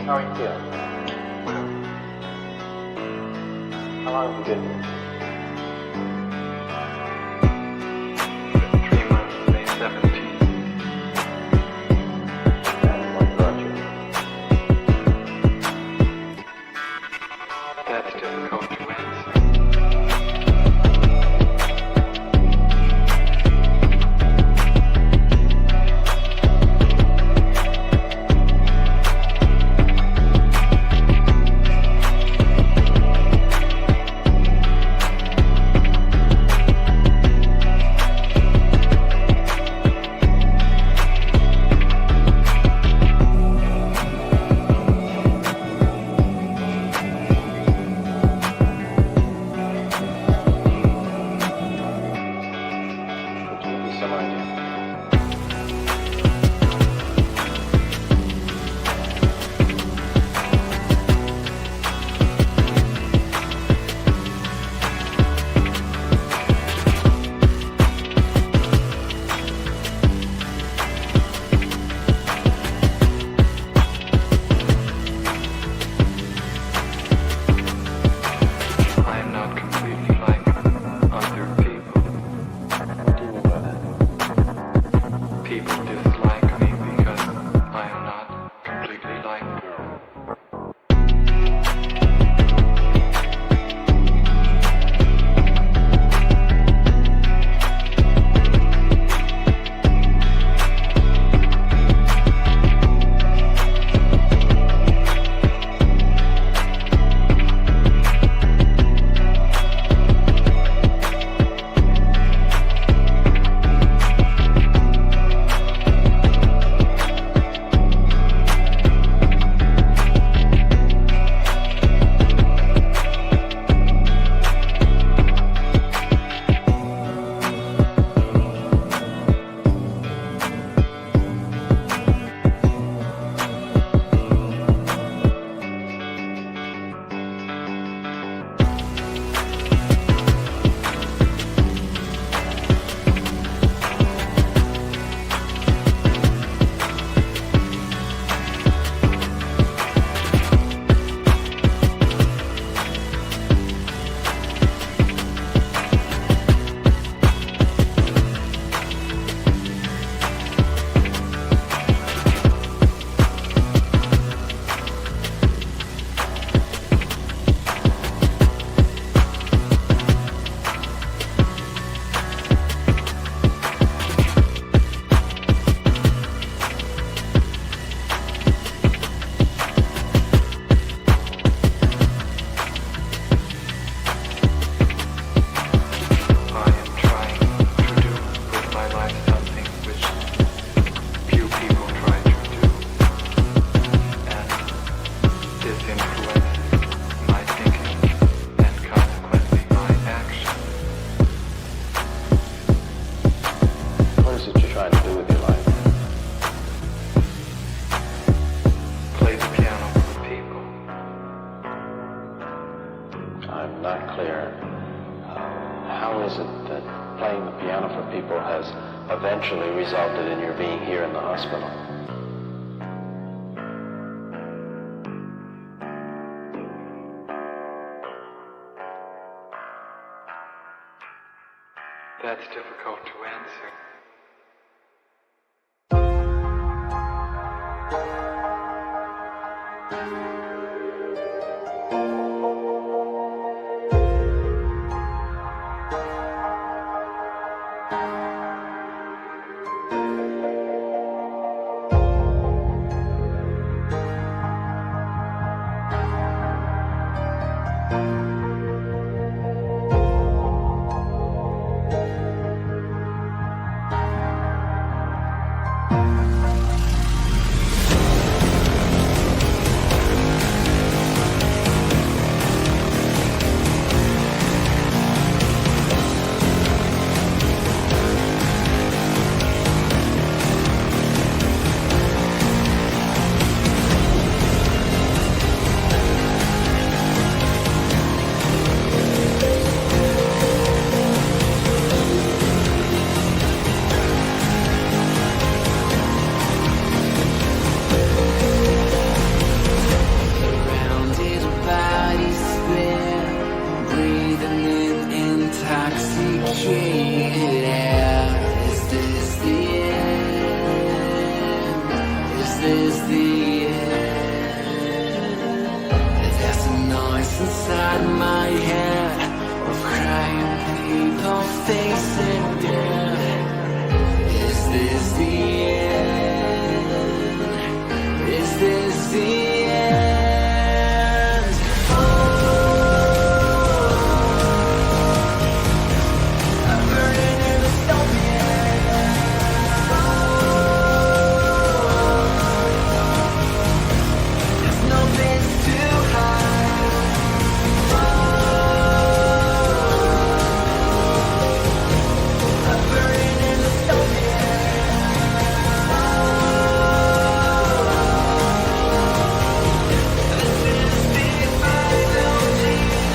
How are you feeling? Well, How long have you been here? 3 months, May 17th. And what brought you? That's difficult to answer. Could you give me some idea? I am not completely like other people. What do you mean by that? People dislike me because I am not completely like them. I am trying to do with my life something which few people try to do, and this influences my thinking and consequently my action. What is it you're trying to do with your life? Play the piano for people. I'm not clear. How is it that playing the piano for people has eventually resulted in your being here in the hospital? That's difficult to answer. the end. There's a noise inside my head of crying people facing death. Is this the end? Is this the end? Oh, I'm burning in the stone. There's no place to hide. I'm burning in the stone. This is the final genocide.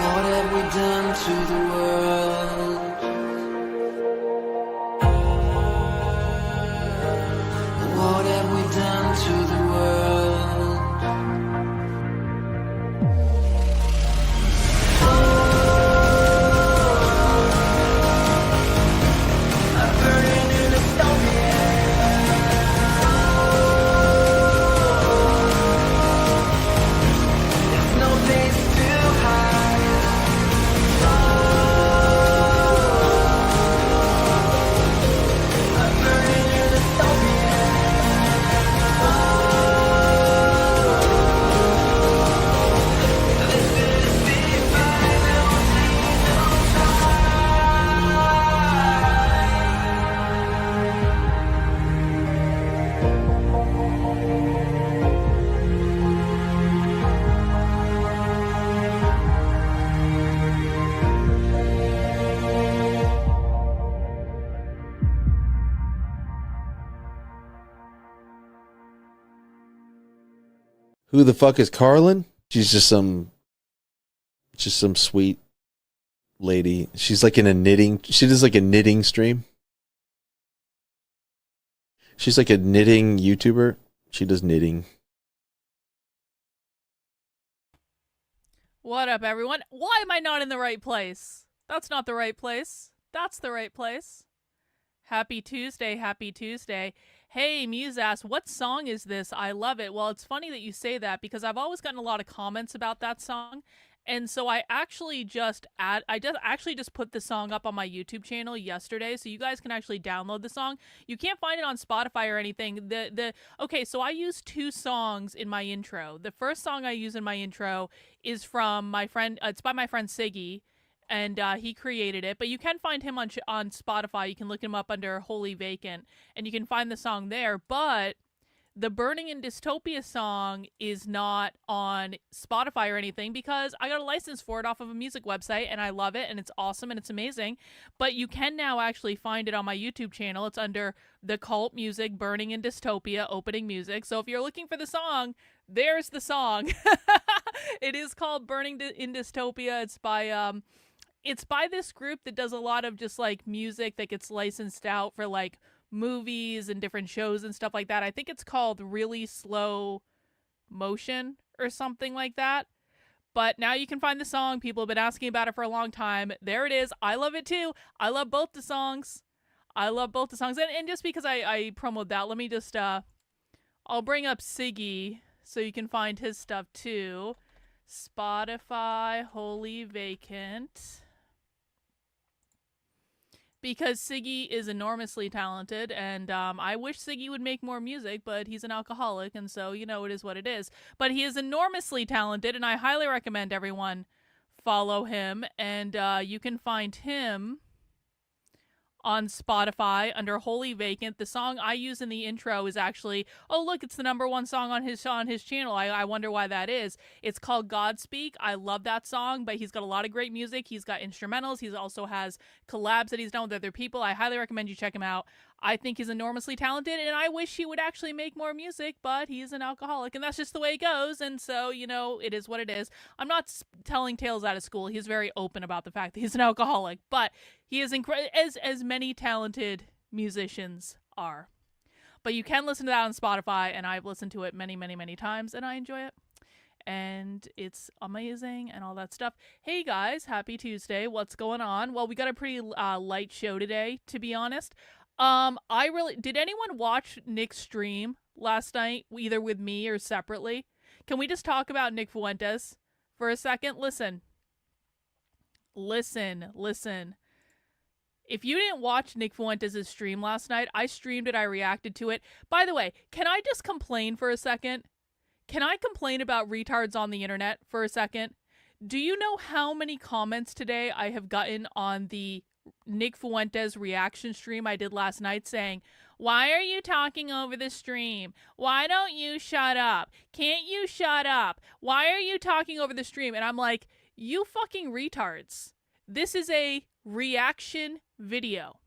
What have we done to the world? What have we done to the world? I'm burning in the stone. There's no place to hide. I'm burning in the stone. This is the final Who the fuck is Karlyn? She's just some sweet lady. She's like in a knitting. She does like a knitting stream. She's like a knitting YouTuber. She does knitting. What up, everyone? Why am I not in the right place? That's not the right place. That's the right place. Happy Tuesday, happy Tuesday. Hey, Muse asked, what song is this? I love it. Well, it's funny that you say that because I've always gotten a lot of comments about that song. And so I actually just put the song up on my YouTube channel yesterday, so you guys can actually download the song. You can't find it on Spotify or anything. Okay, so I use two songs in my intro. The first song I use in my intro is from my friend. It's by my friend Siggy, and he created it. But you can find him on Spotify. You can look him up under Holy Vacant, and you can find the song there. But the Burning in Dystopia song is not on Spotify or anything because I got a license for it off of a music website, and I love it, and it's awesome, and it's amazing. But you can now actually find it on my YouTube channel. It's under The Cult Music Burning in Dystopia opening music. So if you're looking for the song, there's the song. It is called Burning in Dystopia. It's by this group that does a lot of just like music that gets licensed out for like movies and different shows and stuff like that. I think it's called Really Slow Motion or something like that. But now you can find the song. People have been asking about it for a long time. There it is. I love it too. I love both the songs. And just because I promoted that, let me just I'll bring up Siggy so you can find his stuff too. Spotify, Holy Vacant. Because Siggy is enormously talented, and I wish Siggy would make more music, but he's an alcoholic, and so, you know, it is what it is. But he is enormously talented, and I highly recommend everyone follow him, and you can find him on Spotify under Holy Vacant. The song I use in the intro is actually, oh look, it's the #1 song on his channel. I wonder why that is. It's called Godspeak. I love that song, but he's got a lot of great music. He's got instrumentals. He also has collabs that he's done with other people. I highly recommend you check him out. I think he's enormously talented, and I wish he would actually make more music, but he's an alcoholic, and that's just the way it goes, and so, you know, it is what it is. I'm not telling tales out of school. He's very open about the fact that he's an alcoholic, but he is as many talented musicians are. But you can listen to that on Spotify, and I've listened to it many, many, many times, and I enjoy it. And it's amazing and all that stuff. Hey guys, happy Tuesday. What's going on? Well, we got a pretty light show today, to be honest. Did anyone watch Nick's stream last night, either with me or separately? Can we just talk about Nick Fuentes for a second? Listen. If you didn't watch Nick Fuentes' stream last night, I streamed it, I reacted to it. By the way, can I just complain for a second? Can I complain about retards on the internet for a second? Do you know how many comments today I have gotten on the Nick Fuentes reaction stream I did last night saying, why are you talking over the stream? Why don't you shut up? Can't you shut up? Why are you talking over the stream? And I'm like, you fucking retards. This is a reaction video.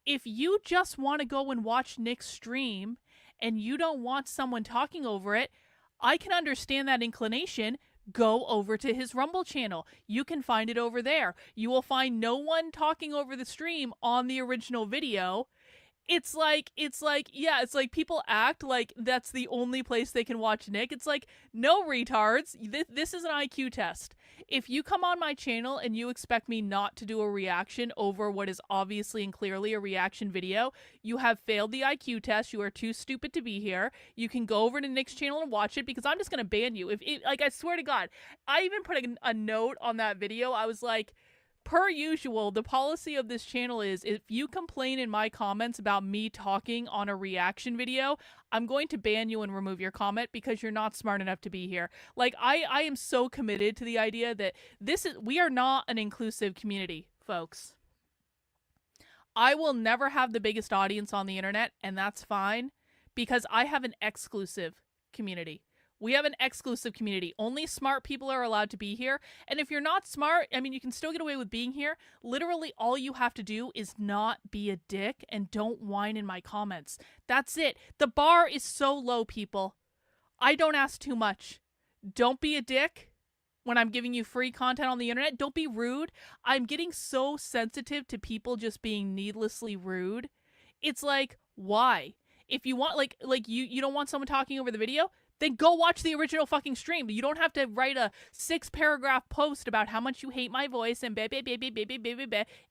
If you just want to go and watch Nick's stream and you don't want someone talking over it, I can understand that inclination. Go over to his Rumble channel. You can find it over there. You will find no one talking over the stream on the original video. It's like people act like that's the only place they can watch Nick. It's like, no, retards. This is an IQ test. If you come on my channel and you expect me not to do a reaction over what is obviously and clearly a reaction video, you have failed the IQ test. You are too stupid to be here. You can go over to Nick's channel and watch it, because I'm just going to ban you. I swear to God, I even put a note on that video. I was like, per usual, the policy of this channel is if you complain in my comments about me talking on a reaction video, I'm going to ban you and remove your comment because you're not smart enough to be here. Like, I am so committed to the idea that we are not an inclusive community, folks. I will never have the biggest audience on the internet, and that's fine, because I have an exclusive community. We have an exclusive community. Only smart people are allowed to be here. And if you're not smart, I mean, you can still get away with being here. Literally, all you have to do is not be a dick and don't whine in my comments. That's it. The bar is so low, people. I don't ask too much. Don't be a dick when I'm giving you free content on the internet. Don't be rude. I'm getting so sensitive to people just being needlessly rude. It's like, why? If you want, like you don't want someone talking over the video, then go watch the original fucking stream. You don't have to write a 6-paragraph post about how much you hate my voice and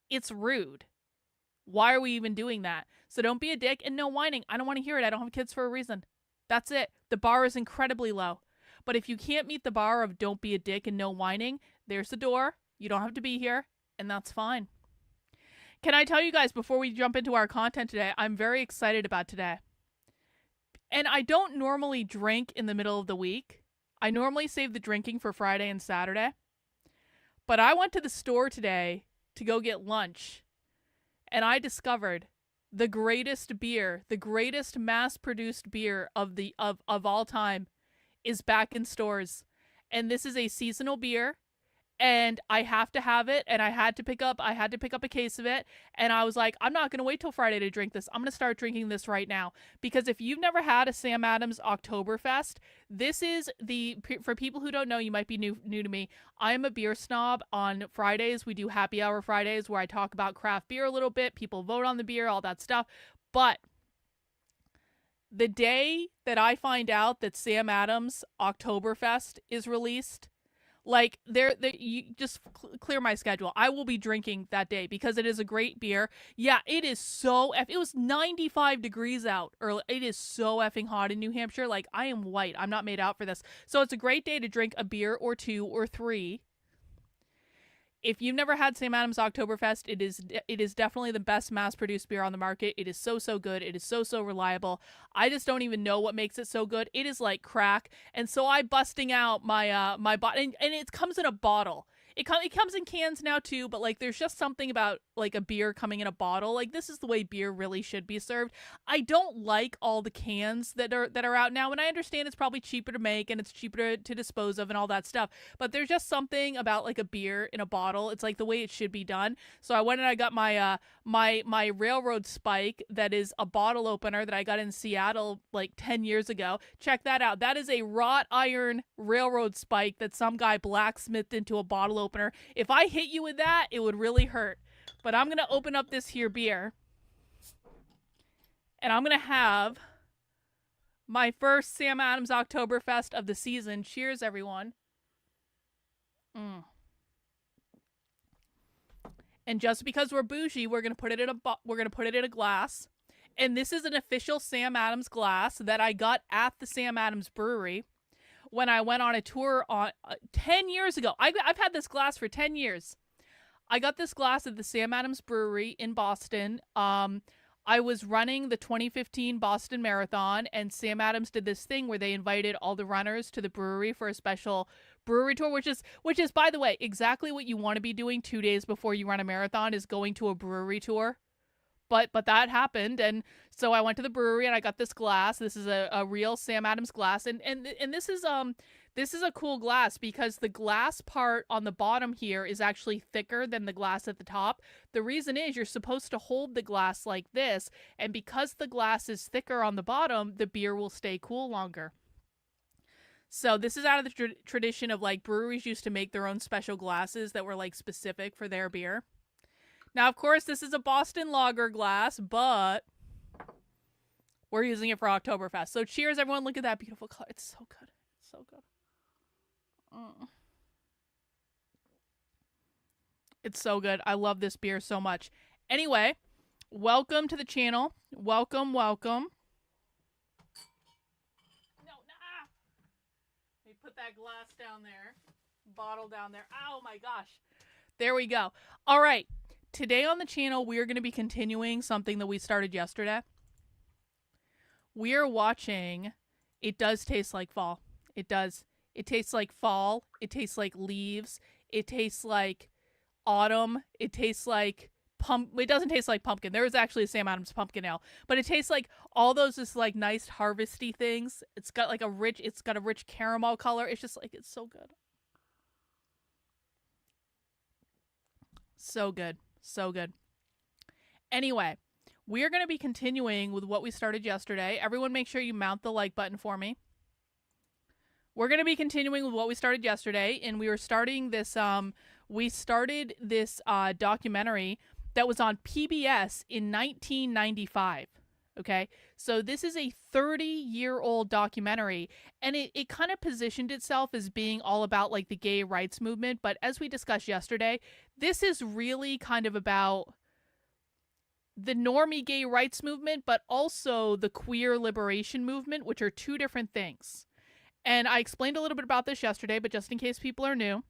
it's rude. Why are we even doing that? So don't be a dick and no whining. I don't want to hear it. I don't have kids for a reason. That's it. The bar is incredibly low. But if you can't meet the bar of don't be a dick and no whining, there's the door. You don't have to be here, and that's fine. Can I tell you guys, before we jump into our content today, I'm very excited about today. And I don't normally drink in the middle of the week. I normally save the drinking for Friday and Saturday. But I went to the store today to go get lunch, and I discovered the greatest beer, the greatest mass-produced beer of all time is back in stores. And this is a seasonal beer. And I have to have it, and I had to pick up a case of it, and I was like, I'm not going to wait till Friday to drink this. I'm going to start drinking this right now, because if you've never had a Sam Adams Oktoberfest, this is for people who don't know, you might be new to me. I am a beer snob. On Fridays, we do happy hour Fridays where I talk about craft beer a little bit. People vote on the beer, all that stuff. But the day that I find out that Sam Adams Oktoberfest is released, like, you just clear my schedule. I will be drinking that day because it is a great beer. Yeah, it is it was 95 degrees out early. It is so effing hot in New Hampshire. Like, I am white. I'm not made out for this. So it's a great day to drink a beer or 2 or 3. If you've never had Sam Adams Oktoberfest, it is definitely the best mass-produced beer on the market. It is so good. It is so reliable. I just don't even know what makes it so good. It is like crack. And so I'm busting out my bottle, and it comes in a bottle. It comes in cans now too, but like there's just something about like a beer coming in a bottle. Like, this is the way beer really should be served. I don't like all the cans that are out now, and I understand it's probably cheaper to make and it's cheaper to dispose of and all that stuff. But there's just something about like a beer in a bottle. It's like the way it should be done. So I went and I got my my railroad spike that is a bottle opener that I got in Seattle like 10 years ago. Check that out. That is a wrought iron railroad spike that some guy blacksmithed into a bottle opener. If I hit you with that, it would really hurt. But I'm going to open up this here beer. And I'm going to have my first Sam Adams Oktoberfest of the season. Cheers, everyone. And just because we're bougie, we're gonna put it in a glass. And this is an official Sam Adams glass that I got at the Sam Adams Brewery when I went on a tour on 10 years ago. I've had this glass for 10 years. I got this glass at the Sam Adams Brewery in Boston. I was running the 2015 Boston Marathon, and Sam Adams did this thing where they invited all the runners to the brewery for a special brewery tour, which is, by the way, exactly what you want to be doing 2 days before you run a marathon, is going to a brewery tour. But that happened, and so I went to the brewery and I got this glass. This is a real Sam Adams glass, and this is a cool glass because the glass part on the bottom here is actually thicker than the glass at the top. The reason is you're supposed to hold the glass like this, and because the glass is thicker on the bottom, the beer will stay cool longer. So this is out of the tradition of, like, breweries used to make their own special glasses that were, like, specific for their beer. Now, of course, this is a Boston lager glass, but we're using it for Oktoberfest. So cheers, everyone. Look at that beautiful color. It's so good. It's so good. It's so good. I love this beer so much. Anyway, welcome to the channel. Welcome. No, nah. Let me put that glass down there. Bottle down there. Oh my gosh. There we go. All right. Today on the channel, we are going to be continuing something that we started yesterday. We are watching It Does Taste Like Fall. It does. It tastes like fall. It tastes like leaves. It tastes like autumn. It tastes like it doesn't taste like pumpkin. There is actually a Sam Adams pumpkin ale, but it tastes like all those just like nice harvesty things. It's got a rich caramel color. It's just like, it's so good. So good. So good. Anyway, we are going to be continuing with what we started yesterday. Everyone make sure you mount the like button for me. We're going to be continuing with what we started yesterday, and we were starting this, documentary that was on PBS in 1995. Okay, so this is a 30-year-old documentary, and it kind of positioned itself as being all about like the gay rights movement. But as we discussed yesterday, this is really kind of about the normie gay rights movement, but also the queer liberation movement, which are two different things. And I explained a little bit about this yesterday, but just in case people are new,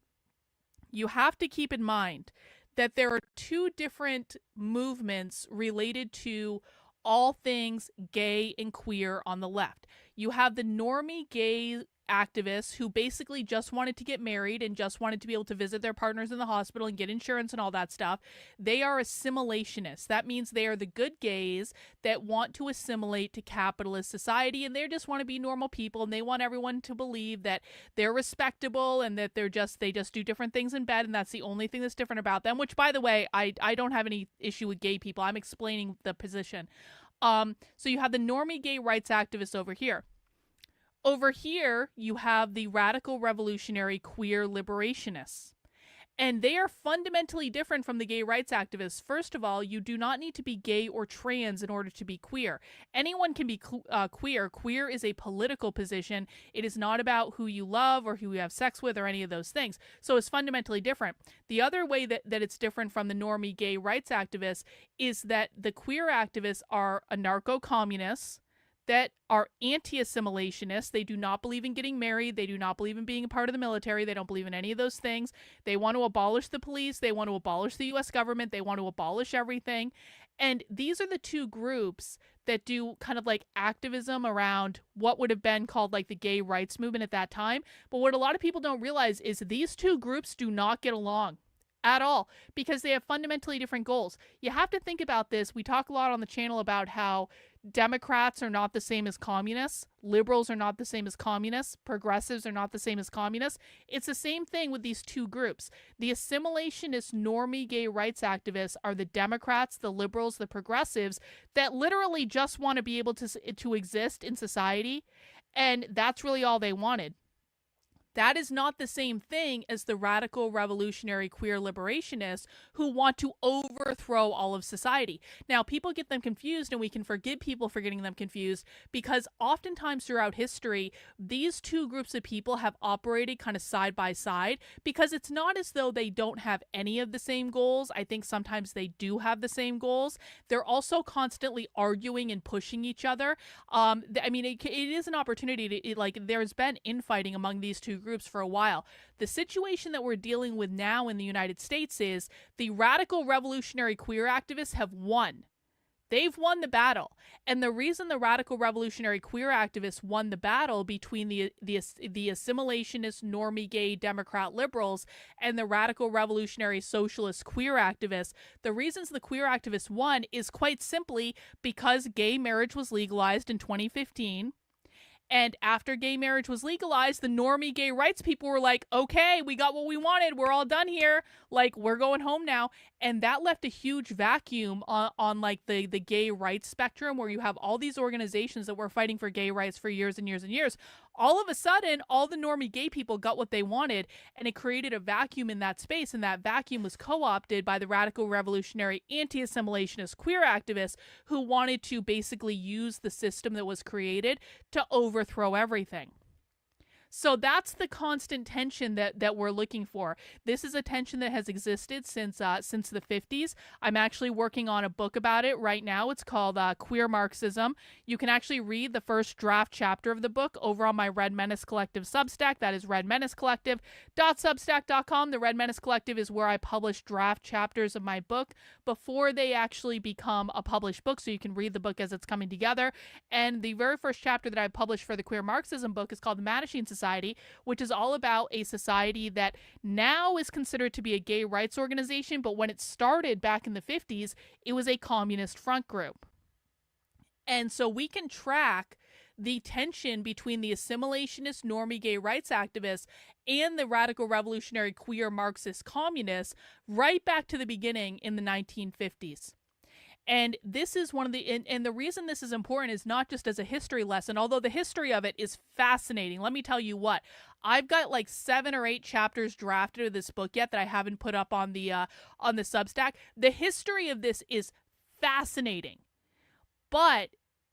you have to keep in mind that there are two different movements related to all things gay and queer on the left. You have the normie gay activists who basically just wanted to get married and just wanted to be able to visit their partners in the hospital and get insurance and all that stuff. They are assimilationists. That means they are the good gays that want to assimilate to capitalist society, and they just want to be normal people, and they want everyone to believe that they're respectable and that they just do different things in bed, and that's the only thing that's different about them, which, by the way, I don't have any issue with gay people. I'm explaining the position. So you have the normie gay rights activists over here. Over here, you have the radical revolutionary queer liberationists. And they are fundamentally different from the gay rights activists. First of all, you do not need to be gay or trans in order to be queer. Anyone can be queer. Queer is a political position. It is not about who you love or who you have sex with or any of those things. So it's fundamentally different. The other way that it's different from the normie gay rights activists is that the queer activists are anarcho-communists that are anti-assimilationists. They do not believe in getting married. They do not believe in being a part of the military. They don't believe in any of those things. They want to abolish the police. They want to abolish the U.S. government. They want to abolish everything. And these are the two groups that do kind of like activism around what would have been called like the gay rights movement at that time. But what a lot of people don't realize is these two groups do not get along at all because they have fundamentally different goals. You have to think about this. We talk a lot on the channel about how Democrats are not the same as communists. Liberals are not the same as communists. Progressives are not the same as communists. It's the same thing with these two groups. The assimilationist normie gay rights activists are the Democrats, the liberals, the progressives that literally just want to be able to exist in society. And that's really all they wanted. That is not the same thing as the radical revolutionary queer liberationists who want to overthrow all of society. Now, people get them confused, and we can forgive people for getting them confused, because oftentimes throughout history, these two groups of people have operated kind of side by side, because it's not as though they don't have any of the same goals. I think sometimes they do have the same goals. They're also constantly arguing and pushing each other. I mean, it is an opportunity to, like, there's been infighting among these two groups for a while. The situation that we're dealing with now in the United States is the radical revolutionary queer activists have won. They've won the battle. And the reason the radical revolutionary queer activists won the battle between the assimilationist, normie gay Democrat liberals and the radical revolutionary socialist queer activists, the reasons the queer activists won is quite simply because gay marriage was legalized in 2015. And after gay marriage was legalized, the normie gay rights people were like, okay, we got what we wanted. We're all done here. Like, we're going home now. And that left a huge vacuum on like the gay rights spectrum, where you have all these organizations that were fighting for gay rights for years and years and years. All of a sudden, all the normie gay people got what they wanted, and it created a vacuum in that space. And that vacuum was co-opted by the radical revolutionary anti-assimilationist queer activists who wanted to basically use the system that was created to overthrow everything. So that's the constant tension that we're looking for. This is a tension that has existed since the 50s. I'm actually working on a book about it right now. It's called Queer Marxism. You can actually read the first draft chapter of the book over on my Red Menace Collective Substack. That is redmenacecollective.substack.com. The Red Menace Collective is where I publish draft chapters of my book before they actually become a published book, so you can read the book as it's coming together. And the very first chapter that I published for the Queer Marxism book is called The Mattachine Society, which is all about a society that now is considered to be a gay rights organization, but when it started back in the 50s, it was a communist front group. And so we can track the tension between the assimilationist normie gay rights activists and the radical revolutionary queer Marxist communists right back to the beginning in the 1950s. And this is one of the, and the reason this is important is not just as a history lesson, although the history of it is fascinating. Let me tell you what, I've got like 7 or 8 chapters drafted of this book yet that I haven't put up on the Substack. The history of this is fascinating, but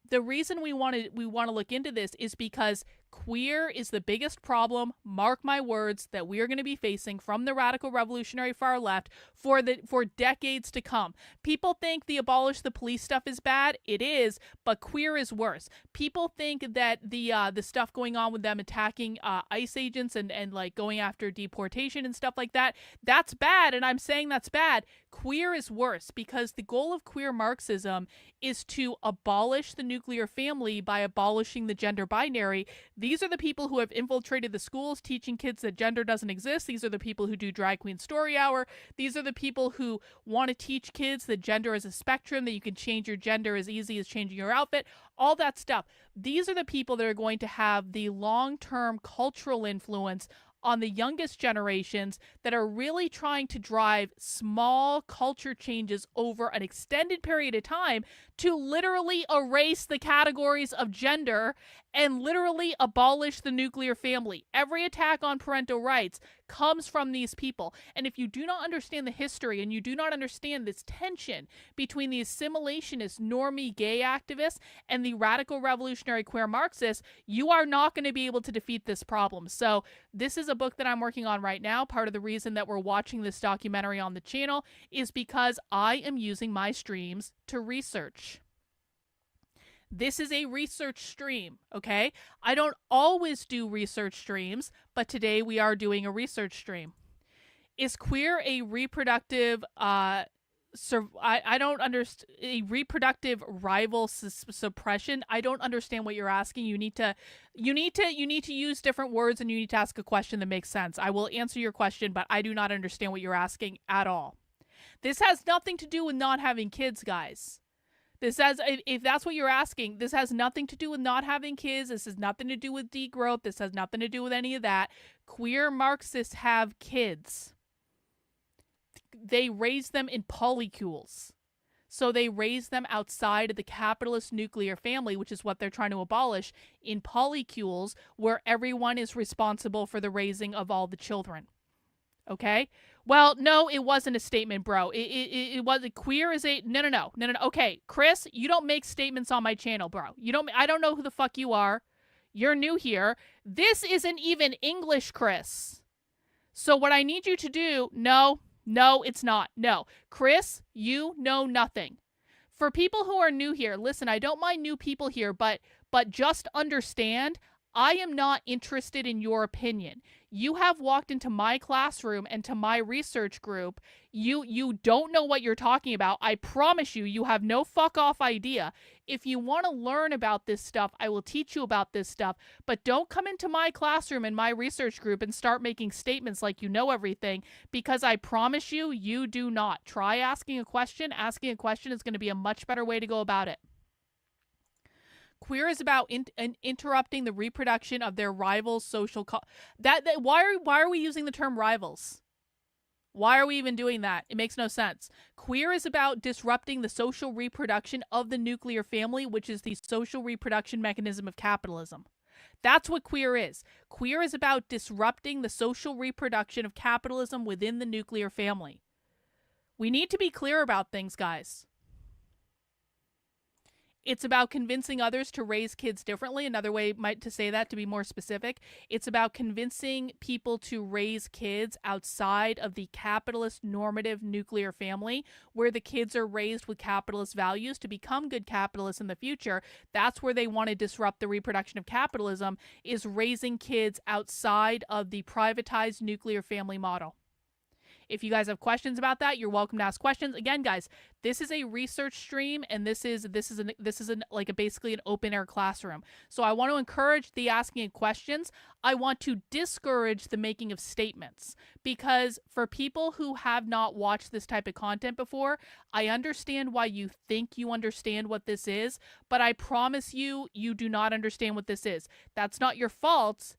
the reason we want to look into this is because queer is the biggest problem, mark my words, that we are going to be facing from the radical revolutionary far left for decades to come. People think the abolish the police stuff is bad. It is, but queer is worse. People think that the stuff going on with them attacking ICE agents and like going after deportation and stuff like that, that's bad, and I'm saying that's bad. Queer is worse, because the goal of queer Marxism is to abolish the nuclear family by abolishing the gender binary. These are the people who have infiltrated the schools teaching kids that gender doesn't exist. These are the people who do Drag Queen Story Hour. These are the people who want to teach kids that gender is a spectrum, that you can change your gender as easy as changing your outfit, all that stuff. These are the people that are going to have the long-term cultural influence on the youngest generations that are really trying to drive small culture changes over an extended period of time to literally erase the categories of gender and literally abolish the nuclear family. Every attack on parental rights comes from these people. And if you do not understand the history and you do not understand this tension between the assimilationist normie gay activists and the radical revolutionary queer Marxists, you are not going to be able to defeat this problem. So this is a book that I'm working on right now. Part of the reason that we're watching this documentary on the channel is because I am using my streams to research. This is a research stream, okay? I don't always do research streams, but today we are doing a research stream. Is queer a reproductive, I don't understand, a reproductive rival suppression? I don't understand what you're asking. You need to use different words, and you need to ask a question that makes sense. I will answer your question, but I do not understand what you're asking at all. This has nothing to do with not having kids, guys. This has, if that's what you're asking, this has nothing to do with not having kids. This has nothing to do with degrowth. This has nothing to do with any of that. Queer Marxists have kids. They raise them in polycules. So they raise them outside of the capitalist nuclear family, which is what they're trying to abolish, in polycules, where everyone is responsible for the raising of all the children. Okay? Well, no, it wasn't a statement, bro. It wasn't. Queer is a no. Okay, Chris, you don't make statements on my channel, bro. I don't know who the fuck you are. You're new here. This isn't even English, Chris. So what I need you to do, no, it's not. No. Chris, you know nothing. For people who are new here, listen, I don't mind new people here, but just understand, I am not interested in your opinion. You have walked into my classroom and to my research group. You don't know what you're talking about. I promise you, you have no fuck off idea. If you want to learn about this stuff, I will teach you about this stuff. But don't come into my classroom and my research group and start making statements like you know everything, because I promise you, you do not. Try asking a question. Asking a question is going to be a much better way to go about it. Queer is about interrupting the reproduction of their rivals' social why are we using the term rivals? Why are we even doing that? It makes no sense. Queer is about disrupting the social reproduction of the nuclear family, which is the social reproduction mechanism of capitalism. That's what queer is. Queer is about disrupting the social reproduction of capitalism within the nuclear family. We need to be clear about things, guys. It's about convincing others to raise kids differently. Another way to say that, to be more specific, it's about convincing people to raise kids outside of the capitalist normative nuclear family, where the kids are raised with capitalist values to become good capitalists in the future. That's where they want to disrupt the reproduction of capitalism, is raising kids outside of the privatized nuclear family model. If you guys have questions about that, you're welcome to ask questions. Again, guys, this is a research stream, and this is basically an open air classroom. So I want to encourage the asking of questions. I want to discourage the making of statements, because for people who have not watched this type of content before, I understand why you think you understand what this is, but I promise you, you do not understand what this is. That's not your fault.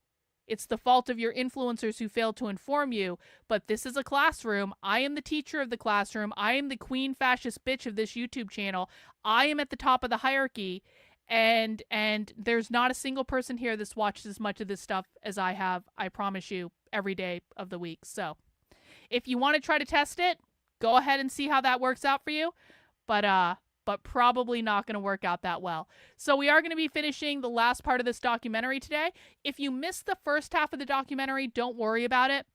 It's the fault of your influencers who failed to inform you, but this is a classroom. I am the teacher of the classroom. I am the queen fascist bitch of this YouTube channel. I am at the top of the hierarchy, and there's not a single person here that's watched as much of this stuff as I have, I promise you, every day of the week. So if you want to try to test it, go ahead and see how that works out for you, but probably not going to work out that well. So we are going to be finishing the last part of this documentary today. If you missed the first half of the documentary, don't worry about it.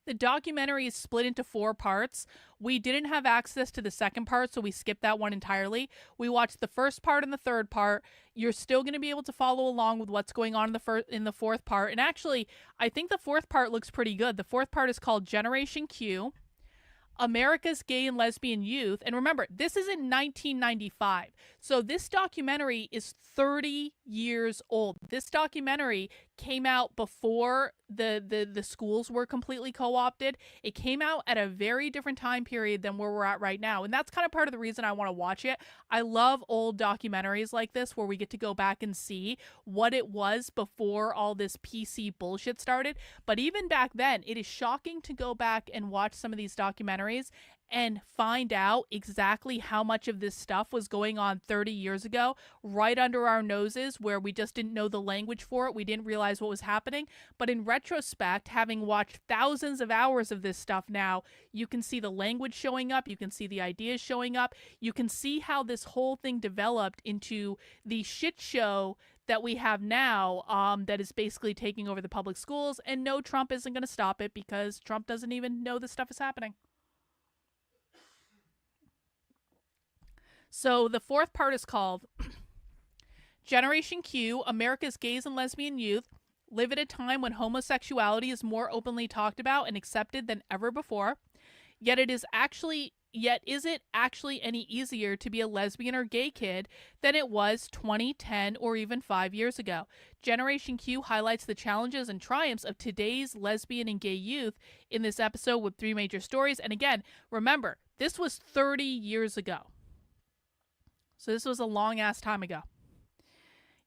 The documentary is split into 4 parts. We didn't have access to the second part, so we skipped that one entirely. We watched the first part and the third part. You're still going to be able to follow along with what's going on in the fourth part. And actually, I think the fourth part looks pretty good. The fourth part is called Generation Q, America's Gay and Lesbian Youth. And remember, this is in 1995. So this documentary is 30 years old. This documentary came out before the schools were completely co-opted. It came out at a very different time period than where we're at right now. And that's kind of part of the reason I want to watch it. I love old documentaries like this where we get to go back and see what it was before all this PC bullshit started. But even back then, it is shocking to go back and watch some of these documentaries and find out exactly how much of this stuff was going on 30 years ago, right under our noses, where we just didn't know the language for it. We didn't realize what was happening. But in retrospect, having watched thousands of hours of this stuff now, you can see the language showing up. You can see the ideas showing up. You can see how this whole thing developed into the shit show that we have now, that is basically taking over the public schools. And no, Trump isn't going to stop it, because Trump doesn't even know this stuff is happening. So the fourth part is called Generation Q, America's Gays and Lesbian Youth Live at a Time When Homosexuality is More Openly Talked About and Accepted Than Ever Before. Yet is it actually any easier to be a lesbian or gay kid than it was 20, 10, or even 5 years ago? Generation Q highlights the challenges and triumphs of today's lesbian and gay youth in this episode with 3 major stories. And again, remember, this was 30 years ago. So this was a long-ass time ago.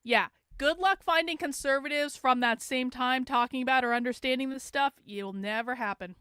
Yeah, good luck finding conservatives from that same time talking about or understanding this stuff. It'll never happen.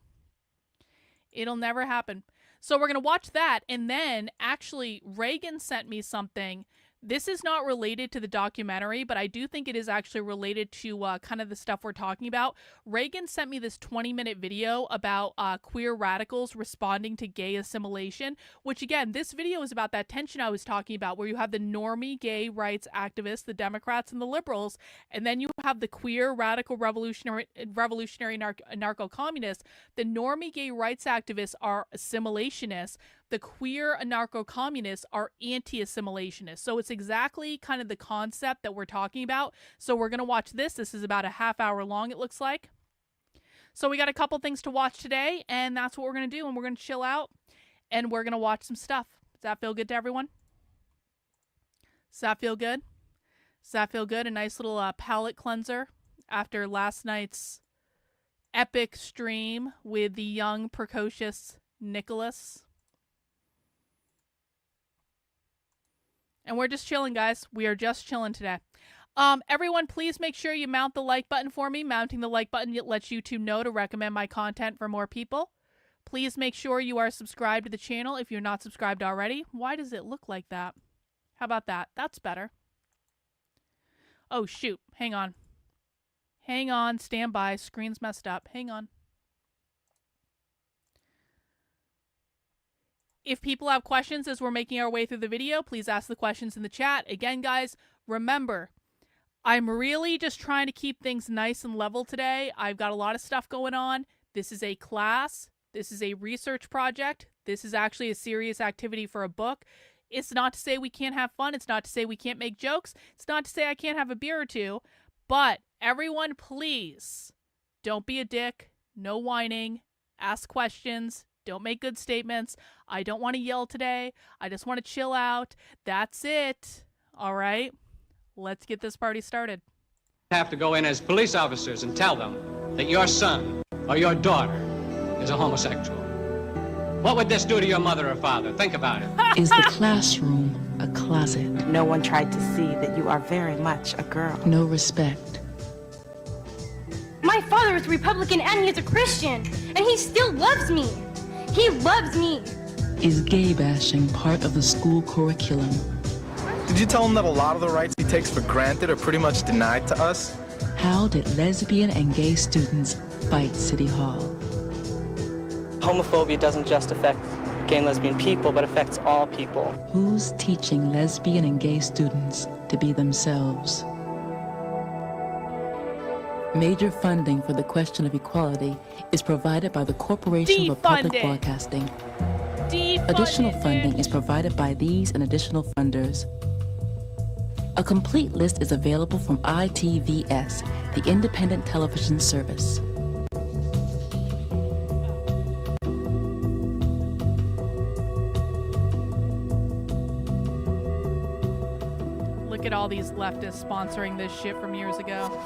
It'll never happen. So we're going to watch that. And then actually Reagan sent me something. This is not related to the documentary, but I do think it is actually related to kind of the stuff we're talking about. Reagan sent me this 20-minute video about queer radicals responding to gay assimilation, which again, this video is about that tension I was talking about, where you have the normie gay rights activists, the Democrats and the liberals, and then you have the queer radical revolutionary anarcho-communists. The normie gay rights activists are assimilationists. The queer anarcho-communists are anti-assimilationists. So it's exactly kind of the concept that we're talking about. So we're going to watch this. This is about a half hour long, it looks like. So we got a couple things to watch today, and that's what we're going to do. And we're going to chill out, and we're going to watch some stuff. Does that feel good to everyone? Does that feel good? Does that feel good? A nice little palate cleanser after last night's epic stream with the young, precocious Nicholas. And we're just chilling, guys. We are just chilling today. Everyone, please make sure you mount the like button for me. Mounting the like button lets YouTube know to recommend my content for more people. Please make sure you are subscribed to the channel if you're not subscribed already. Why does it look like that? How about that? That's better. Oh, shoot. Hang on. Hang on. Stand by. Screen's messed up. Hang on. If people have questions as we're making our way through the video, please ask the questions in the chat. Again, guys, remember, I'm really just trying to keep things nice and level today. I've got a lot of stuff going on. This is a class. This is a research project. This is actually a serious activity for a book. It's not to say we can't have fun. It's not to say we can't make jokes. It's not to say I can't have a beer or two. But everyone, please, don't be a dick. No whining. Ask questions. Don't make good statements. I don't want to yell today. I just want to chill out. That's it. All right. Let's get this party started. Have to go in as police officers and tell them that your son or your daughter is a homosexual. What would this do to your mother or father? Think about it. Is the classroom a closet? No one tried to see that you are very much a girl. No respect. My father is a Republican and he is a Christian, and he still loves me. He loves me. Is gay bashing part of the school curriculum? Did you tell him that a lot of the rights he takes for granted are pretty much denied to us? How did lesbian and gay students fight City Hall? Homophobia doesn't just affect gay and lesbian people, but affects all people. Who's teaching lesbian and gay students to be themselves? Major funding for the question of equality is provided by the Corporation for Public Broadcasting. Additional funding is provided by these and additional funders. A complete list is available from ITVS, the independent television service. Look at all these leftists sponsoring this shit from years ago.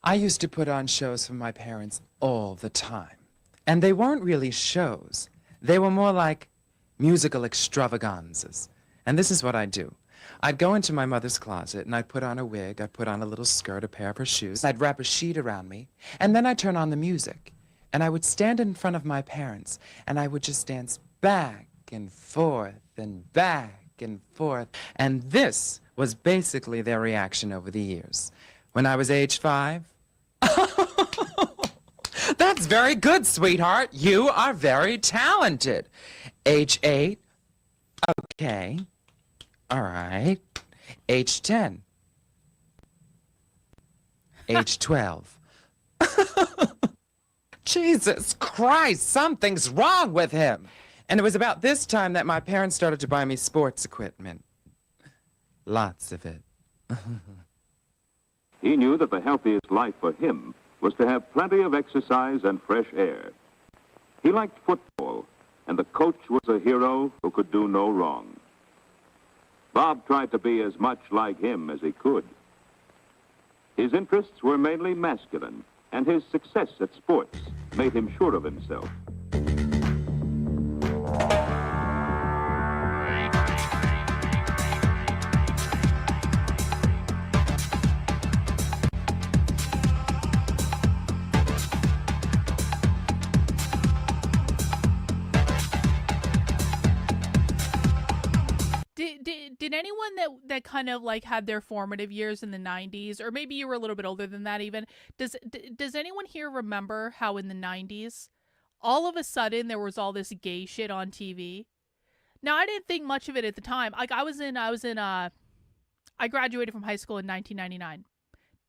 I used to put on shows for my parents all the time. And they weren't really shows. They were more like musical extravaganzas. And this is what I'd do. I'd go into my mother's closet and I'd put on a wig, I'd put on a little skirt, a pair of her shoes. I'd wrap a sheet around me, and then I'd turn on the music. And I would stand in front of my parents, and I would just dance back and forth and back and forth. And this was basically their reaction over the years. When I was age 5, that's very good, sweetheart. You are very talented. Age 8, okay. All right. Age 10. Age 12. Jesus Christ, something's wrong with him. And it was about this time that my parents started to buy me sports equipment. Lots of it. He knew that the healthiest life for him was to have plenty of exercise and fresh air. He liked football, and the coach was a hero who could do no wrong. Bob tried to be as much like him as he could. His interests were mainly masculine, and his success at sports made him sure of himself. Did anyone that kind of like had their formative years in the 90s, or maybe you were a little bit older than that even, does anyone here remember how in the 90s all of a sudden there was all this gay shit on TV? Now, I didn't think much of it at the time. Like I graduated from high school in 1999.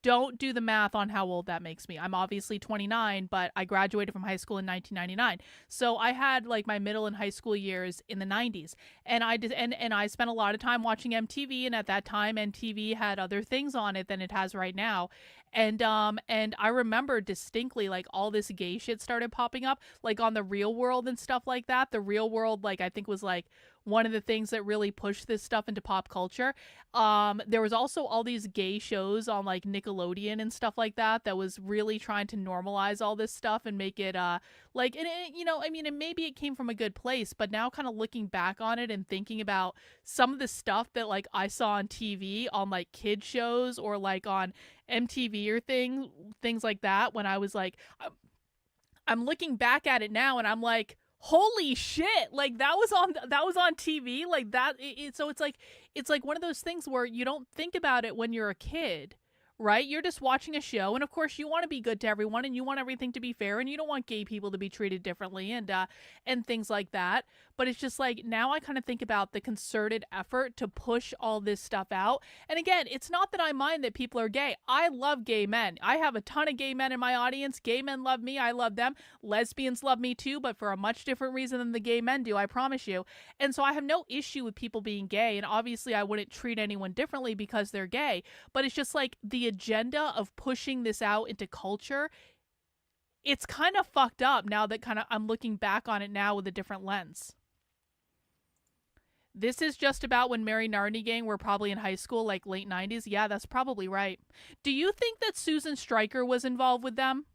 Don't do the math on how old that makes me. I'm obviously 29, but I graduated from high school in 1999. So I had like my middle and high school years in the 90s. And I spent a lot of time watching MTV, and at that time MTV had other things on it than it has right now. And I remember distinctly like all this gay shit started popping up like on The Real World and stuff like that. The Real World, like I think was like one of the things that really pushed this stuff into pop culture. There was also all these gay shows on like Nickelodeon and stuff like that was really trying to normalize all this stuff and make it like, and it, you know, I mean, and maybe it came from a good place, but now kind of looking back on it and thinking about some of the stuff that like I saw on TV on like kid shows or like on MTV or things like that, when I was like, I'm looking back at it now and I'm like, holy shit, like that was on TV like that. So it's like one of those things where you don't think about it when you're a kid, right? You're just watching a show, and of course you want to be good to everyone and you want everything to be fair and you don't want gay people to be treated differently and things like that. But it's just like, now I kind of think about the concerted effort to push all this stuff out. And again, it's not that I mind that people are gay. I love gay men. I have a ton of gay men in my audience. Gay men love me. I love them. Lesbians love me too, but for a much different reason than the gay men do, I promise you. And so I have no issue with people being gay, and obviously I wouldn't treat anyone differently because they're gay. But it's just like the agenda of pushing this out into culture, it's kind of fucked up now that kind of I'm looking back on it now with a different lens. This is just about when Mary Narney Gang were probably in high school, like late 90s. Yeah, that's probably right. Do you think that Susan Stryker was involved with them?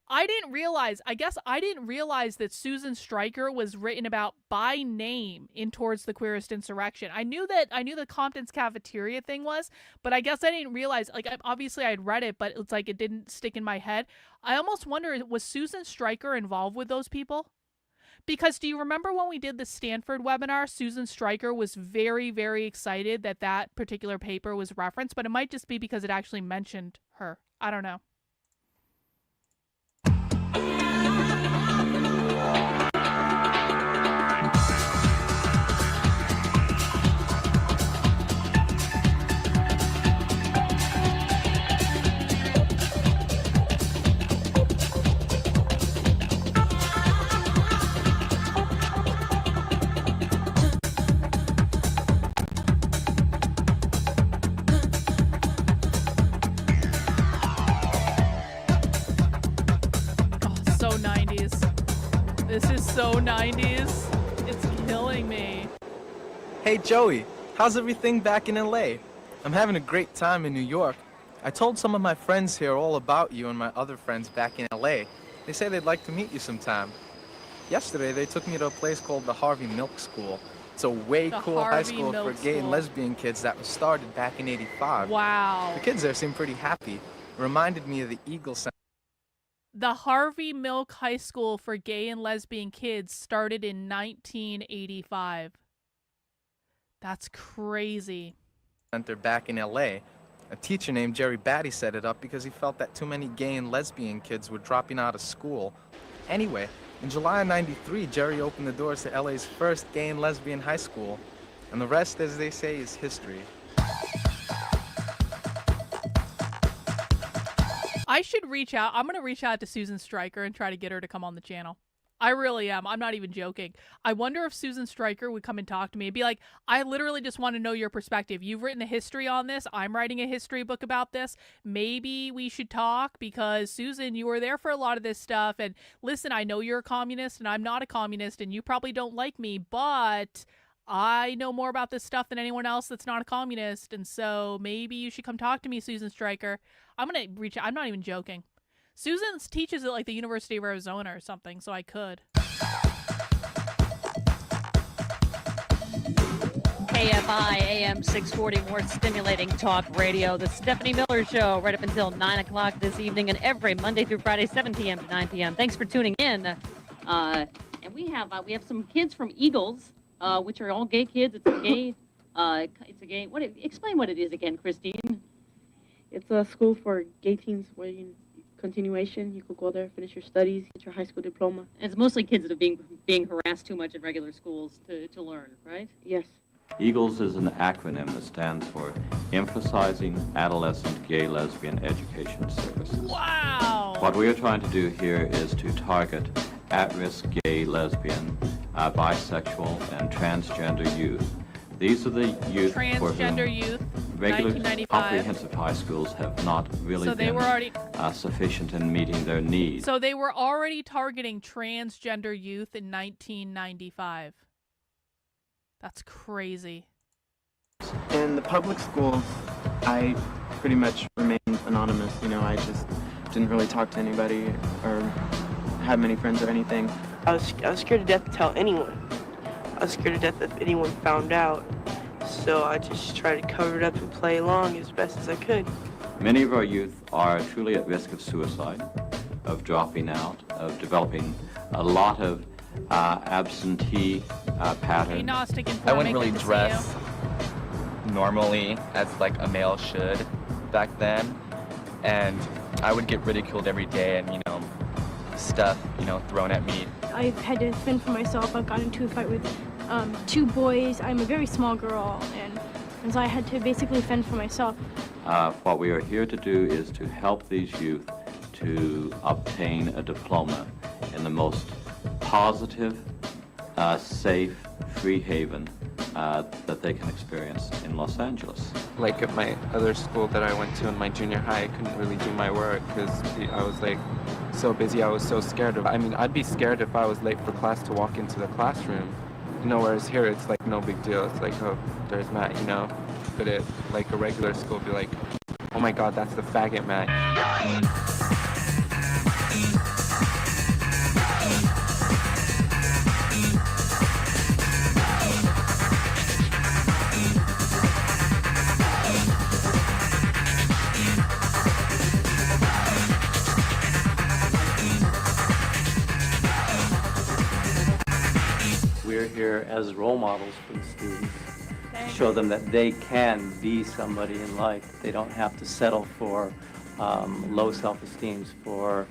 I didn't realize that Susan Stryker was written about by name in Towards the Queerest Insurrection. I knew the Compton's cafeteria thing was, but I guess I didn't realize, like, obviously I had read it, but it's like it didn't stick in my head. I almost wonder, was Susan Stryker involved with those people? Because do you remember when we did the Stanford webinar, Susan Stryker was very, very excited that that particular paper was referenced, but it might just be because it actually mentioned her. I don't know. This is so 90s. It's killing me. Hey Joey, how's everything back in LA? I'm having a great time in New York. I told some of my friends here all about you and my other friends back in LA. They say they'd like to meet you sometime. Yesterday they took me to a place called the Harvey Milk School. It's a way cool high school for gay and lesbian kids that was started back in '85. Wow. The kids there seem pretty happy. It reminded me of the Eagle Center. The Harvey Milk High School for Gay and Lesbian Kids started in 1985. That's crazy. Center back in LA. A teacher named Jerry Batty set it up because he felt that too many gay and lesbian kids were dropping out of school. Anyway, in July of '93, Jerry opened the doors to LA's first gay and lesbian high school. And the rest, as they say, is history. I should reach out. I'm going to reach out to Susan Stryker and try to get her to come on the channel. I really am. I'm not even joking. I wonder if Susan Stryker would come and talk to me and be like, I literally just want to know your perspective. You've written a history on this. I'm writing a history book about this. Maybe we should talk because, Susan, you were there for a lot of this stuff. And listen, I know you're a communist and I'm not a communist and you probably don't like me, but I know more about this stuff than anyone else that's not a communist, and so maybe you should come talk to me, Susan Stryker. I'm gonna reach out. I'm not even joking. Susan teaches at like the University of Arizona or something, so I could. KFI AM 640, more stimulating talk radio. The Stephanie Miller Show, right up until 9 o'clock this evening, and every Monday through Friday, 7 p.m. to 9 p.m. Thanks for tuning in. And we have some kids from Eagles, which are all gay kids. It's a gay. Explain what it is again, Christine. It's a school for gay teens where continuation. You could go there, finish your studies, get your high school diploma. And it's mostly kids that are being harassed too much at regular schools to learn, right? Yes. EAGLES is an acronym that stands for Emphasizing Adolescent Gay Lesbian Education Services. Wow! What we are trying to do here is to target at-risk gay, lesbian, bisexual, and transgender youth. These are the youth for whom regular comprehensive high schools have not really been sufficient in meeting their needs. So they were already targeting transgender youth in 1995. That's crazy. In the public schools, I pretty much remained anonymous. I just didn't really talk to anybody or have many friends or anything. I was scared to death to tell anyone. I was scared to death if anyone found out. So I just tried to cover it up and play along as best as I could. Many of our youth are truly at risk of suicide, of dropping out, of developing a lot of absentee pattern. I wouldn't really dress normally as like a male should back then, and I would get ridiculed every day and stuff thrown at me. I've had to fend for myself. I've gotten into a fight with 2 boys. I'm a very small girl, and so I had to basically fend for myself. What we are here to do is to help these youth to obtain a diploma in the most positive, safe, free haven that they can experience in Los Angeles. Like at my other school that I went to in my junior high, I couldn't really do my work because I was like so busy. I was so scared of. I'd be scared if I was late for class to walk into the classroom. Whereas here it's like no big deal. It's like, oh, there's Matt, But at like a regular school, be like, oh my God, that's the faggot Matt. We're here as role models for the students, show them that they can be somebody in life. They don't have to settle for low self-esteem, for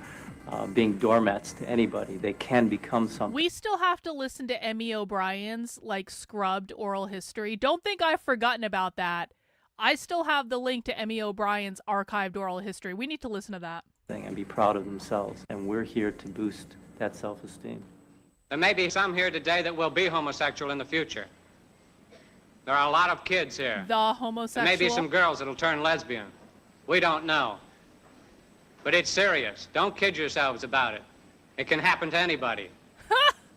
being doormats to anybody. They can become something. We still have to listen to Emmy O'Brien's scrubbed oral history. Don't think I've forgotten about that. I still have the link to Emmy O'Brien's archived oral history. We need to listen to that. And be proud of themselves. And we're here to boost that self-esteem. There may be some here today that will be homosexual in the future. There are a lot of kids here. The homosexual? There may be some girls that'll turn lesbian. We don't know. But it's serious. Don't kid yourselves about it. It can happen to anybody.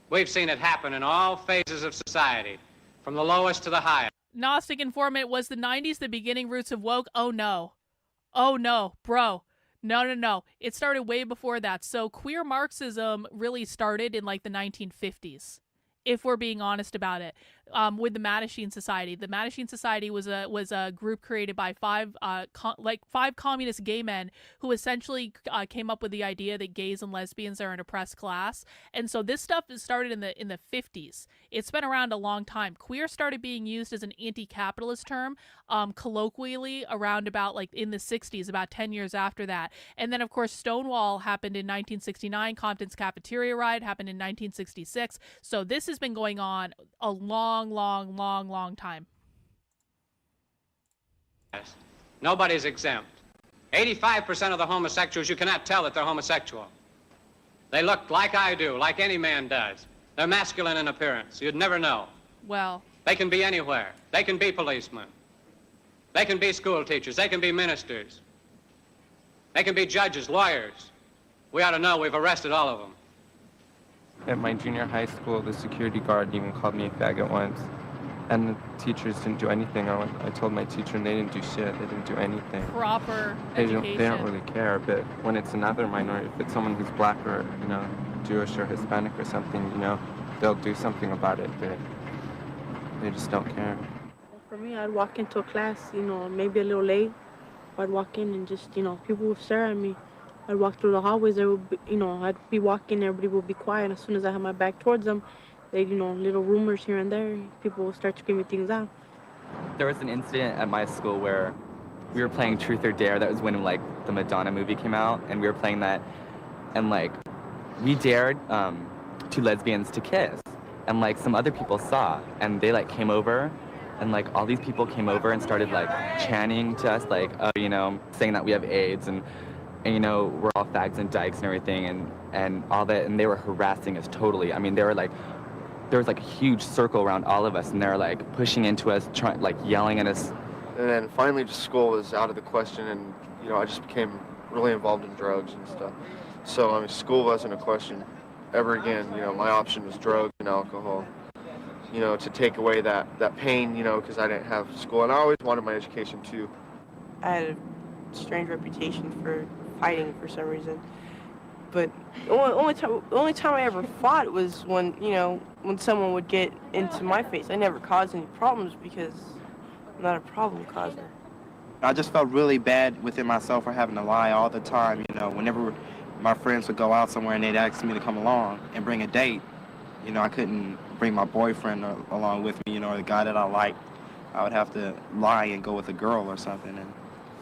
We've seen it happen in all phases of society, from the lowest to the highest. Gnostic informant, was the 90s the beginning roots of woke? Oh no. Oh no, bro. No. It started way before that. So queer Marxism really started in the 1950s, if we're being honest about it, with the Mattachine Society. The Mattachine Society was a group created by five communist gay men who essentially came up with the idea that gays and lesbians are an oppressed class. And so this stuff started in the 50s. It's been around a long time. Queer started being used as an anti-capitalist term, colloquially around about in the 60s, about 10 years after that. And then of course Stonewall happened in 1969. Compton's Cafeteria Riot happened in 1966. So this has been going on a long time. Yes. Nobody's exempt. 85% of the homosexuals, you cannot tell that they're homosexual. They look like I do, like any man does. They're masculine in appearance. You'd never know. Well, they can be anywhere. They can be policemen. They can be school teachers. They can be ministers. They can be judges, lawyers. We ought to know we've arrested all of them. At my junior high school, the security guard even called me a faggot once. And the teachers didn't do anything. I told my teacher and they didn't do shit. They didn't do anything. Proper They education. don't really care. But when it's another minority, if it's someone who's black or, you know, Jewish or Hispanic or something, you know, they'll do something about it, but they just don't care. For me, I'd walk into a class, you know, maybe a little late. I'd walk in and just, you know, people would stare at me. I'd walk through the hallways, there would be, you know, I'd be walking, everybody would be quiet. As soon as I had my back towards them, they, you know, little rumors here and there, people would start screaming things out. There was an incident at my school where we were playing Truth or Dare. That was when, like, the Madonna movie came out, and we were playing that, and, like, we dared two lesbians to kiss, and, like, some other people saw, and they, like, came over, and, like, all these people came over and started, like, chanting to us, like, you know, saying that we have AIDS, and you know, we're all fags and dykes and everything, and all that, and they were harassing us totally. I mean, they were, like, there was, like, a huge circle around all of us, and they were, like, pushing into us, trying, like, yelling at us. And then finally just school was out of the question, and, you know, I just became really involved in drugs and stuff. So, I mean, school wasn't a question ever again. You know, my option was drugs and alcohol, you know, to take away that pain, you know, because I didn't have school. And I always wanted my education, too. I had a strange reputation for fighting for some reason. But the only time I ever fought was when, you know, when someone would get into my face. I never caused any problems because I'm not a problem causer. I just felt really bad within myself for having to lie all the time, you know. Whenever my friends would go out somewhere and they'd ask me to come along and bring a date, you know, I couldn't bring my boyfriend along with me, you know, or the guy that I liked. I would have to lie and go with a girl or something, and,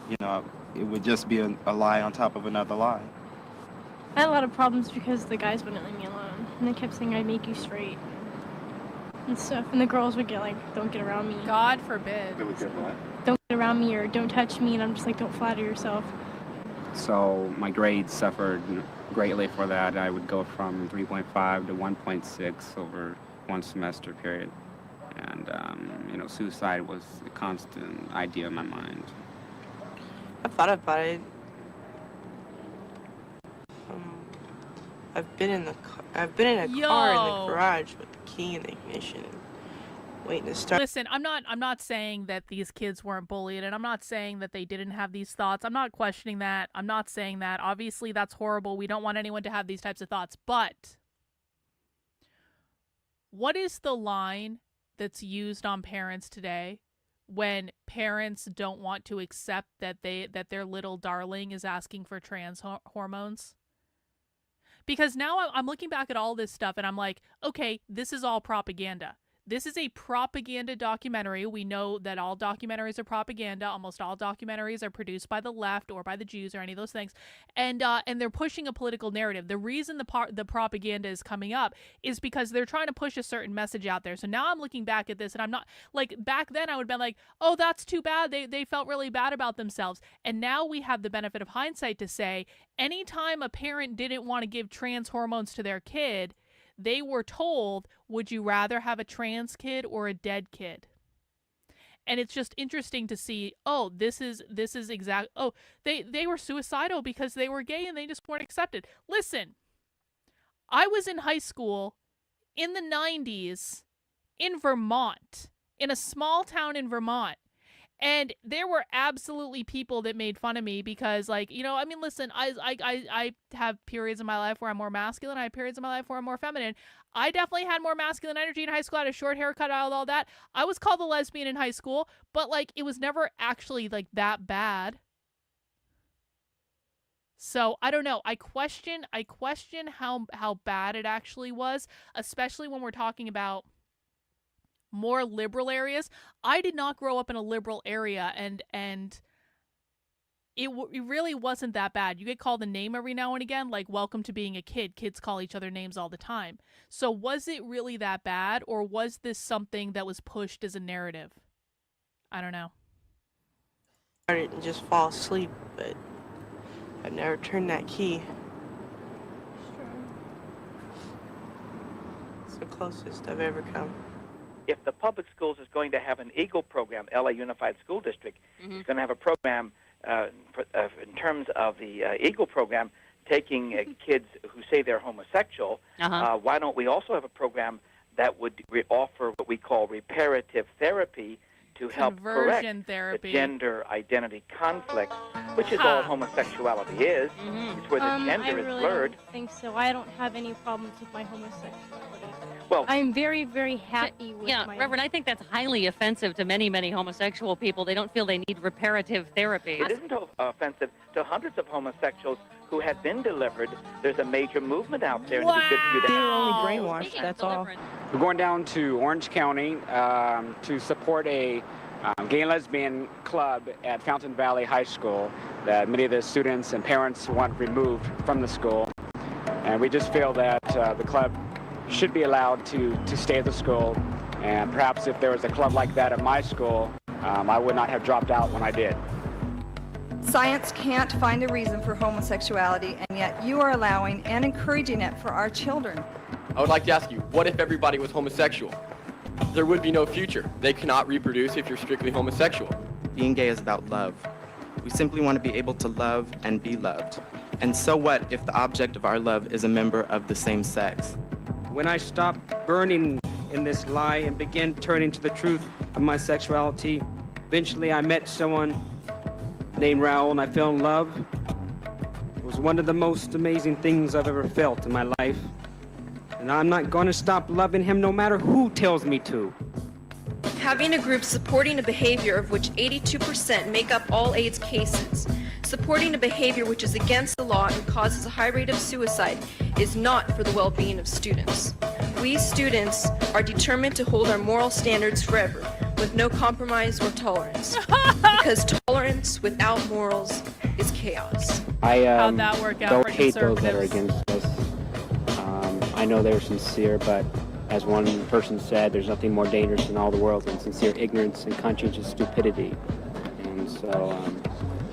you know, it would just be a lie on top of another lie. I had a lot of problems because the guys wouldn't leave me alone, and they kept saying I'd make you straight and stuff, and the girls would get like, don't get around me. God forbid. They would get what? Don't get around me or don't touch me, and I'm just like, don't flatter yourself. So my grades suffered greatly for that. I would go from 3.5 to 1.6 over one semester period, and you know, suicide was a constant idea in my mind. I've thought about it. I've been in a car in the garage with the key in the ignition, waiting to start. Listen, I'm not saying that these kids weren't bullied, and I'm not saying that they didn't have these thoughts. I'm not questioning that. I'm not saying that. Obviously, that's horrible. We don't want anyone to have these types of thoughts. But what is the line that's used on parents today when parents don't want to accept that their little darling is asking for trans hormones? Because now I'm looking back at all this stuff and I'm like, okay, this is all propaganda. This is a propaganda documentary. We know that all documentaries are propaganda. Almost all documentaries are produced by the left or by the Jews or any of those things. And they're pushing a political narrative. The reason the propaganda is coming up is because they're trying to push a certain message out there. So now I'm looking back at this and I'm not, like, back then I would have been like, oh, that's too bad. They felt really bad about themselves. And now we have the benefit of hindsight to say, anytime a parent didn't want to give trans hormones to their kid, they were told, would you rather have a trans kid or a dead kid? And it's just interesting to see, oh, this is exact. Oh, they were suicidal because they were gay and they just weren't accepted. Listen, I was in high school in the 90s in Vermont, in a small town in Vermont. And there were absolutely people that made fun of me because, like, you know, I mean, listen, I have periods in my life where I'm more masculine. I have periods in my life where I'm more feminine. I definitely had more masculine energy in high school. I had a short haircut, all that. I was called a lesbian in high school, but, like, it was never actually, like, that bad. So I don't know. I question how bad it actually was, especially when we're talking about more liberal areas. I did not grow up in a liberal area, and it really wasn't that bad. You get called a name every now and again, like welcome to being a kid. Kids call each other names all the time. So was it really that bad, or was this something that was pushed as a narrative? I don't know. I didn't just fall asleep, but I've never turned that key. It's the closest I've ever come. If the public schools is going to have an EAGLE program, LA Unified School District, is going to have a program in terms of the EAGLE program, taking kids who say they're homosexual, why don't we also have a program that would offer what we call reparative therapy to help correct Conversion therapy. the gender identity conflict, which is all homosexuality is. It's where the gender is blurred. Don't think so. I don't have any problems with my homosexuality. Well, I'm very, very happy with my... Reverend, I think that's highly offensive to many, many homosexual people. They don't feel they need reparative therapy. It isn't offensive to hundreds of homosexuals who have been delivered. There's a major movement out there, and it'd be good for you to They're have. only brainwashed, that's all. We're going down to Orange County to support a gay and lesbian club at Fountain Valley High School that many of the students and parents want removed from the school. And we just feel that the club should be allowed to stay at the school. And perhaps if there was a club like that at my school, I would not have dropped out when I did. Science can't find a reason for homosexuality, and yet you are allowing and encouraging it for our children. I would like to ask you, what if everybody was homosexual? There would be no future. They cannot reproduce if you're strictly homosexual. Being gay is about love. We simply want to be able to love and be loved. And so what if the object of our love is a member of the same sex? When I stopped burning in this lie and began turning to the truth of my sexuality, eventually I met someone named Raoul and I fell in love. It was one of the most amazing things I've ever felt in my life. And I'm not going to stop loving him no matter who tells me to. Having a group supporting a behavior of which 82% make up all AIDS cases, supporting a behavior which is against the law and causes a high rate of suicide is not for the well-being of students. We students are determined to hold our moral standards forever, with no compromise or tolerance. Because tolerance without morals is chaos. I How'd that work out don't for hate those that are conservatives? against us. I know they're sincere, but as one person said, there's nothing more dangerous in all the world than sincere ignorance and conscientious stupidity. And so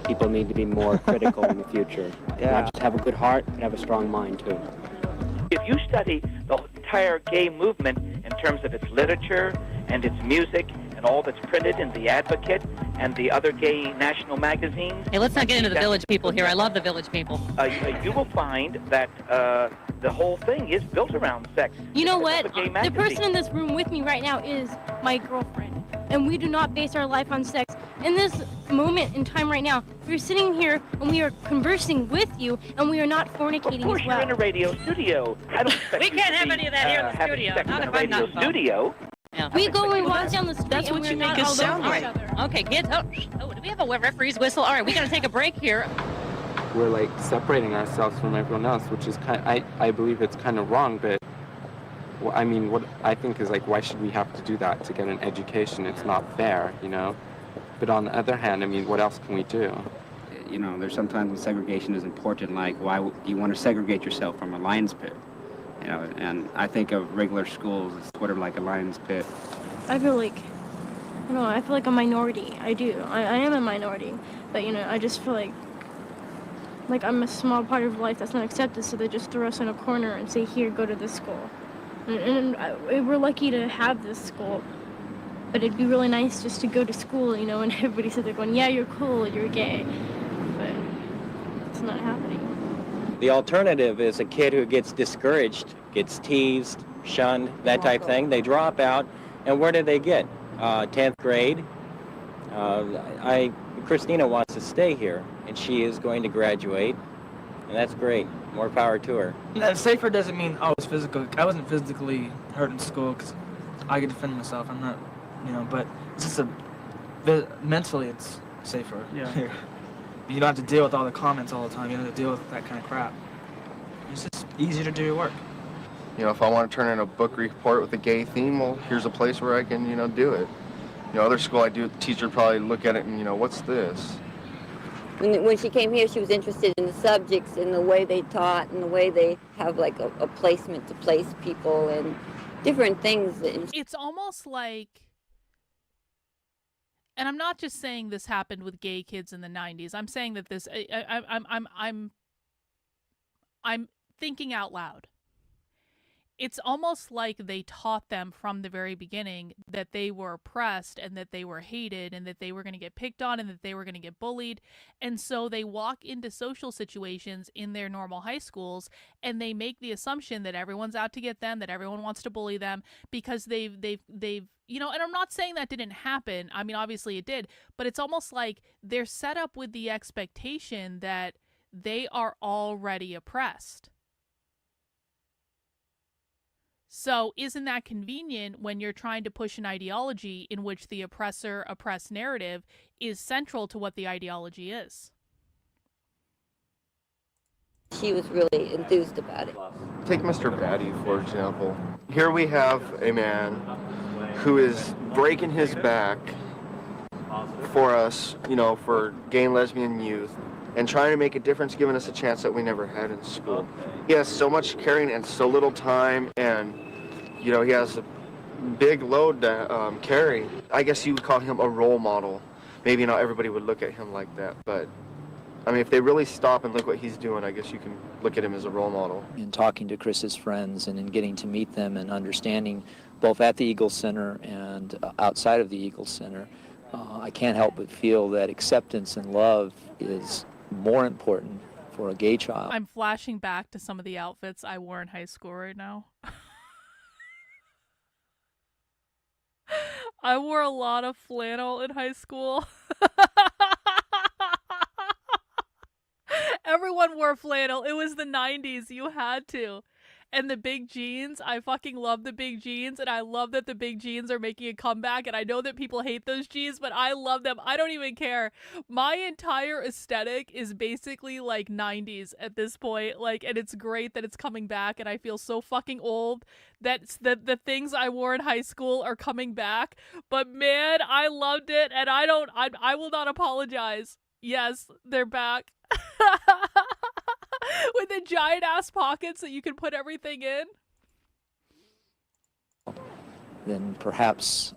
people need to be more critical in the future. Not just have a good heart, but have a strong mind too. If you study the entire gay movement in terms of its literature and its music and all that's printed in The Advocate and the other gay national magazines... Hey, let's not get into the Village people here. I love the Village people. You will find that the whole thing is built around sex. You know what? Gay The magazine. person in this room with me right now is my girlfriend. And we do not base our life on sex. In this moment in time right now, we're sitting here and we are conversing with you and we are not fornicating Of course, as well. you're in a radio studio. I don't expect We you can't to have be, any of that here in the having studio. sex Not in a if I'm radio not studio. We go and walk down the street That's and what we're you not make us all sound over like. each other. Okay, kids. Oh, do we have a referee's whistle? All right, we got to take a break here. We're like separating ourselves from everyone else, which is I believe it's kind of wrong, but I mean, what I think is like, why should we have to do that to get an education? It's not fair, you know? But on the other hand, I mean, what else can we do? You know, there's sometimes when segregation is important, like why do you want to segregate yourself from a lion's pit? You know, and I think of regular schools as sort of like a lion's pit. I feel like, I feel like a minority. I do. I am a minority. But, I just feel like I'm a small part of life that's not accepted, so they just throw us in a corner and say, here, go to this school. And we're lucky to have this school. But it'd be really nice just to go to school, and everybody said they're going, yeah, you're cool, you're gay. But it's not happening. The alternative is a kid who gets discouraged, gets teased, shunned, that type of thing. They drop out, and where do they get? 10th grade. Christina wants to stay here, and she is going to graduate, and that's great. More power to her. Safer doesn't mean I was physical. I wasn't physically hurt in school because I could defend myself. I'm not, but it's just mentally it's safer. Yeah. You don't have to deal with all the comments all the time. You don't have to deal with that kind of crap. It's just easier to do your work. If I want to turn in a book report with a gay theme, well, here's a place where I can, do it. Other school teacher would probably look at it and, what's this? When she came here, she was interested in the subjects and the way they taught and the way they have like a placement to place people and different things. It's almost like, and I'm not just saying this happened with gay kids in the 90s. I'm saying that this, I'm thinking out loud. it's almost like they taught them from the very beginning that they were oppressed and that they were hated and that they were going to get picked on and that they were going to get bullied. And so they walk into social situations in their normal high schools and they make the assumption that everyone's out to get them, that everyone wants to bully them because they've you know, and I'm not saying that didn't happen. I mean, obviously it did, but it's almost like they're set up with the expectation that they are already oppressed. So isn't that convenient when you're trying to push an ideology in which the oppressor-oppressed narrative is central to what the ideology is? She was really enthused about it. Take Mr. Batty, for example. Here we have a man who is breaking his back for us, you know, for gay and lesbian youth, and trying to make a difference, giving us a chance that we never had in school. He has so much caring and so little time, and, you know, he has a big load to carry. I guess you would call him a role model. Maybe not everybody would look at him like that, but I mean, if they really stop and look what he's doing, I guess you can look at him as a role model. In talking to Chris's friends and in getting to meet them and understanding both at the Eagle Center and outside of the Eagle Center, I can't help but feel that acceptance and love is more important for a gay child. I'm flashing back to some of the outfits I wore in high school right now. I wore a lot of flannel in high school. Everyone wore flannel. It was the 90s. You had to. And the big jeans. I fucking love the big jeans. And I love that the big jeans are making a comeback. And I know that people hate those jeans, but I love them. I don't even care. My entire aesthetic is basically like 90s at this point. Like, and it's great that it's coming back. And I feel so fucking old that the things I wore in high school are coming back. But man, I loved it. And I will not apologize. Yes, they're back. With the giant ass pockets that you can put everything in. Than perhaps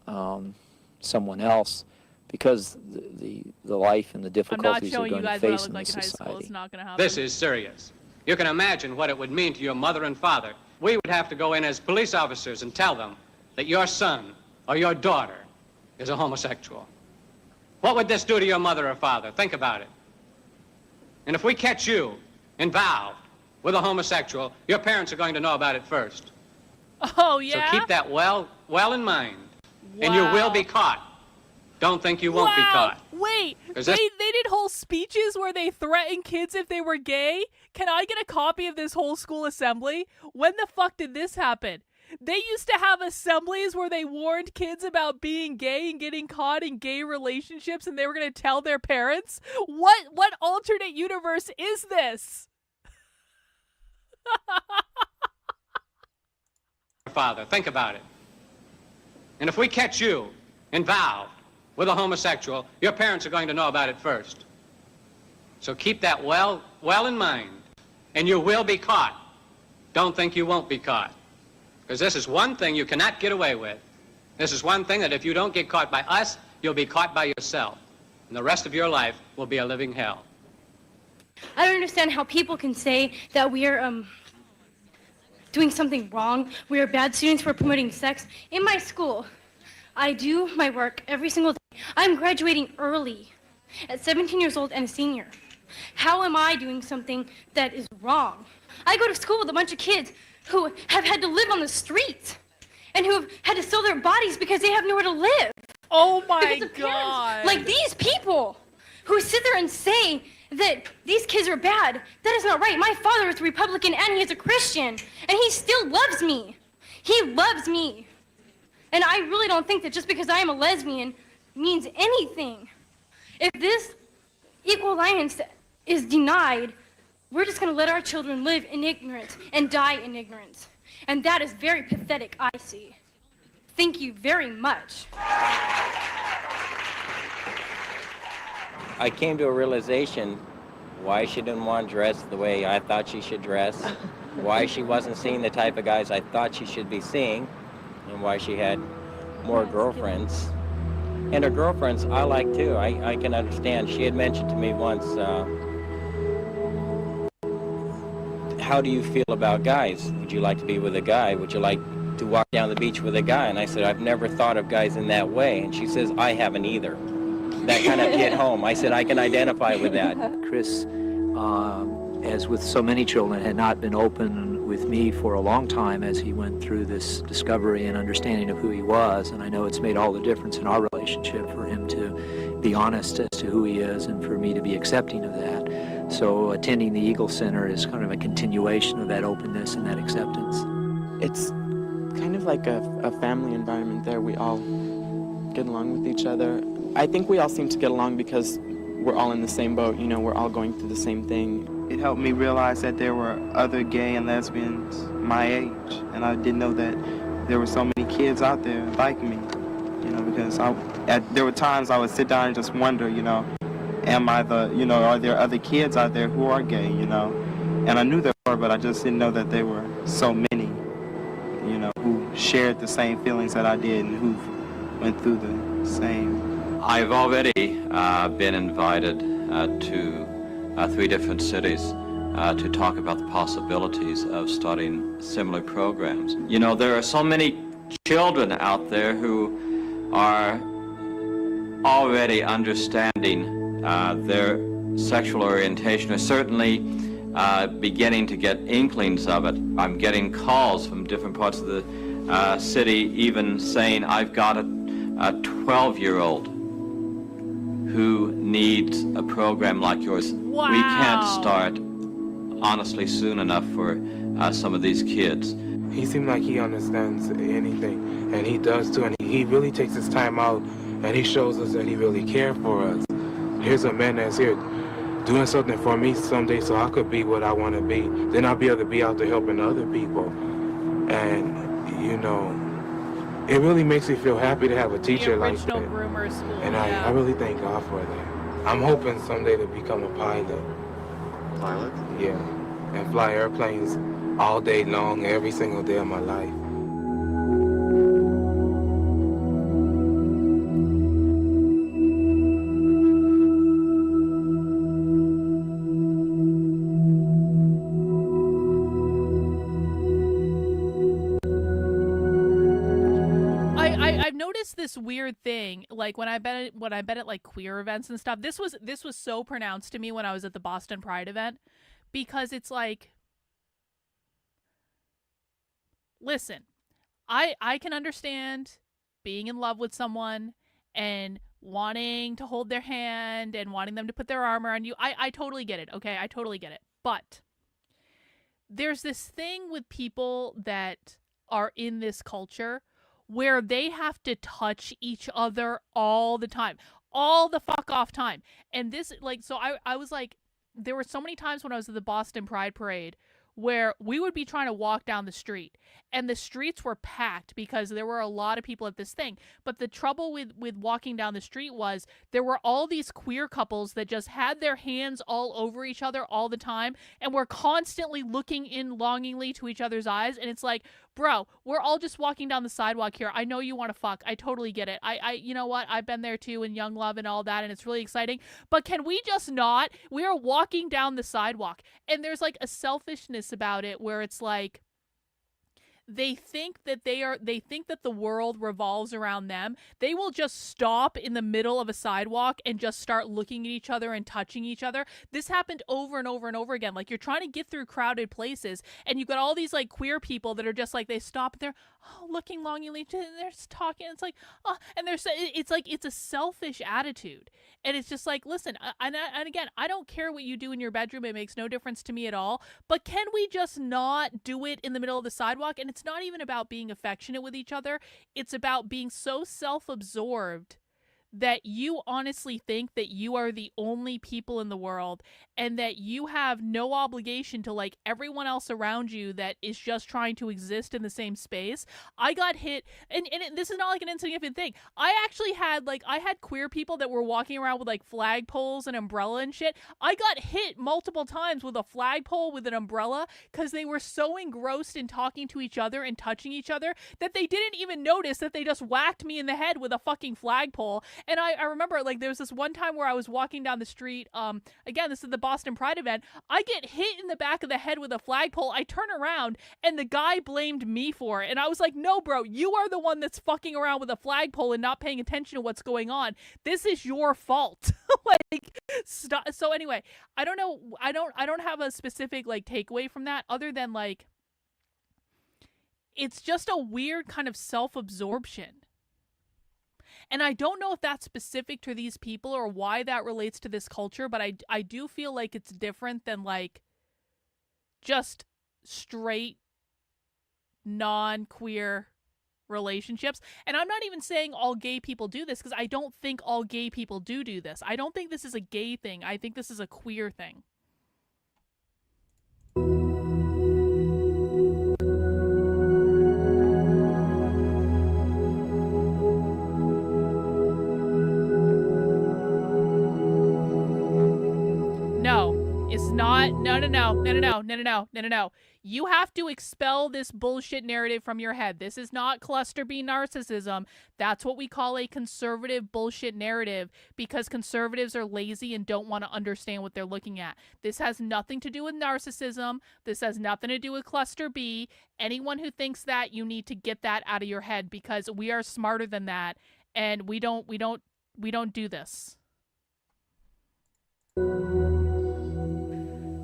someone else, because the life and the difficulties they're going to face in this society. It's not going to happen. This is serious. You can imagine what it would mean to your mother and father. We would have to go in as police officers and tell them that your son or your daughter is a homosexual. What would this do to your mother or father? Think about it. And if we catch you involved with a homosexual, your parents are going to know about it first. Oh, yeah? So keep that well in mind. Wow. And you will be caught. Don't think you won't be caught. Wait, they did whole speeches where they threatened kids if they were gay? Can I get a copy of this whole school assembly? When the fuck did this happen? They used to have assemblies where they warned kids about being gay and getting caught in gay relationships, and they were going to tell their parents? What alternate universe is this? Father, think about it. And if we catch you involved with a homosexual, your parents are going to know about it first. So keep that well in mind, and you will be caught. Don't think you won't be caught. Because this is one thing you cannot get away with. This is one thing that if you don't get caught by us, you'll be caught by yourself. And the rest of your life will be a living hell. I don't understand how people can say that we are doing something wrong. We are bad students for promoting sex. In my school, I do my work every single day. I'm graduating early at 17 years old and a senior. How am I doing something that is wrong? I go to school with a bunch of kids who have had to live on the streets and who have had to sell their bodies because they have nowhere to live. Oh my God. Like these people who sit there and say that these kids are bad. That is not right. My father is a Republican and he is a Christian, and he still loves me. He loves me. And I really don't think that just because I am a lesbian means anything. If this equal alliance is denied, we're just going to let our children live in ignorance and die in ignorance. And that is very pathetic, I see. Thank you very much. I came to a realization why she didn't want to dress the way I thought she should dress, why she wasn't seeing the type of guys I thought she should be seeing, and why she had more girlfriends. And her girlfriends I like too. I can understand. She had mentioned to me once how do you feel about guys? Would you like to be with a guy? Would you like to walk down the beach with a guy? And I said, I've never thought of guys in that way. And she says, I haven't either. That kind of hit home. I said, I can identify with that. Chris, as with so many children, had not been open with me for a long time as he went through this discovery and understanding of who he was. And I know it's made all the difference in our relationship for him to be honest as to who he is and for me to be accepting of that. So attending the Eagle Center is kind of a continuation of that openness and that acceptance. It's kind of like a family environment there. We all get along with each other. I think we all seem to get along because we're all in the same boat, you know, we're all going through the same thing. It helped me realize that there were other gay and lesbians my age, and I didn't know that there were so many kids out there like me, you know, because there were times I would sit down and just wonder, you know, are there other kids out there who are gay, you know? And I knew there were, but I just didn't know that there were so many, you know, who shared the same feelings that I did and who went through the same. I've already been invited to 3 different cities to talk about the possibilities of starting similar programs. You know, there are so many children out there who are already understanding their sexual orientation, or certainly beginning to get inklings of it. I'm getting calls from different parts of the city even saying, I've got a 12-year-old who needs a program like yours. Wow. We can't start, honestly, soon enough for some of these kids. He seems like he understands anything, and he does too, and he really takes his time out, and he shows us that he really cares for us. Here's a man that's here doing something for me someday so I could be what I want to be. Then I'll be able to be out there helping other people. And, you know, it really makes me feel happy to have a teacher like that. Groomer school, And I really thank God for that. I'm hoping someday to become a pilot. Pilot? Yeah. And fly airplanes all day long, every single day of my life. I've noticed this weird thing, like when I bet at like queer events and stuff. This was so pronounced to me when I was at the Boston Pride event, because it's like, listen, I can understand being in love with someone and wanting to hold their hand and wanting them to put their arm around you. I totally get it, okay? I totally get it. But there's this thing with people that are in this culture where they have to touch each other all the time, all the fuck off time. And this, like, so I was like, there were so many times when I was at the Boston Pride Parade where we would be trying to walk down the street and the streets were packed because there were a lot of people at this thing. But the trouble with walking down the street was there were all these queer couples that just had their hands all over each other all the time and were constantly looking in longingly to each other's eyes. And it's like, bro, we're all just walking down the sidewalk here. I know you want to fuck. I totally get it. You know what? I've been there too in young love and all that, and it's really exciting. But can we just not? We are walking down the sidewalk, and there's like a selfishness about it where it's like, they think that the world revolves around them. They will just stop in the middle of a sidewalk and just start looking at each other and touching each other. This happened over and over and over again. Like, you're trying to get through crowded places and you've got all these like queer people that are just like, they stop and they're looking longingly, they're just talking. It's like, and it's a selfish attitude. And it's just like, listen, and again, I don't care what you do in your bedroom. It makes no difference to me at all. But can we just not do it in the middle of the sidewalk? And it's not even about being affectionate with each other. It's about being so self-absorbed that you honestly think that you are the only people in the world and that you have no obligation to like everyone else around you that is just trying to exist in the same space. I got hit, and this is not like an insignificant thing. I had queer people that were walking around with like flagpoles and umbrella and shit. I got hit multiple times with a flagpole with an umbrella because they were so engrossed in talking to each other and touching each other that they didn't even notice that they just whacked me in the head with a fucking flagpole. And I remember, like, there was this one time where I was walking down the street. Again, this is the Boston Pride event. I get hit in the back of the head with a flagpole. I turn around, and the guy blamed me for it. And I was like, no, bro, you are the one that's fucking around with a flagpole and not paying attention to what's going on. This is your fault. Like, stop. So anyway, I don't know. I don't have a specific, like, takeaway from that other than, like, it's just a weird kind of self-absorption. And I don't know if that's specific to these people or why that relates to this culture, but I do feel like it's different than, like, just straight non-queer relationships. And I'm not even saying all gay people do this, because I don't think all gay people do this. I don't think this is a gay thing. I think this is a queer thing. No, it's not. No. You have to expel this bullshit narrative from your head. This is not cluster B narcissism. That's what we call a conservative bullshit narrative, because conservatives are lazy and don't want to understand what they're looking at. This has nothing to do with narcissism. This has nothing to do with cluster B. Anyone who thinks that, you need to get that out of your head, because we are smarter than that, and we don't do this.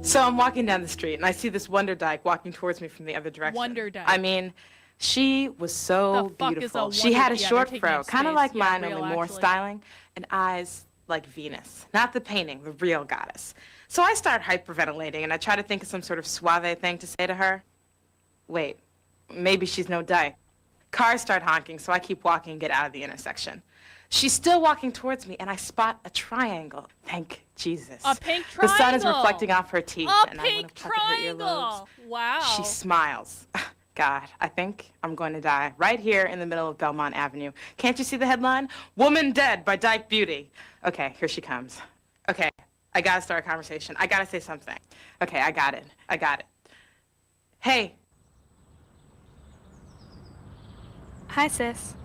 So I'm walking down the street, and I see this Wonder Dyke walking towards me from the other direction. Wonder Dyke. I mean, she was so beautiful. She had a short fro, kind of like mine, only more styling, and eyes like Venus. Not the painting, the real goddess. So I start hyperventilating, and I try to think of some sort of suave thing to say to her. Wait, maybe she's no dyke. Cars start honking, so I keep walking and get out of the intersection. She's still walking towards me, and I spot a triangle. Thank Jesus. A pink triangle. The sun is reflecting off her teeth, and I want to pluck at her triangle. earlobes. Wow. She smiles. God, I think I'm going to die right here in the middle of Belmont Avenue. Can't you see the headline? Woman dead by Dyke Beauty. Okay, here she comes. Okay, I gotta start a conversation. I gotta say something. Okay, I got it. Hey. Hi, sis.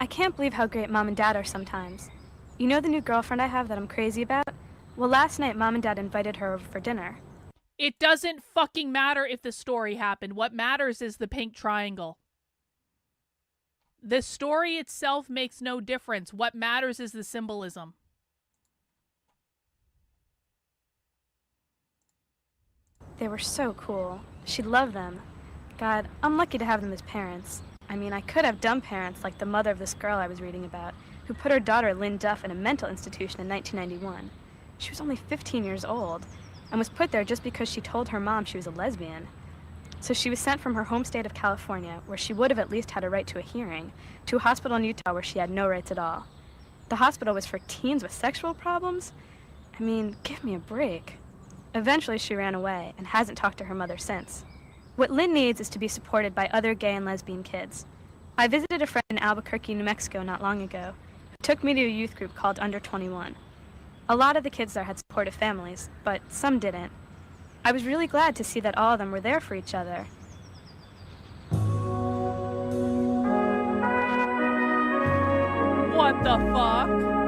I can't believe how great Mom and Dad are sometimes. You know the new girlfriend I have that I'm crazy about? Well, last night, Mom and Dad invited her over for dinner. It doesn't fucking matter if the story happened. What matters is the pink triangle. The story itself makes no difference. What matters is the symbolism. They were so cool. She loved them. God, I'm lucky to have them as parents. I mean, I could have dumb parents like the mother of this girl I was reading about, who put her daughter, Lynn Duff, in a mental institution in 1991. She was only 15 years old, and was put there just because she told her mom she was a lesbian. So she was sent from her home state of California, where she would have at least had a right to a hearing, to a hospital in Utah where she had no rights at all. The hospital was for teens with sexual problems? I mean, give me a break. Eventually she ran away and hasn't talked to her mother since. What Lynn needs is to be supported by other gay and lesbian kids. I visited a friend in Albuquerque, New Mexico not long ago, who took me to a youth group called Under 21. A lot of the kids there had supportive families, but some didn't. I was really glad to see that all of them were there for each other. What the fuck?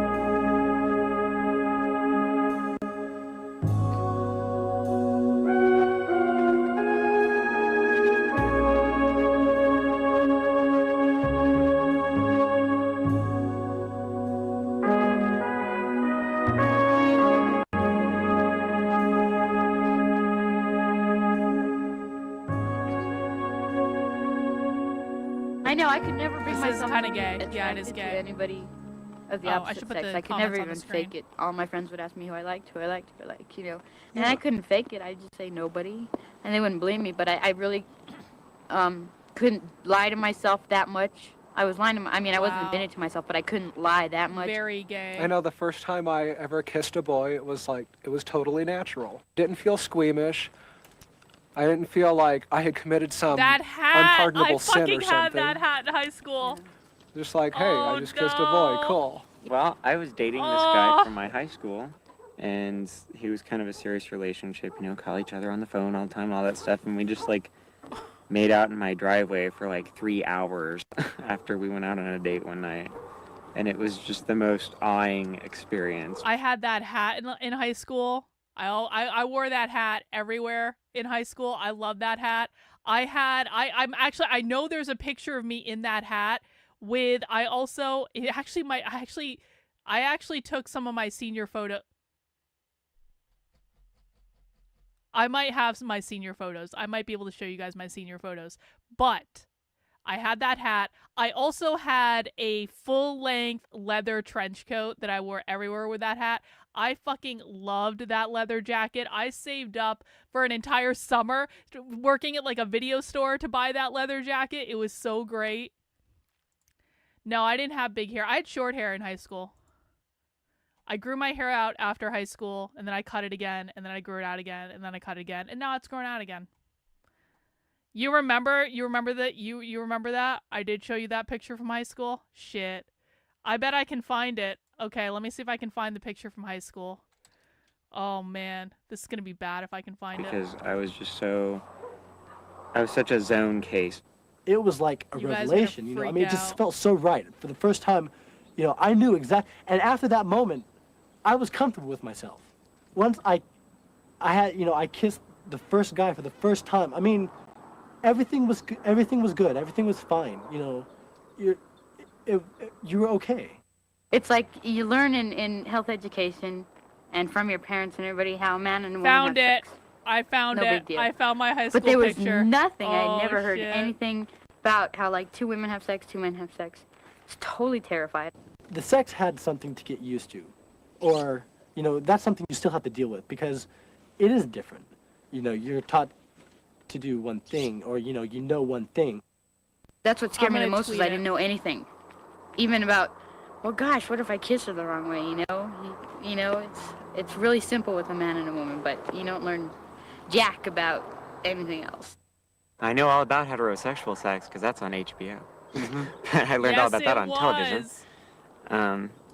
I know, I could never bring This is myself kinda to be gay. Yeah, it is attracted gay. to anybody of the Oh, I opposite should put sex. the I could comments never on the even screen. fake it. All my friends would ask me who I liked, and Yeah. I couldn't fake it. I'd just say nobody, and they wouldn't believe me. But I really couldn't lie to myself that much. I was lying to I wasn't admitting to myself, but I couldn't lie that much. Very gay. I know the first time I ever kissed a boy, it was totally natural. Didn't feel squeamish. I didn't feel like I had committed some That hat! unpardonable I sin or fucking something. had that hat in high school. Just like, hey, Oh, I just kissed a boy, no. cool. Well, I was dating this guy from my high school, and he was kind of a serious relationship, call each other on the phone all the time, all that stuff, and we just, made out in my driveway for, 3 hours after we went out on a date one night. and it was just the most awing experience. I had that hat in high school. I wore that hat everywhere in high school. I love that hat. I know there's a picture of me in that hat with, I actually took some of my senior photo. I might have my senior photos. I might be able to show you guys my senior photos, but I had that hat. I also had a full-length leather trench coat that I wore everywhere with that hat. I fucking loved that leather jacket. I saved up for an entire summer working at like a video store to buy that leather jacket. It was so great. No, I didn't have big hair. I had short hair in high school. I grew my hair out after high school, and then I cut it again, and then I grew it out again, and then I cut it again, and now it's growing out again. You remember that? I did show you that picture from high school? Shit. I bet I can find it. Okay, let me see if I can find the picture from high school. Oh man, this is gonna be bad if I can find it. Because I was such a zone case. It was like a revelation, you know? I mean, it just felt so right. For the first time, you know, I knew exactly, and after that moment, I was comfortable with myself. Once I had, you know, I kissed the first guy for the first time. I mean, everything was good. Everything was fine. You know, you were okay. It's like you learn in health education and from your parents and everybody how a man and a woman Found have it. sex. I found No it. big deal. I found my high school But there was picture. nothing. I Oh, never heard shit. anything about how like two women have sex, two men have sex. I was totally terrified. The sex had something to get used to, or, you know, that's something you still have to deal with because it is different. You know, you're taught to do one thing, or, you know one thing. That's what scared me the most, is I tweet didn't know anything. Even about, well, gosh, what if I kiss her the wrong way, you know? You know, it's really simple with a man and a woman, but you don't learn jack about anything else. I know all about heterosexual sex because that's on HBO. I learned all about that on television.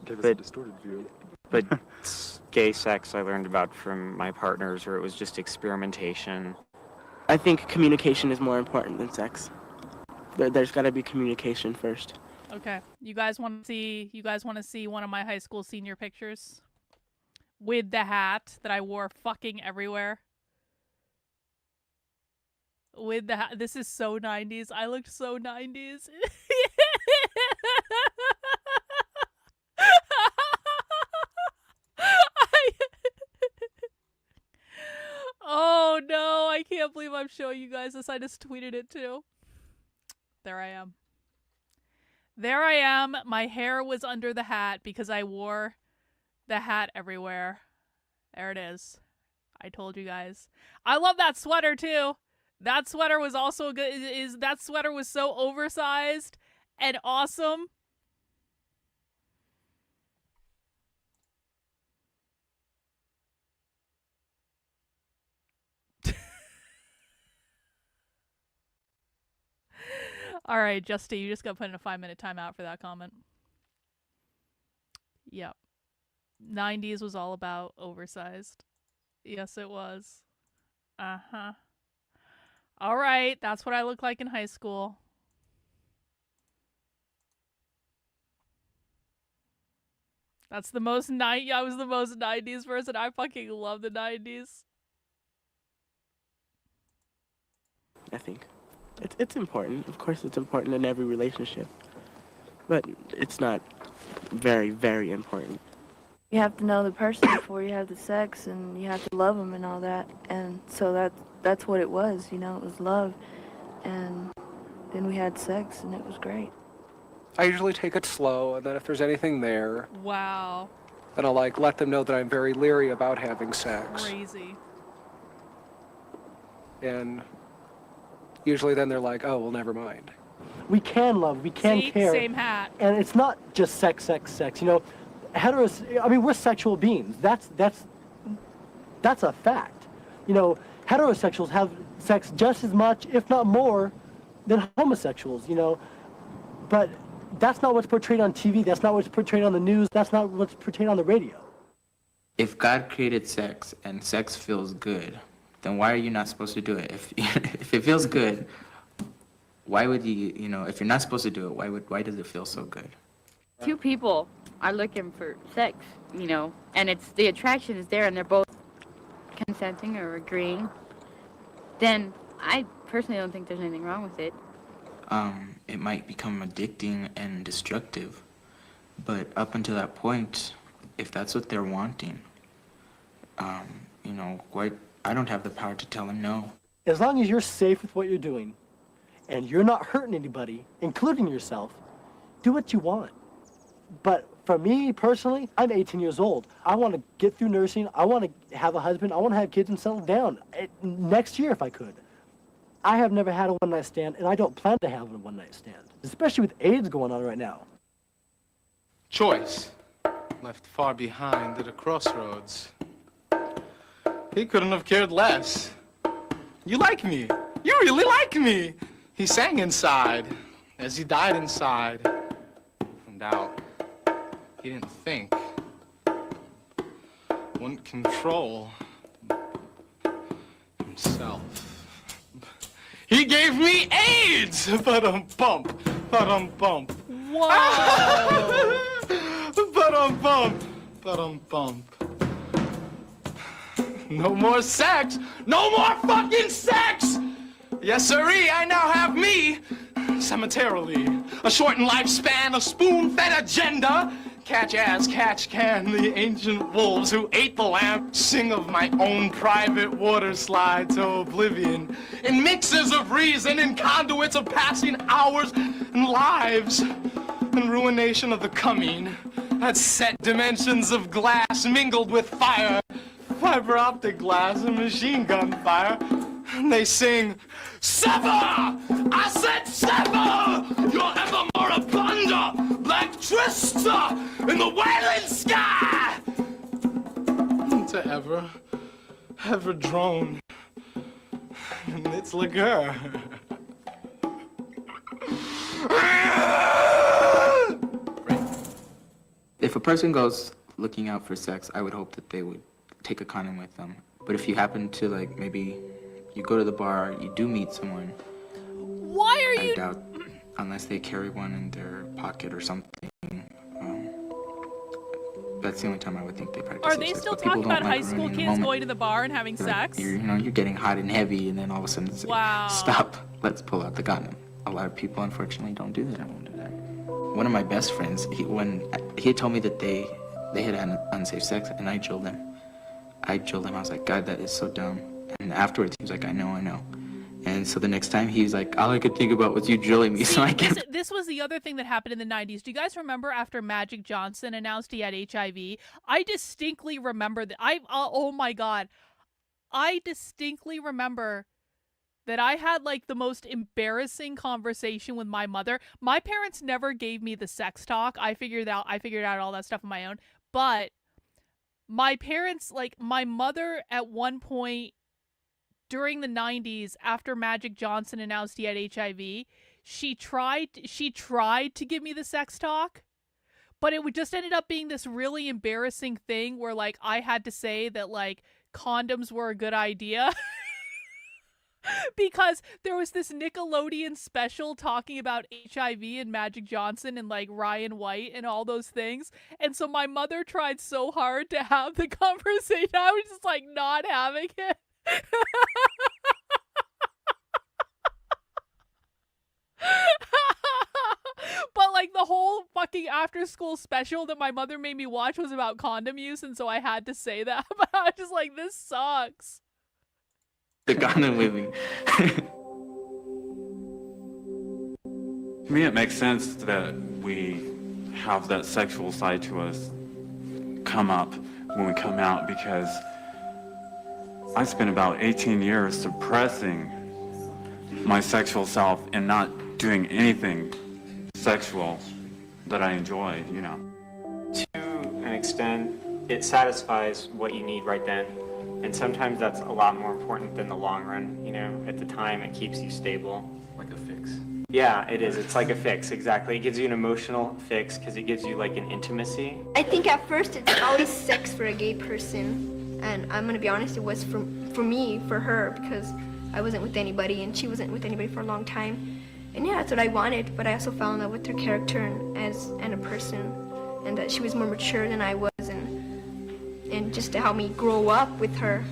Gave us a distorted view. But gay sex I learned about from my partners, or it was just experimentation. I think communication is more important than sex. There's got to be communication first. Okay, you guys want to see one of my high school senior pictures with the hat that I wore fucking everywhere. With the hat. This is so 90s. I looked so 90s. Oh no, I can't believe I'm showing you guys this. I just tweeted it too. There I am. There I am. My hair was under the hat because I wore the hat everywhere. There it is. I told you guys. I love that sweater too. That sweater was also good. That sweater was so oversized and awesome. All right, Justy, you just got put in a 5-minute timeout for that comment. Yep. 90s was all about oversized. Yes, it was. Uh-huh. All right, that's what I looked like in high school. That's the most I was the most 90s person. I fucking love the 90s. I think it's important. Of course, it's important in every relationship, but it's not very, very important. You have to know the person before you have the sex, and you have to love them and all that. And so that's what it was, you know, it was love. And then we had sex, and it was great. I usually take it slow, and then if there's anything there, Wow. then I'll like let them know that I'm very leery about having sex. Crazy. And usually then they're like, oh, well, never mind. We can love, we can See? care. Same hat. And it's not just sex. You know, we're sexual beings. That's a fact. You know, heterosexuals have sex just as much, if not more, than homosexuals, you know. But that's not what's portrayed on TV. That's not what's portrayed on the news. That's not what's portrayed on the radio. If God created sex and sex feels good, then why are you not supposed to do it? If it feels good, why would you know, if you're not supposed to do it, why does it feel so good? Two people are looking for sex, you know, and it's the attraction is there and they're both consenting or agreeing, then I personally don't think there's anything wrong with it. It might become addicting and destructive, but up until that point, if that's what they're wanting, you know, I don't have the power to tell them no. As long as you're safe with what you're doing and you're not hurting anybody, including yourself, do what you want. But for me personally, I'm 18 years old. I want to get through nursing. I want to have a husband. I want to have kids and settle down next year if I could. I have never had a one-night stand, and I don't plan to have a one-night stand, especially with AIDS going on right now. Choice, left far behind at a crossroads. He couldn't have cared less. You like me. You really like me. He sang inside as he died inside. From doubt. He didn't think. Wouldn't control himself. He gave me AIDS! Ba-dum-bump. Ba-dum-bump. Whoa! Ba-dum-bump. Ba-dum-bump. No more sex! No more fucking sex! Yes, sirree, I now have me, cemeterially. A shortened lifespan, a spoon-fed agenda. Catch as catch can the ancient wolves who ate the lamb. Sing of my own private water slide to oblivion. In mixes of reason, in conduits of passing hours and lives. And ruination of the coming. At set dimensions of glass mingled with fire. Fiber optic glass and machine gun fire. And they sing, sever! I said sever! Your ever moribunda black twister in the wailing sky! To ever drone in its liquor. If a person goes looking out for sex, I would hope that they would take a condom with them. But if you happen to, like, maybe you go to the bar, you do meet someone. Why are you? I doubt, unless they carry one in their pocket or something. That's the only time I would think they practice. Are they still talking about high school kids going to the bar and having sex? You're getting hot and heavy, and then all of a sudden, it's wow. Stop. Let's pull out the condom. A lot of people, unfortunately, don't do that. I won't do that. One of my best friends, when he had told me that they had unsafe sex, and I drilled him. I was like, God, that is so dumb. And afterwards, he was like, I know. And so the next time, he was like, all I could think about was you drilling me. So I kept... This was the other thing that happened in the 90s. Do you guys remember after Magic Johnson announced he had HIV? I distinctly remember that. Oh my God. I distinctly remember that I had like the most embarrassing conversation with my mother. My parents never gave me the sex talk. I figured out all that stuff on my own. But my parents, like my mother at one point during the 90s, after Magic Johnson announced he had HIV, she tried to give me the sex talk, but it just ended up being this really embarrassing thing where like I had to say that like condoms were a good idea. Because there was this Nickelodeon special talking about HIV and Magic Johnson and like Ryan White and all those things. And so my mother tried so hard to have the conversation. I was just like not having it. But like the whole fucking after school special that my mother made me watch was about condom use, and so I had to say that. But I was just like, this sucks. The condom with me. To me, it makes sense that we have that sexual side to us come up when we come out, because I spent about 18 years suppressing my sexual self and not doing anything sexual that I enjoyed, you know. To an extent, it satisfies what you need right then. And sometimes that's a lot more important than the long run, you know. At the time, it keeps you stable. Like a fix. Yeah, it is. It's like a fix, exactly. It gives you an emotional fix because it gives you like an intimacy. I think at first it's always sex for a gay person. And I'm going to be honest, it was for me, for her, because I wasn't with anybody and she wasn't with anybody for a long time. And yeah, that's what I wanted, but I also fell in love with her character and a person, and that she was more mature than I was, and just to help me grow up with her.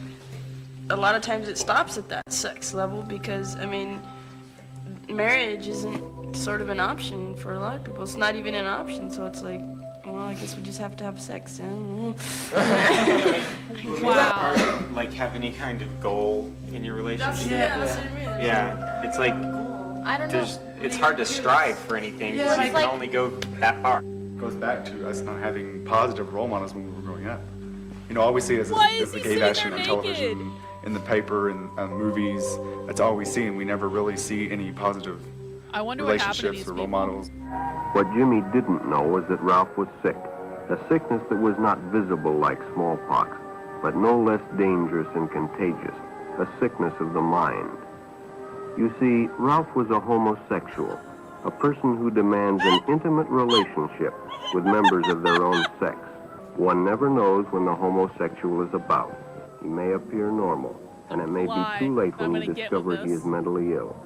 A lot of times it stops at that sex level because, I mean, marriage isn't sort of an option for a lot of people. It's not even an option, so it's like, well, I guess we just have to have sex. Wow. Like have any kind of goal in your relationship? That's what I mean. Yeah, it's like I don't know. it's hard to strive for anything. Yeah, because it's you like- can only go that far. Goes back to us not having positive role models when we were growing up. You know, all we see is the gay bashing on television, in the paper, and movies. That's all we see, and we never really see any positive I wonder what happened to relationships these or role people. models. What Jimmy didn't know was that Ralph was sick, a sickness that was not visible like smallpox, but no less dangerous and contagious, a sickness of the mind. You see, Ralph was a homosexual, a person who demands an intimate relationship with members of their own sex. One never knows when the homosexual is about. He may appear normal, and it may be too late when you discover he is mentally ill.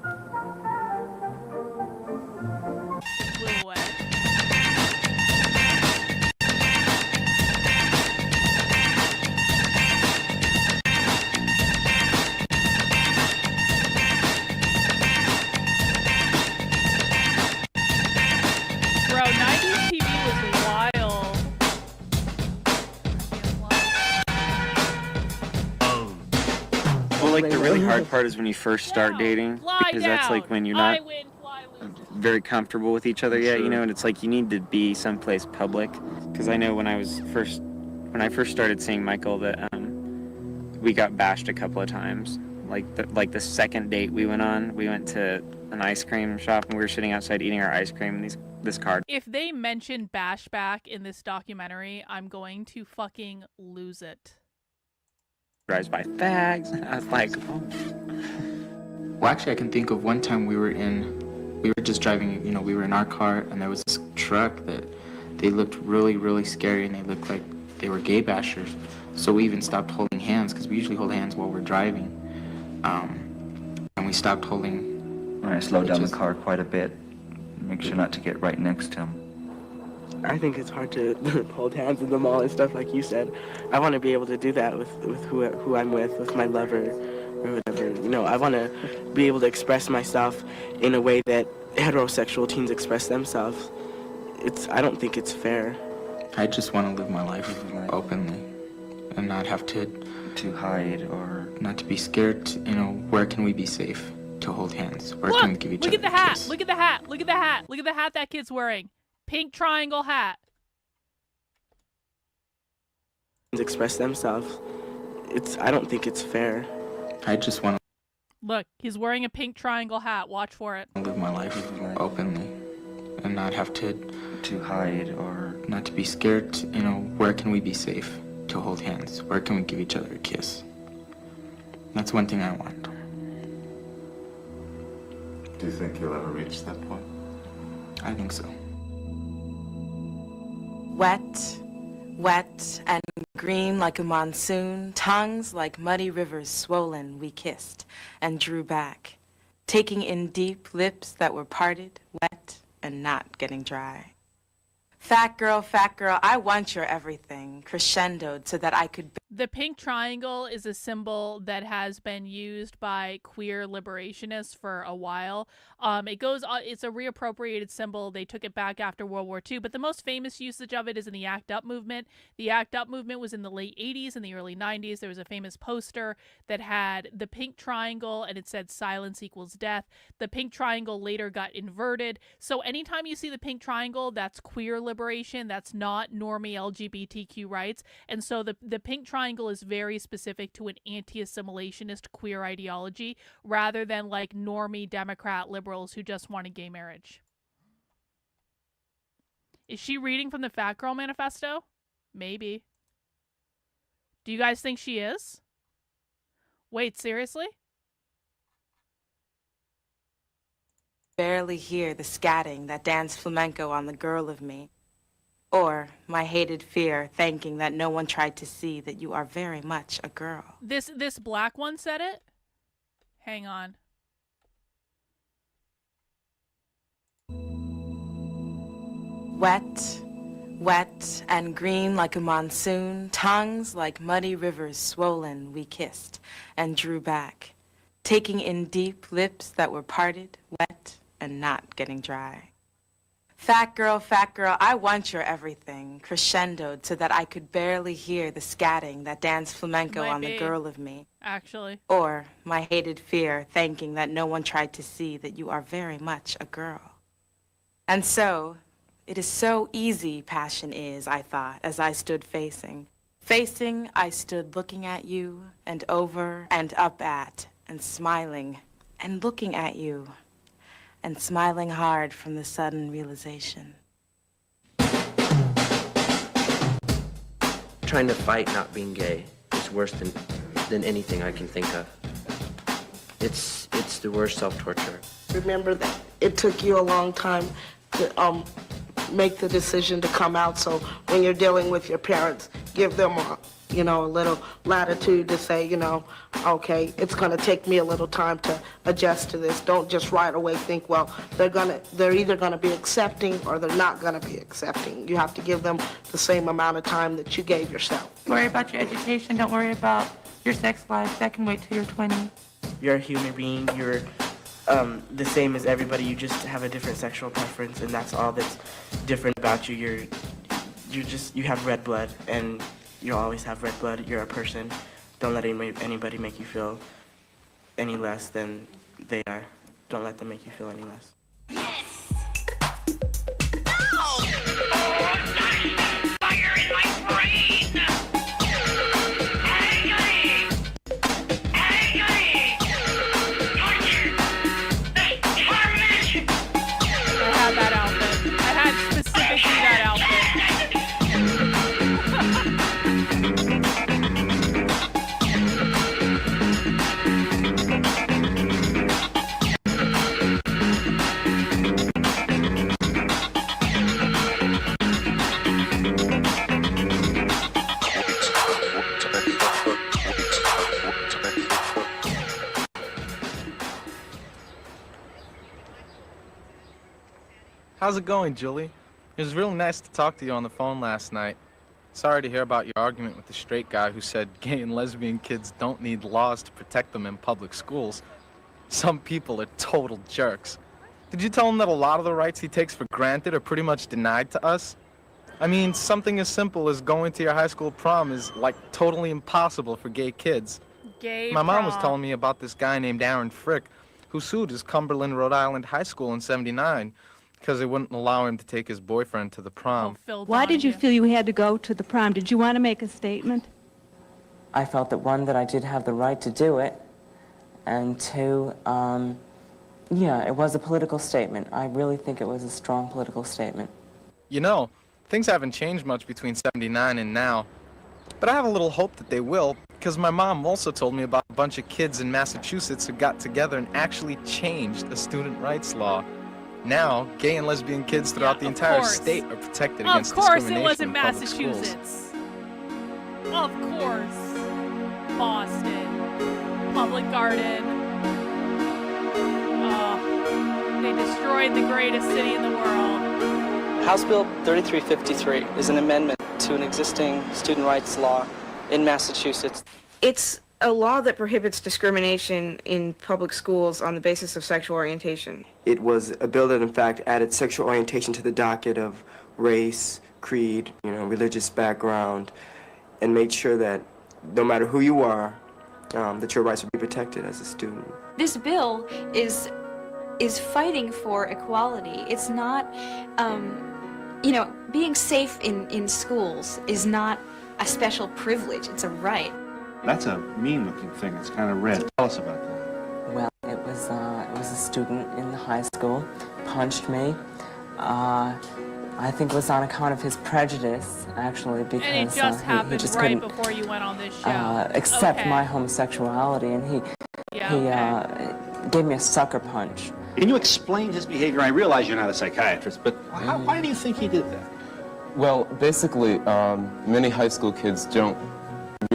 Flew away. Bro, 90s TV was wild. Well, like the really hard part is when you first start dating, because that's like when you're not very comfortable with each other yet, you know, and it's like you need to be someplace public. Because I know when I first started seeing Michael that we got bashed a couple of times. Like the second date we went on, we went to an ice cream shop and we were sitting outside eating our ice cream, and this card. If they mention bashback in this documentary, I'm going to fucking lose it. Drives by fags. I was like, oh. Well, actually, I can think of one time we were just driving, you know, we were in our car, and there was this truck that they looked really, really scary, and they looked like they were gay bashers. So we even stopped holding hands, because we usually hold hands while we're driving. And we stopped holding. I slowed down the car quite a bit, make sure not to get right next to him. I think it's hard to hold hands in the mall and stuff like you said. I want to be able to do that with who I'm with my lover or whatever. You know, I want to be able to express myself in a way that heterosexual teens express themselves. I don't think it's fair. I just want to live my life openly and not have to hide or not to be scared. You know, where can we be safe to hold hands? Where Look, can we give each look other at the a hat. kiss? Look at the hat. Look at the hat. Look at the hat that kid's wearing. Pink triangle hat. Express themselves. I don't think it's fair. I just want Look, he's wearing a pink triangle hat. Watch for it. to live my life openly and not have to hide or not to be scared. You know, where can we be safe to hold hands? Where can we give each other a kiss? That's one thing I want. Do you think you'll ever reach that point? I think so. Wet, wet and green like a monsoon, tongues like muddy rivers swollen, we kissed and drew back, taking in deep lips that were parted, wet and not getting dry. Fat girl, I want your everything, crescendoed so that I could... The pink triangle is a symbol that has been used by queer liberationists for a while. It's a reappropriated symbol. They took it back after World War II, but the most famous usage of it is in the ACT UP movement. The ACT UP movement was in the late 80s and the early 90s. There was a famous poster that had the pink triangle and it said silence equals death. The pink triangle later got inverted. So anytime you see the pink triangle, that's queer liberation. That's not normie LGBTQ rights. And so the pink triangle is very specific to an anti-assimilationist queer ideology rather than like normie Democrat liberals who just want a gay marriage. Is she reading from the Fat Girl Manifesto? Maybe. Do you guys think she is? Wait, seriously? barely hear the scatting that danced flamenco on the girl of me. Or my hated fear, thanking that no one tried to see that you are very much a girl. This black one said it? Hang on. Wet, wet and green like a monsoon, tongues like muddy rivers swollen, we kissed and drew back, taking in deep lips that were parted, wet and not getting dry. Fat girl, I want your everything, crescendoed so that I could barely hear the scatting that danced flamenco on the girl of me. Actually. Or my hated fear, thanking that no one tried to see that you are very much a girl. And so, it is so easy passion is, I thought, as I stood facing. Facing, I stood looking at you, and over, and up at, and smiling, and looking at you, and smiling hard from the sudden realization. Trying to fight not being gay is worse than anything I can think of. It's the worst self-torture. Remember that it took you a long time to make the decision to come out, so when you're dealing with your parents, give them a little latitude to say, okay, it's gonna take me a little time to adjust to this. Don't just right away think, well, they're either gonna be accepting or they're not gonna be accepting. You have to give them the same amount of time that you gave yourself. Worry about your education, don't worry about your sex life. That can wait till you're 20. You're a human being. You're the same as everybody. You just have a different sexual preference, and that's all that's different about you. You have red blood, and you'll always have red blood. You're a person. Don't let anybody make you feel any less than they are. Don't let them make you feel any less. How's it going, Julie? It was really nice to talk to you on the phone last night. Sorry to hear about your argument with the straight guy who said gay and lesbian kids don't need laws to protect them in public schools. Some people are total jerks. Did you tell him that a lot of the rights he takes for granted are pretty much denied to us? I mean, something as simple as going to your high school prom is, like, totally impossible for gay kids. My mom was telling me about this guy named Aaron Frick who sued his Cumberland, Rhode Island high school in '79 because they wouldn't allow him to take his boyfriend to the prom. Why did you feel you had to go to the prom? Did you want to make a statement? I felt that, one, that I did have the right to do it, and two, yeah, it was a political statement. I really think it was a strong political statement. You know, things haven't changed much between '79 and now, but I have a little hope that they will, because my mom also told me about a bunch of kids in Massachusetts who got together and actually changed a student rights law. Now, gay and lesbian kids throughout the entire state are protected against discrimination it wasn't in public Massachusetts. Of course. Boston. Public Garden. They destroyed the greatest city in the world. House Bill 3353 is an amendment to an existing student rights law in Massachusetts. It's a law that prohibits discrimination in public schools on the basis of sexual orientation. It was a bill that, in fact, added sexual orientation to the docket of race, creed, religious background, and made sure that no matter who you are, that your rights would be protected as a student. This bill is fighting for equality. It's not, being safe in schools is not a special privilege. It's a right. That's a mean-looking thing. It's kind of red. Tell us about that. Well, it was a student in the high school punched me. I think it was on account of his prejudice, actually, because and it just happened he just right couldn't before you went on this show. Accept my homosexuality, and he gave me a sucker punch. Can you explain his behavior? I realize you're not a psychiatrist, but why do you think he did that? Well, basically, many high school kids don't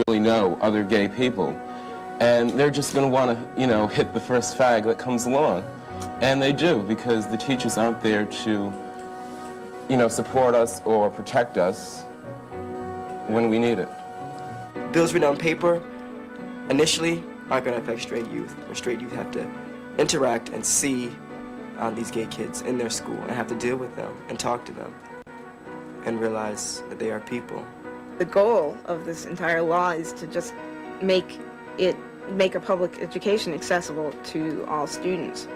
really know other gay people, and they're just going to want to, hit the first fag that comes along. And they do, because the teachers aren't there to support us or protect us when we need it. Bills written on paper initially aren't going to affect straight youth, where straight youth have to interact and see these gay kids in their school and have to deal with them and talk to them and realize that they are people. The goal of this entire law is to just make a public education accessible to all students.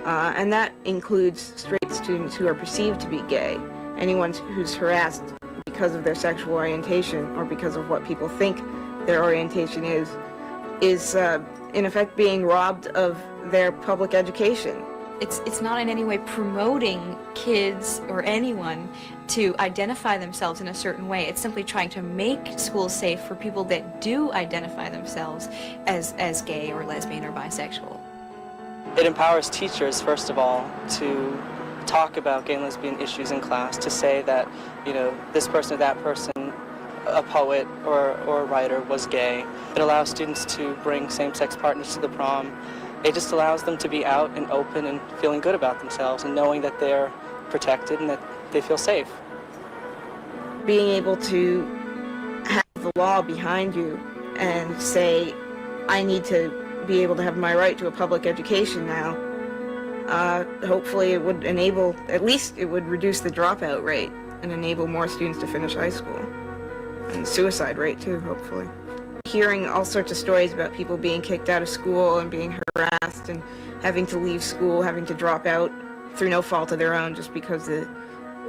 And that includes straight students who are perceived to be gay, anyone who's harassed because of their sexual orientation or because of what people think their orientation is in effect being robbed of their public education. It's not in any way promoting kids or anyone to identify themselves in a certain way. It's simply trying to make schools safe for people that do identify themselves as gay or lesbian or bisexual. It empowers teachers, first of all, to talk about gay and lesbian issues in class, to say that, this person or that person, a poet or a writer, was gay. It allows students to bring same-sex partners to the prom. It just allows them to be out and open and feeling good about themselves and knowing that they're protected and that they feel safe. Being able to have the law behind you and say, I need to be able to have my right to a public education now, hopefully it would enable, at least it would reduce the dropout rate and enable more students to finish high school. And the suicide rate too, hopefully. Hearing all sorts of stories about people being kicked out of school and being harassed and having to leave school, having to drop out through no fault of their own just because the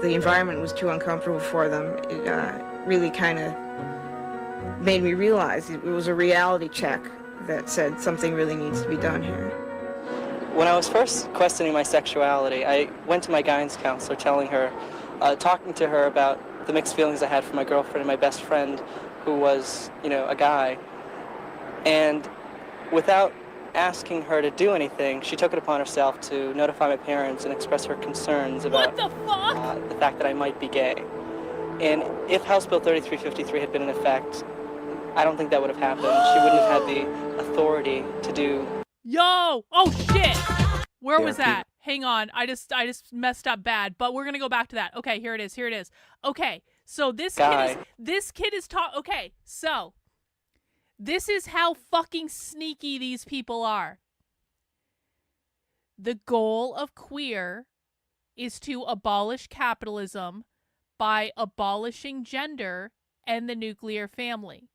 environment was too uncomfortable for them, it really kind of made me realize it was a reality check that said something really needs to be done here. When I was first questioning my sexuality, I went to my guidance counselor telling her, talking to her about the mixed feelings I had for my girlfriend and my best friend, who was, a guy. And without asking her to do anything, she took it upon herself to notify my parents and express her concerns about the fact that I might be gay. And if House Bill 3353 had been in effect, I don't think that would have happened. She wouldn't have had the authority to do... Yo! Oh, shit! Where was that? Hang on. I just messed up bad, but we're going to go back to that. Okay, here it is. Okay, so this kid is okay, so this is how fucking sneaky these people are. The goal of Queer is to abolish capitalism by abolishing gender and the nuclear family.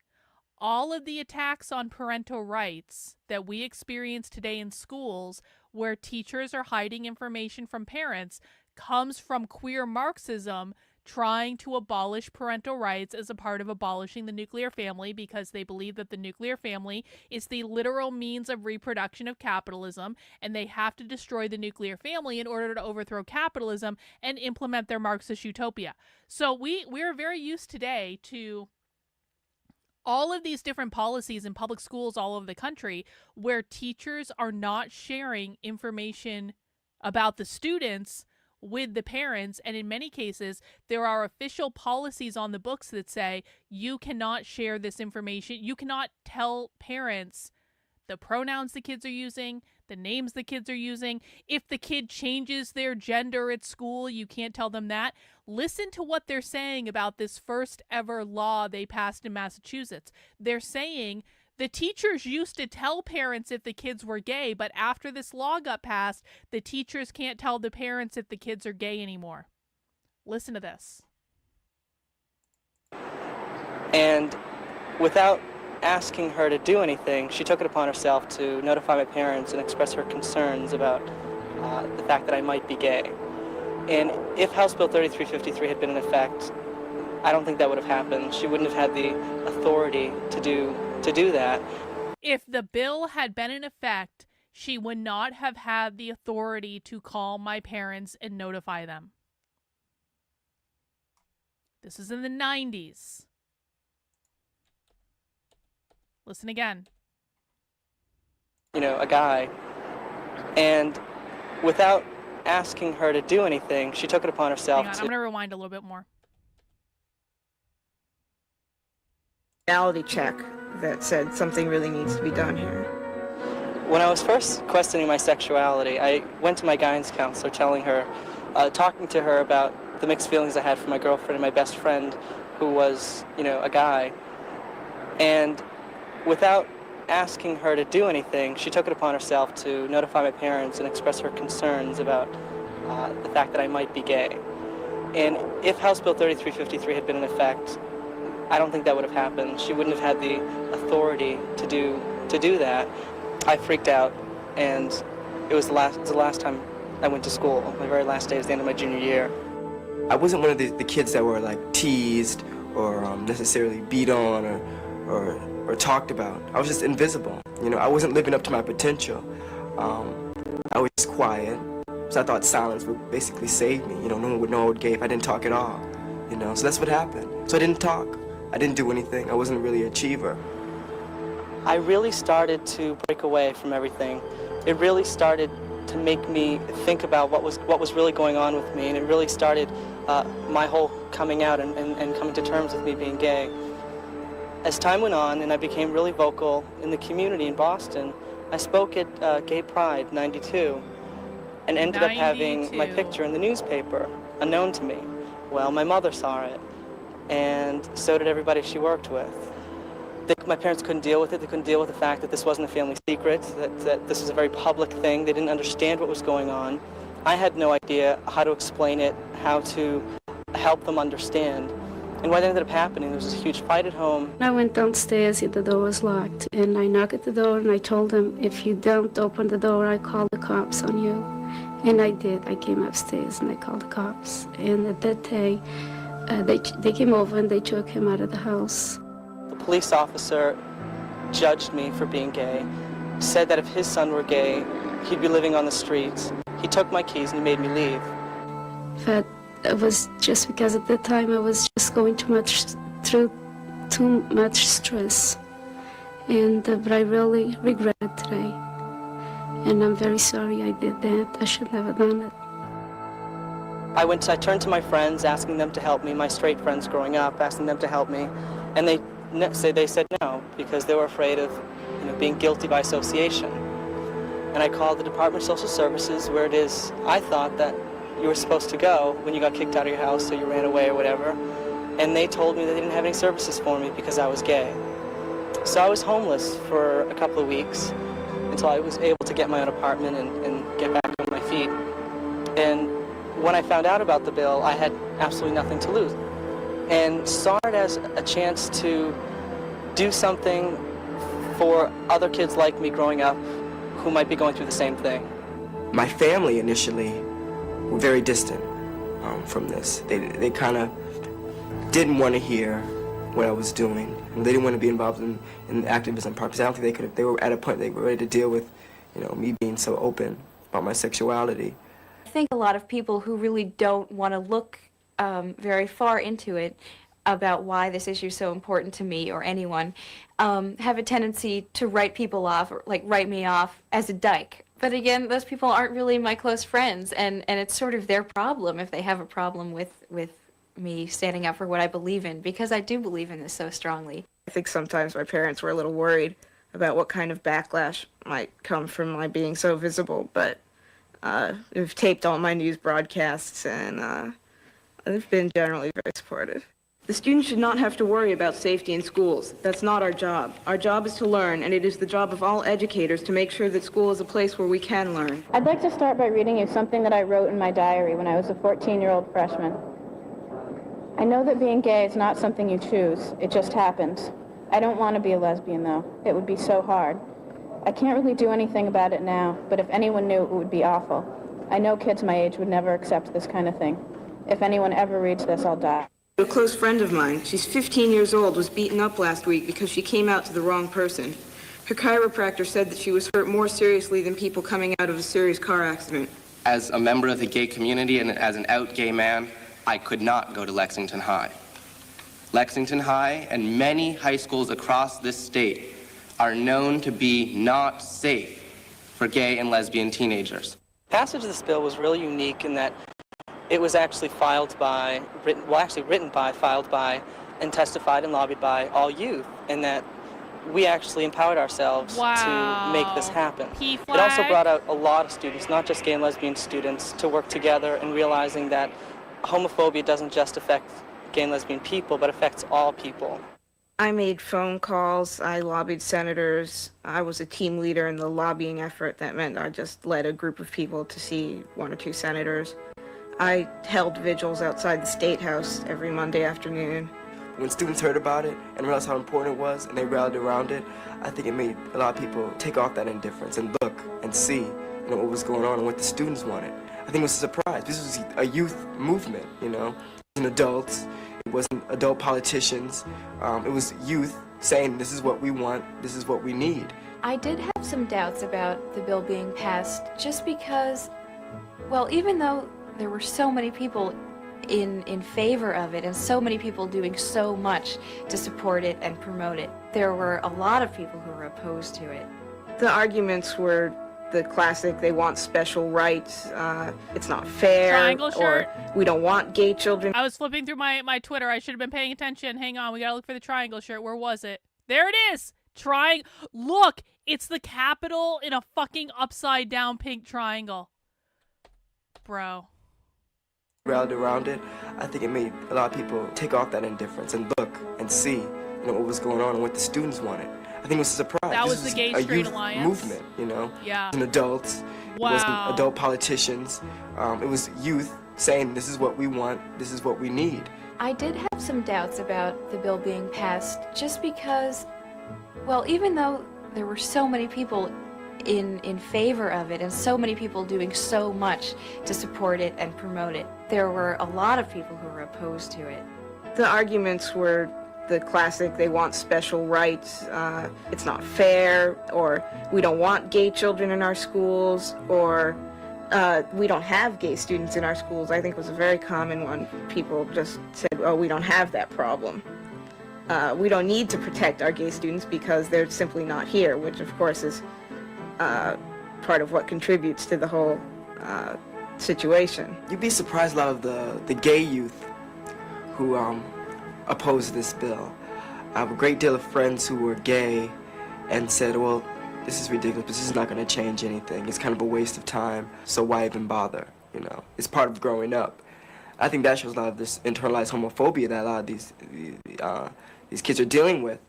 All of the attacks on parental rights that we experience today in schools, where teachers are hiding information from parents, comes from queer Marxism trying to abolish parental rights as a part of abolishing the nuclear family, because they believe that the nuclear family is the literal means of reproduction of capitalism, and they have to destroy the nuclear family in order to overthrow capitalism and implement their Marxist utopia. So we're very used today to all of these different policies in public schools all over the country where teachers are not sharing information about the students with the parents, and in many cases there are official policies on the books that say you cannot share this information. You cannot tell parents the pronouns the kids are using, the names the kids are using. If the kid changes their gender at school, you can't tell them that. Listen to what they're saying about this first ever law they passed in Massachusetts. They're saying the teachers used to tell parents if the kids were gay, but after this law got passed, the teachers can't tell the parents if the kids are gay anymore. Listen to this. And without asking her to do anything, she took it upon herself to notify my parents and express her concerns about the fact that I might be gay. And if House Bill 3353 had been in effect, I don't think that would have happened. She wouldn't have had the authority to do that. If the bill had been in effect, she would not have had the authority to call my parents and notify them. This is in the 90s. Listen again. A guy. And without asking her to do anything, she took it upon herself Hang on, I'm going to rewind a little bit more. Reality check that said something really needs to be done here. When I was first questioning my sexuality, I went to my guidance counselor telling her, talking to her about the mixed feelings I had for my girlfriend and my best friend, who was, a guy. And without asking her to do anything, she took it upon herself to notify my parents and express her concerns about the fact that I might be gay. And if House Bill 3353 had been in effect, I don't think that would have happened. She wouldn't have had the authority to do that. I freaked out, and it was the last time I went to school. My very last day was the end of my junior year. I wasn't one of the kids that were like teased or necessarily beat on or talked about. I was just invisible. I wasn't living up to my potential. I was just quiet, so I thought silence would basically save me. No one would know I was gay if I didn't talk at all. So that's what happened. So I didn't talk. I didn't do anything. I wasn't really an achiever. I really started to break away from everything. It really started to make me think about what was really going on with me, and it really started my whole coming out and coming to terms with me being gay. As time went on and I became really vocal in the community in Boston, I spoke at Gay Pride '92 and ended up having my picture in the newspaper, unknown to me. Well, my mother saw it, and so did everybody she worked with. My parents couldn't deal with it. They couldn't deal with the fact that this wasn't a family secret, that this was a very public thing. They didn't understand what was going on. I had no idea how to explain it, how to help them understand. And what ended up happening, there was this huge fight at home. I went downstairs and the door was locked, and I knocked at the door and I told them, if you don't open the door, I call the cops on you. And I did. I came upstairs and I called the cops. And at that day, they came over and they took him out of the house. The police officer judged me for being gay, said that if his son were gay, he'd be living on the streets. He took my keys and he made me leave. But it was just because at that time I was just going through too much stress. And but I really regret it today. And I'm very sorry I did that. I should never have done it. I turned to my friends, asking them to help me, my straight friends growing up, asking them to help me. And they said no, because they were afraid of being guilty by association. And I called the Department of Social Services, where it is I thought that you were supposed to go when you got kicked out of your house or you ran away or whatever. And they told me that they didn't have any services for me because I was gay. So I was homeless for a couple of weeks until I was able to get my own apartment and get back on my feet. And when I found out about the bill, I had absolutely nothing to lose. And saw it as a chance to do something for other kids like me growing up who might be going through the same thing. My family initially were very distant from this. They kind of didn't want to hear what I was doing. And they didn't want to be involved in the activism part, because I don't think they were at a point they were ready to deal with, me being so open about my sexuality. I think a lot of people who really don't want to look very far into it about why this issue is so important to me or anyone have a tendency to write people off, or write me off as a dyke. But again, those people aren't really my close friends, and it's sort of their problem if they have a problem with me standing up for what I believe in, because I do believe in this so strongly. I think sometimes my parents were a little worried about what kind of backlash might come from my being so visible, but they've taped all my news broadcasts, and they've been generally very supportive. The students should not have to worry about safety in schools. That's not our job. Our job is to learn, and it is the job of all educators to make sure that school is a place where we can learn. I'd like to start by reading you something that I wrote in my diary when I was a 14-year-old freshman. I know that being gay is not something you choose. It just happens. I don't want to be a lesbian, though. It would be so hard. I can't really do anything about it now, but if anyone knew, it would be awful. I know kids my age would never accept this kind of thing. If anyone ever reads this, I'll die. A close friend of mine, she's 15 years old, was beaten up last week because she came out to the wrong person. Her chiropractor said that she was hurt more seriously than people coming out of a serious car accident. As a member of the gay community and as an out gay man, I could not go to Lexington High. Lexington High and many high schools across this state are known to be not safe for gay and lesbian teenagers. Passage of this bill was really unique in that it was actually filed by, filed by, and testified and lobbied by all youth, and that we actually empowered ourselves to make this happen. It also brought out a lot of students, not just gay and lesbian students, to work together and realizing that homophobia doesn't just affect gay and lesbian people, but affects all people. I made phone calls, I lobbied senators, I was a team leader in the lobbying effort. That meant I just led a group of people to see 1 or 2 senators. I held vigils outside the State House every Monday afternoon. When students heard about it and realized how important it was and they rallied around it, I think it made a lot of people take off that indifference and look and see, what was going on and what the students wanted. I think it was a surprise. This was a youth movement, It wasn't adults, it wasn't adult politicians. It was youth saying, this is what we want, this is what we need. I did have some doubts about the bill being passed just because, well, even though there were so many people in favor of it and so many people doing so much to support it and promote it, there were a lot of people who were opposed to it. The arguments were the classic, they want special rights, it's not fair, Triangle shirt. Or we don't want gay children. I was flipping through my Twitter. I should have been paying attention. Hang on, we gotta look for the triangle shirt. Where was it? There it is! Look! It's the Capitol in a fucking upside down pink triangle. Bro. Rallied around it, I think it made a lot of people take off that indifference and look and see, what was going on and what the students wanted. I think it was a surprise. That was this the Gay a Straight youth Alliance movement, Yeah. It wasn't adults, Wow. it wasn't adult politicians. It was youth saying, this is what we want, this is what we need. I did have some doubts about the bill being passed just because, well, even though there were so many people in favor of it and so many people doing so much to support it and promote it, there were a lot of people who were opposed to it. The arguments were the classic, they want special rights, it's not fair, or we don't want gay children in our schools, or we don't have gay students in our schools. I think was a very common one. People just said, oh, we don't have that problem. We don't need to protect our gay students because they're simply not here, which of course is part of what contributes to the whole situation. You'd be surprised a lot of the gay youth who opposed this bill. I have a great deal of friends who were gay and said, well, this is ridiculous, this is not going to change anything. It's kind of a waste of time, so why even bother, It's part of growing up. I think that shows a lot of this internalized homophobia that a lot of these kids are dealing with.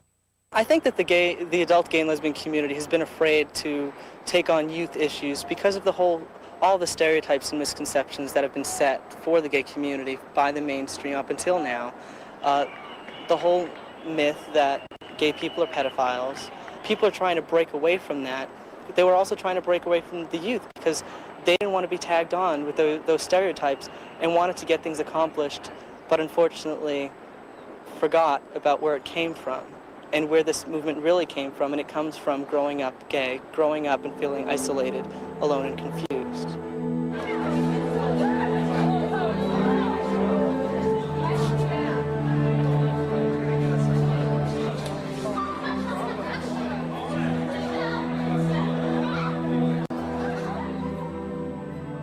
I think that the adult gay and lesbian community has been afraid to take on youth issues because of all the stereotypes and misconceptions that have been set for the gay community by the mainstream up until now. The whole myth that gay people are pedophiles. People are trying to break away from that. They were also trying to break away from the youth because they didn't want to be tagged on with those stereotypes and wanted to get things accomplished, but unfortunately forgot about where it came from and where this movement really came from, and it comes from growing up gay, growing up and feeling isolated, alone, and confused.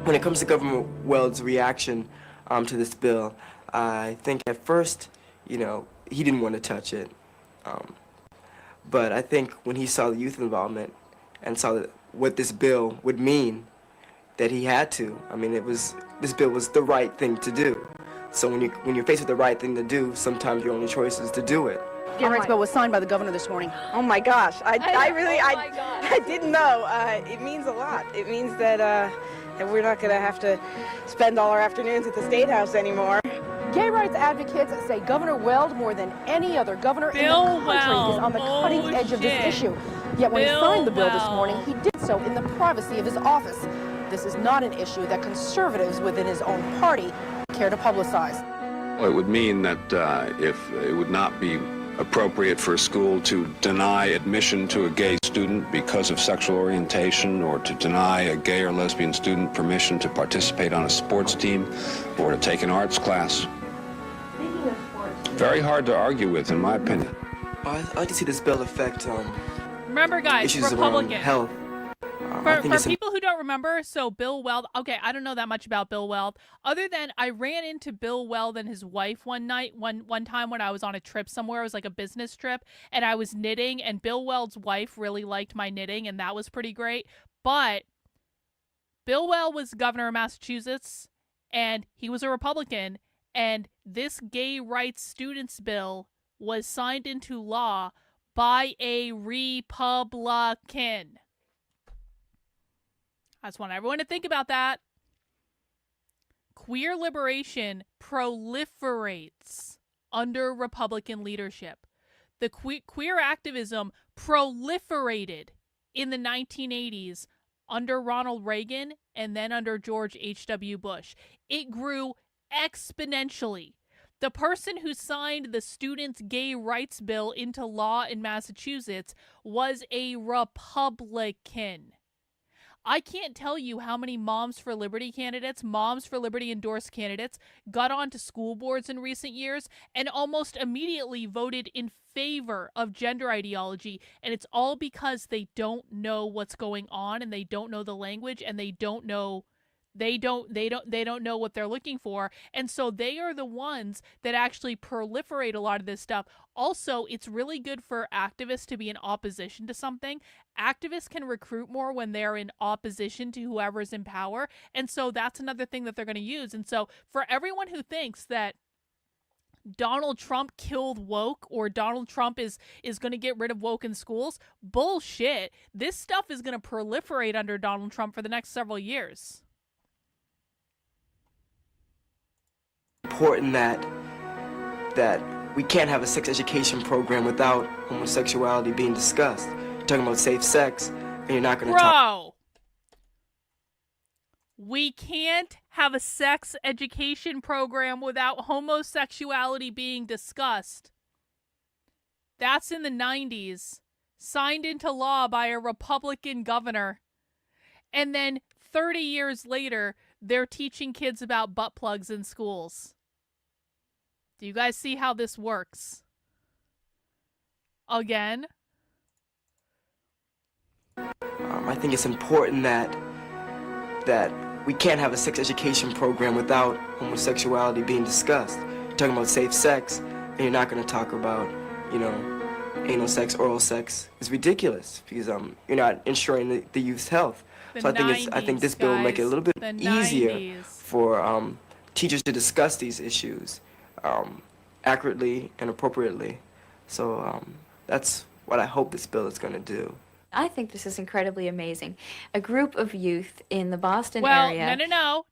When it comes to Governor Weld's reaction to this bill, I think at first, he didn't want to touch it. But I think when he saw the youth involvement and saw what this bill would mean, that he had to. I mean, this bill was the right thing to do. So when you're faced with the right thing to do, sometimes your only choice is to do it. Gay rights bill was signed by the governor this morning. Oh my gosh, I didn't know. It means a lot. It means that we're not going to have to spend all our afternoons at the State House anymore. Gay rights advocates say Governor Weld, more than any other governor in the country, is on the cutting edge of this issue. Yet when he signed the bill this morning, he did so in the privacy of his office. This is not an issue that conservatives within his own party care to publicize. Well, it would mean that if it would not be appropriate for a school to deny admission to a gay student because of sexual orientation, or to deny a gay or lesbian student permission to participate on a sports team or to take an arts class. Very hard to argue with, in my opinion. I like to see this bill affect Remember, guys, issues Republican. around health. For people who don't remember, so Bill Weld, okay, I don't know that much about Bill Weld, other than I ran into Bill Weld and his wife one time when I was on a trip somewhere. It was like a business trip, and I was knitting, and Bill Weld's wife really liked my knitting, and that was pretty great. But Bill Weld was governor of Massachusetts, and he was a Republican, and this gay rights students bill was signed into law by a Republican. I just want everyone to think about that. Queer liberation proliferates under Republican leadership. The queer activism proliferated in the 1980s under Ronald Reagan and then under George H.W. Bush. It grew exponentially. The person who signed the Students' Gay Rights Bill into law in Massachusetts was a Republican. I can't tell you how many Moms for Liberty candidates, Moms for Liberty endorsed candidates got onto school boards in recent years and almost immediately voted in favor of gender ideology. And it's all because they don't know what's going on, and they don't know the language, and they don't know what they're looking for. And so they are the ones that actually proliferate a lot of this stuff. Also, it's really good for activists to be in opposition to something. Activists can recruit more when they're in opposition to whoever's in power. And so that's another thing that they're going to use. And so for everyone who thinks that Donald Trump killed woke, or Donald Trump is going to get rid of woke in schools, bullshit. This stuff is going to proliferate under Donald Trump for the next several years. Important that we can't have a sex education program without homosexuality being discussed. You're talking about safe sex, and you're not going to talk. We can't have a sex education program without homosexuality being discussed. That's in the 90s, signed into law by a Republican governor. And then 30 years later, they're teaching kids about butt plugs in schools. Do you guys see how this works? Again? I think it's important that we can't have a sex education program without homosexuality being discussed. You're talking about safe sex, and you're not going to talk about, anal sex, oral sex. It's ridiculous because you're not ensuring the youth's health. So I think this bill will make it a little bit easier for teachers to discuss these issues accurately and appropriately. So that's what I hope this bill is going to do. I think this is incredibly amazing. A group of youth in the Boston area. No.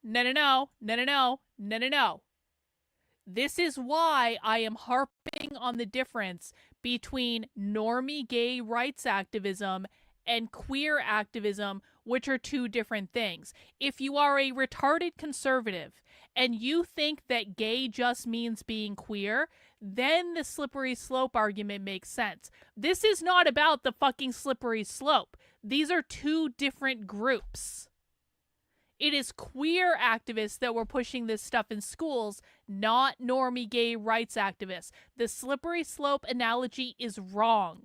This is why I am harping on the difference between normie gay rights activism and queer activism, which are two different things. If you are a retarded conservative and you think that gay just means being queer, then the slippery slope argument makes sense. This is not about the fucking slippery slope. These are two different groups. It is queer activists that were pushing this stuff in schools, not normie gay rights activists. The slippery slope analogy is wrong.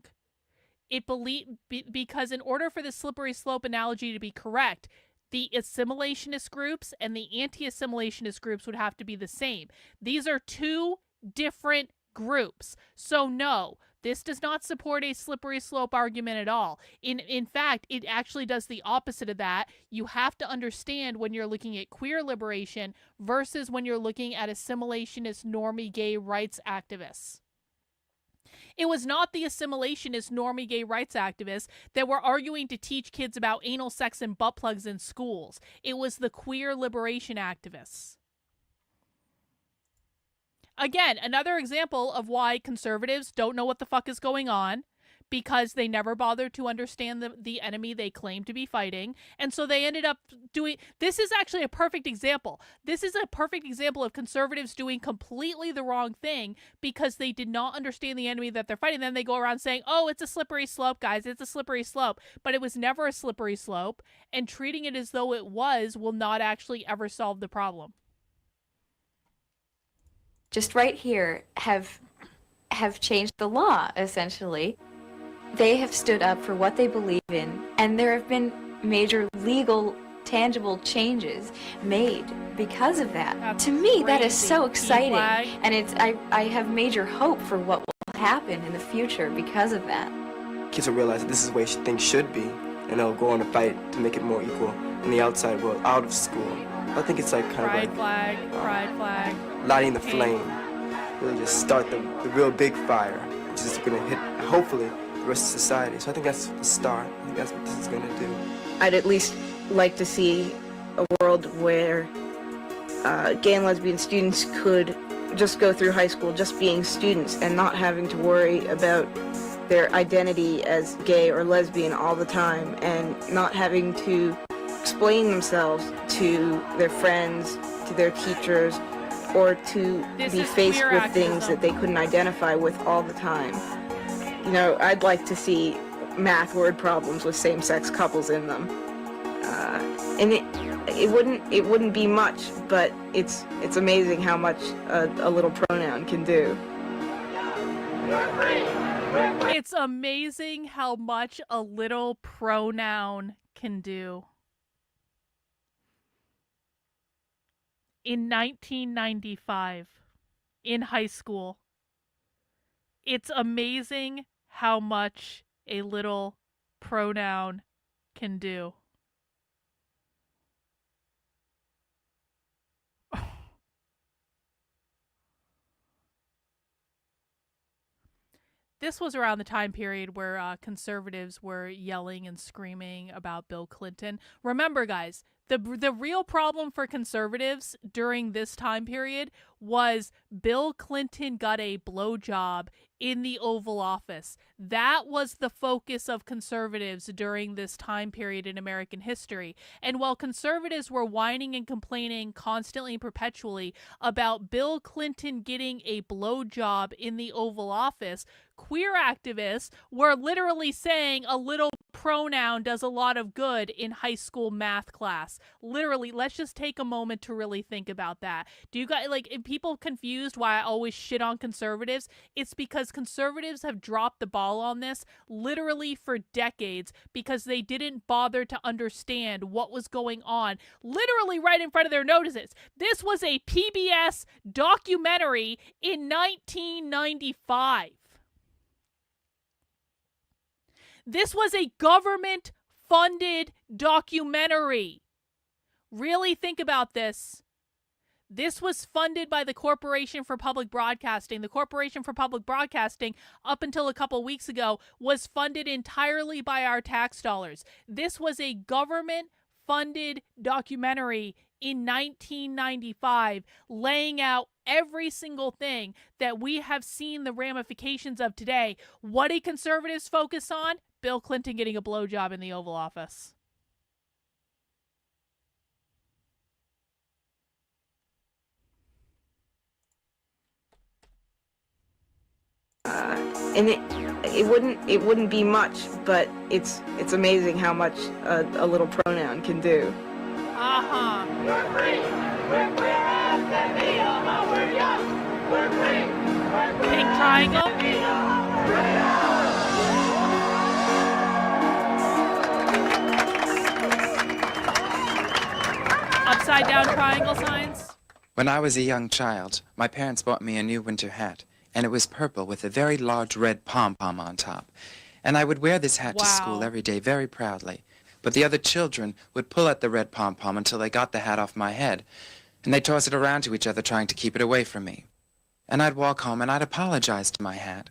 Because in order for the slippery slope analogy to be correct, the assimilationist groups and the anti-assimilationist groups would have to be the same. These are two different groups. So no, this does not support a slippery slope argument at all. In fact, it actually does the opposite of that. You have to understand when you're looking at queer liberation versus when you're looking at assimilationist normie gay rights activists. It was not the assimilationist normie gay rights activists that were arguing to teach kids about anal sex and butt plugs in schools. It was the queer liberation activists. Again, another example of why conservatives don't know what the fuck is going on, because they never bothered to understand the enemy they claim to be fighting. And so they ended up doing... This is actually a perfect example. This is a perfect example of conservatives doing completely the wrong thing because they did not understand the enemy that they're fighting. Then they go around saying, oh, it's a slippery slope, guys. It's a slippery slope. But it was never a slippery slope. And treating it as though it was will not actually ever solve the problem. Just right here have changed the law, essentially. They have stood up for what they believe in, and there have been major legal, tangible changes made because of that. That's to me, crazy. that is so exciting, Flag. and I have major hope for what will happen in the future because of that. Kids will realize that this is the way things should be, and they'll go on to fight to make it more equal in the outside world, out of school. I think it's like kind Pride of flag, pride flag. lighting the Hey. flame, really just start the real big fire, which is going to hit, hopefully, the rest of society. So I think that's the start. I think that's what this is going to do. I'd at least like to see a world where gay and lesbian students could just go through high school just being students and not having to worry about their identity as gay or lesbian all the time, and not having to explain themselves to their friends, to their teachers, or to This be is faced queer with activism. things that they couldn't identify with all the time. You know, I'd like to see math word problems with same-sex couples in them. And it wouldn't be much, but it's amazing how much a little pronoun can do. It's amazing how much a little pronoun can do. In 1995, in high school, it's amazing how much a little pronoun can do. This was around the time period where conservatives were yelling and screaming about Bill Clinton. Remember, guys, the real problem for conservatives during this time period was Bill Clinton got a blowjob in the Oval Office. That was the focus of conservatives during this time period in American history. And while conservatives were whining and complaining constantly and perpetually about Bill Clinton getting a blowjob in the Oval Office, queer activists were literally saying a little pronoun does a lot of good in high school math class. Literally, let's just take a moment to really think about that. Do you guys, like, if people confused why I always shit on conservatives, it's because conservatives have dropped the ball on this literally for decades because they didn't bother to understand what was going on literally right in front of their noses. This was a PBS documentary in 1995. This was a government-funded documentary. Really think about this. This was funded by the Corporation for Public Broadcasting. The Corporation for Public Broadcasting, up until a couple weeks ago, was funded entirely by our tax dollars. This was a government-funded documentary in 1995, laying out every single thing that we have seen the ramifications of today. What do conservatives focus on? Bill Clinton getting a blowjob in the Oval Office. And it wouldn't be much, but it's amazing how much a little pronoun can do. Uh-huh. We're free. We're queer as can be. We're young. We're free. We're queer. Pink triangle. Upside down triangle signs. When I was a young child, my parents bought me a new winter hat, and it was purple with a very large red pom-pom on top. And I would wear this hat to school every day very proudly. But the other children would pull at the red pom-pom until they got the hat off my head, and they'd toss it around to each other trying to keep it away from me. And I'd walk home and I'd apologize to my hat.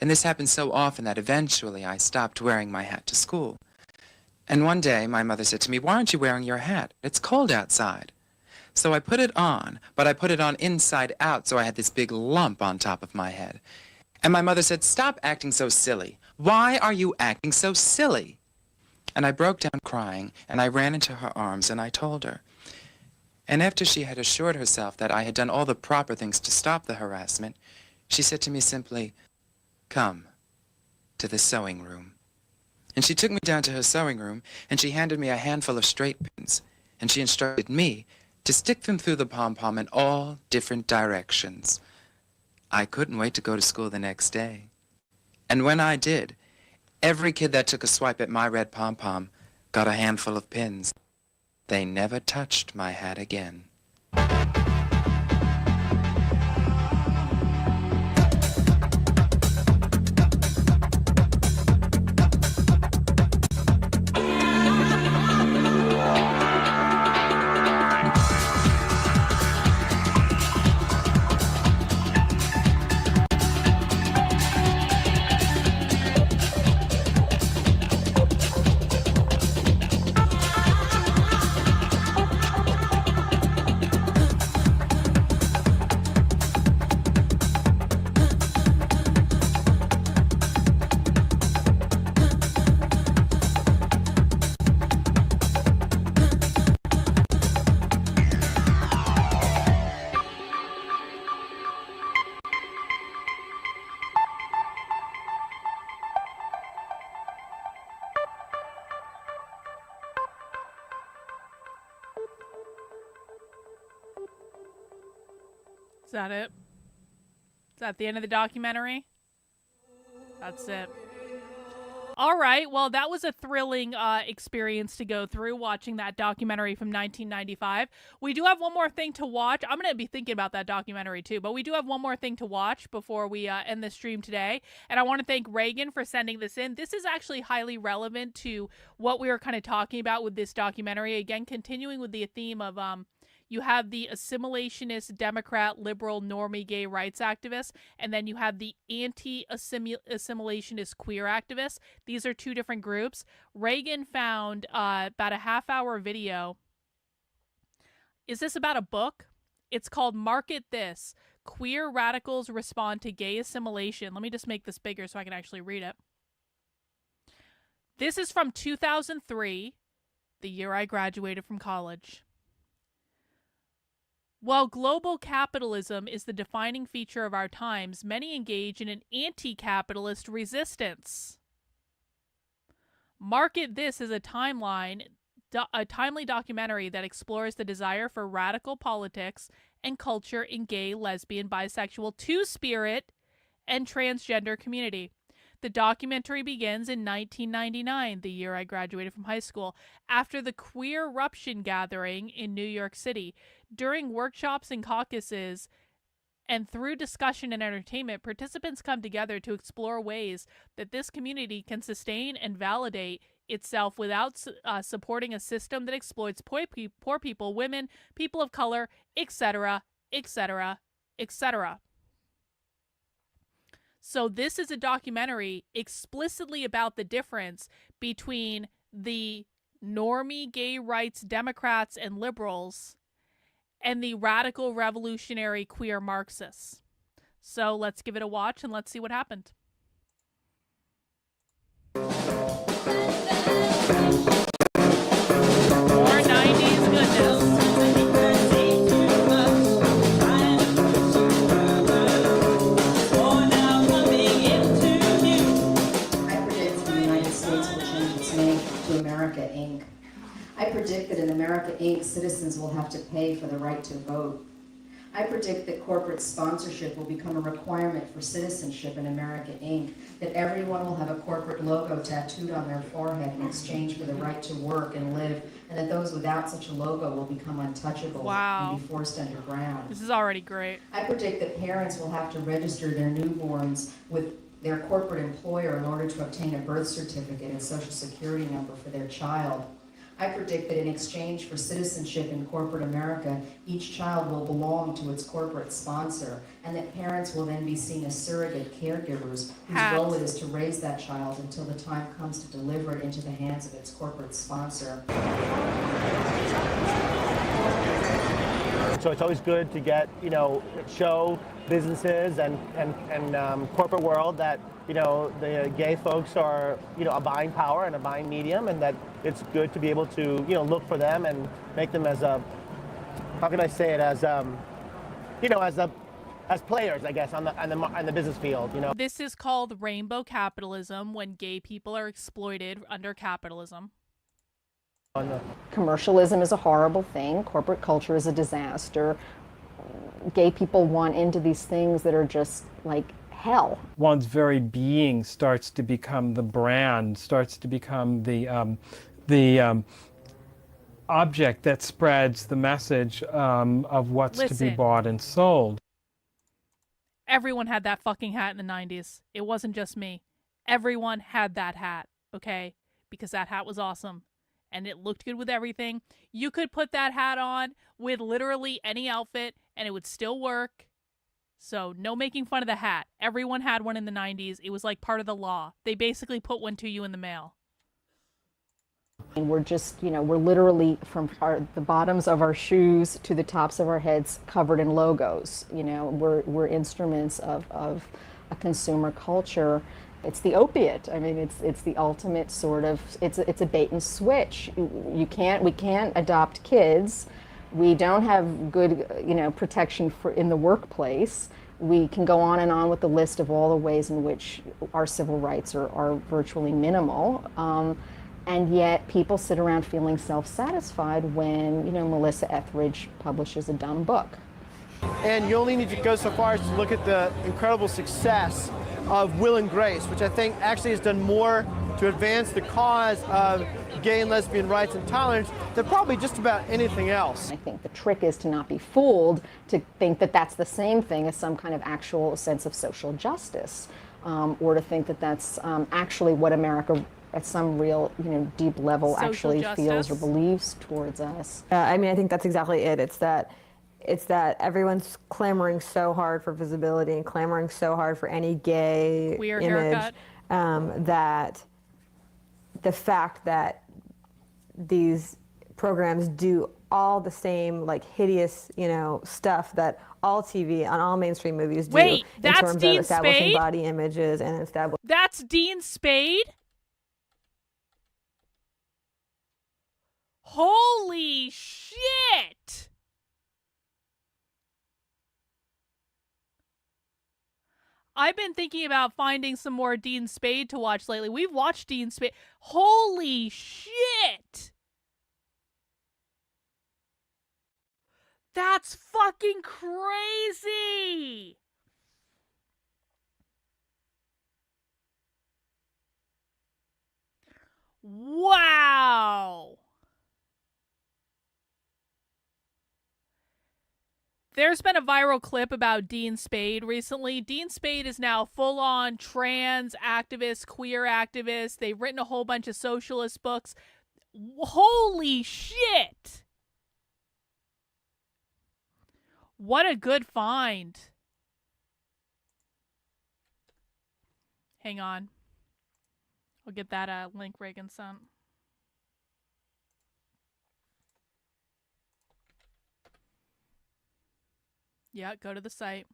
And this happened so often that eventually I stopped wearing my hat to school. And one day my mother said to me, "Why aren't you wearing your hat? It's cold outside." So I put it on, but I put it on inside out, so I had this big lump on top of my head. And my mother said, "Stop acting so silly. Why are you acting so silly?" And I broke down crying, and I ran into her arms, and I told her. And after she had assured herself that I had done all the proper things to stop the harassment, she said to me simply, "Come to the sewing room." And she took me down to her sewing room, and she handed me a handful of straight pins, and she instructed me to stick them through the pom-pom in all different directions. I couldn't wait to go to school the next day. And when I did, every kid that took a swipe at my red pom-pom got a handful of pins. They never touched my hat again. that it? Is that the end of the documentary? That's it. All right, well, that was a thrilling experience to go through, watching that documentary from 1995. We do have one more thing to watch. I'm going to be thinking about that documentary too, but we do have one more thing to watch before we end the stream today. And I want to thank Reagan for sending this in. This is actually highly relevant to what we were kind of talking about with this documentary. Again, continuing with the theme of you have the assimilationist, Democrat, liberal, normie gay rights activists, and then you have the anti-assimilationist queer activists. These are two different groups. Reagan found about a half-hour video. Is this about a book? It's called Market This: Queer Radicals Respond to Gay Assimilation. Let me just make this bigger so I can actually read it. This is from 2003, the year I graduated from college. While global capitalism is the defining feature of our times, many engage in an anti-capitalist resistance. Market This is a timely documentary that explores the desire for radical politics and culture in gay, lesbian, bisexual, two-spirit, and transgender community. The documentary begins in 1999, the year I graduated from high school, after the Queer Eruption gathering in New York City. During workshops and caucuses, and through discussion and entertainment, participants come together to explore ways that this community can sustain and validate itself without supporting a system that exploits poor people, women, people of color, etc., etc., etc. So this is a documentary explicitly about the difference between the normie gay rights Democrats and liberals and the radical revolutionary queer Marxists. So let's give it a watch and let's see what happened. More 90s goodness. America, Inc. I predict that in America, Inc., citizens will have to pay for the right to vote. I predict that corporate sponsorship will become a requirement for citizenship in America, Inc., that everyone will have a corporate logo tattooed on their forehead in exchange for the right to work and live, and that those without such a logo will become untouchable and be forced underground. This is already great. I predict that parents will have to register their newborns with their corporate employer in order to obtain a birth certificate and social security number for their child. I predict that in exchange for citizenship in corporate America, each child will belong to its corporate sponsor, and that parents will then be seen as surrogate caregivers whose role it is to raise that child until the time comes to deliver it into the hands of its corporate sponsor. So it's always good to get, show businesses and corporate world that, the gay folks are, a buying power and a buying medium, and that it's good to be able to, look for them and make them as a, how can I say it, as, as players, I guess, on the business field, This is called rainbow capitalism, when gay people are exploited under capitalism. Commercialism is a horrible thing. Corporate culture is a disaster. Gay people want into these things that are just like hell. One's very being starts to become the brand, starts to become the object that spreads the message of what's to be bought and sold. Everyone had that fucking hat in the 90s. It wasn't just me. Everyone had that hat, okay? Because that hat was awesome. And it looked good with everything. You could put that hat on with literally any outfit and it would still work. So no making fun of the hat. Everyone had one in the 90s. It was like part of the law. They basically put one to you in the mail. And we're just, we're literally from the bottoms of our shoes to the tops of our heads covered in logos. We're instruments of a consumer culture. It's the opiate. I mean, it's the ultimate sort of, it's a bait and switch. We can't adopt kids. We don't have good, protection in the workplace. We can go on and on with the list of all the ways in which our civil rights are virtually minimal. And yet people sit around feeling self-satisfied when, Melissa Etheridge publishes a dumb book. And you only need to go so far as to look at the incredible success of Will and Grace, which I think actually has done more to advance the cause of gay and lesbian rights and tolerance than probably just about anything else. I think the trick is to not be fooled, to think that that's the same thing as some kind of actual sense of social justice, or to think that that's actually what America at some real, deep level Social actually feels or justice? believes towards us. I mean, I think that's exactly it. It's that everyone's clamoring so hard for visibility and clamoring so hard for any gay Queer image, haircut. that the fact that these programs do all the same like hideous, stuff that all TV on all mainstream movies do Wait, in that's terms Dean of establishing Spade? body images and establishing. That's Dean Spade? Holy shit! I've been thinking about finding some more Dean Spade to watch lately. We've watched Dean Spade. Holy shit! That's fucking crazy! Wow! There's been a viral clip about Dean Spade recently. Dean Spade is now full-on trans activist, queer activist. They've written a whole bunch of socialist books. Holy shit! What a good find. Hang on. I'll get that link Reagan sent. Yeah, go to the site.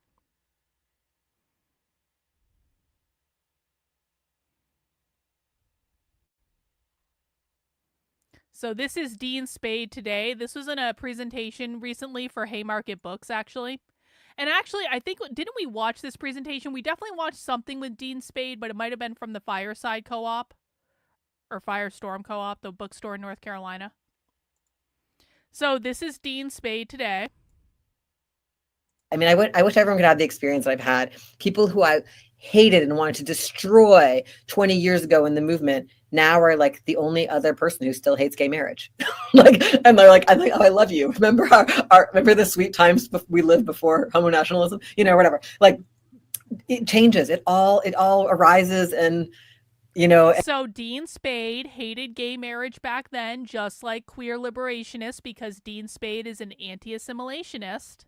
So this is Dean Spade today. This was in a presentation recently for Haymarket Books, actually. And actually, I think, didn't we watch this presentation? We definitely watched something with Dean Spade, but it might have been from the Fireside Co-op. Or Firestorm Co-op, the bookstore in North Carolina. So this is Dean Spade today. I mean, I wish everyone could have the experience that I've had. People who I hated and wanted to destroy 20 years ago in the movement now are like the only other person who still hates gay marriage. And they're like, oh, I love you. Remember remember the sweet times we lived before homo nationalism, whatever. Like it changes. It all arises and, So Dean Spade hated gay marriage back then, just like queer liberationists, because Dean Spade is an anti-assimilationist.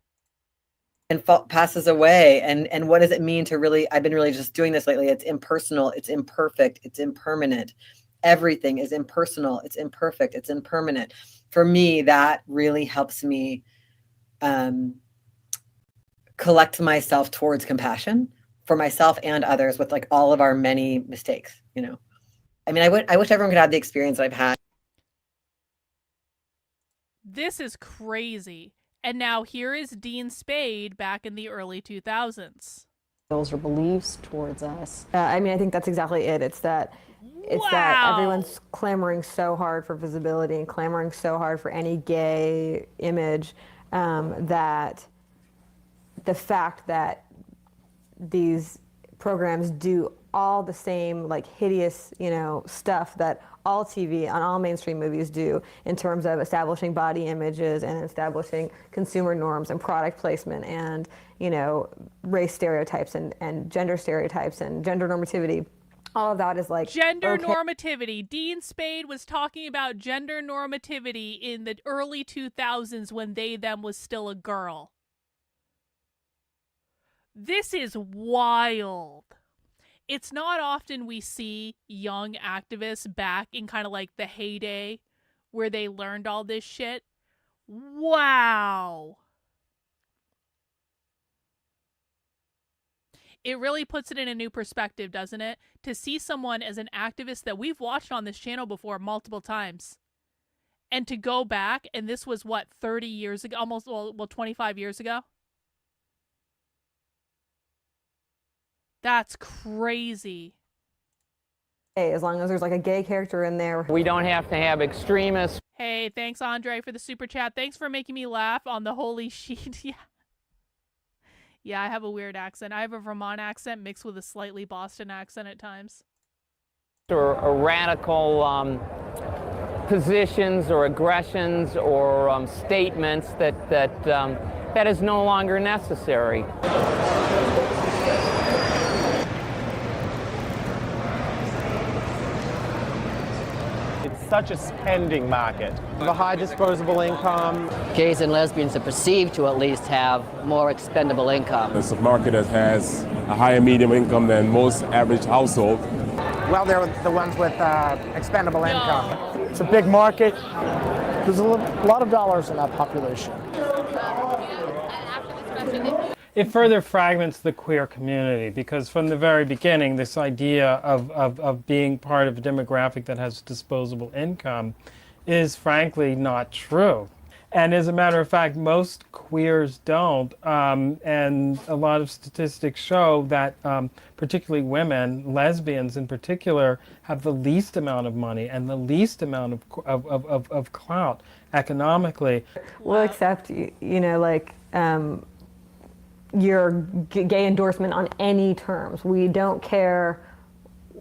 And passes away. And what does it mean to really, I've been really just doing this lately. It's impersonal. It's imperfect. It's impermanent. Everything is impersonal. It's imperfect. It's impermanent. For me, that really helps me collect myself towards compassion for myself and others with like all of our many mistakes, I mean, I wish everyone could have the experience that I've had. This is crazy. And now here is Dean Spade back in the early 2000s. Or beliefs towards us. I mean, I think that's exactly it. It's that everyone's clamoring so hard for visibility and clamoring so hard for any gay image, that the fact that these programs do all the same like hideous, stuff that all TV on all mainstream movies do in terms of establishing body images and establishing consumer norms and product placement and, race stereotypes and gender stereotypes and gender normativity. All of that is like gender okay. normativity. Dean Spade was talking about gender normativity in the early 2000s when them was still a girl. This is wild. It's not often we see young activists back in kind of like the heyday where they learned all this shit. Wow. It really puts it in a new perspective, doesn't it? To see someone as an activist that we've watched on this channel before multiple times. And to go back, and this was what, 30 years ago? Almost, 25 years ago? That's crazy. As long as there's like a gay character in there. We don't have to have extremists. Hey, thanks, Andre, for the super chat. Thanks for making me laugh on the holy sheet. Yeah. Yeah, I have a weird accent. I have a Vermont accent mixed with a slightly Boston accent at times. Or radical positions or aggressions or statements that is no longer necessary. It's such a spending market. The high disposable income. Gays and lesbians are perceived to at least have more expendable income. It's a market that has a higher medium income than most average household. Well, they're the ones with expendable income. It's a big market. There's a lot of dollars in that population. It further fragments the queer community because from the very beginning, this idea of being part of a demographic that has disposable income is frankly not true. And as a matter of fact, most queers don't. And a lot of statistics show that particularly women, lesbians in particular, have the least amount of money and the least amount of clout economically. We'll accept, your gay endorsement on any terms. We don't care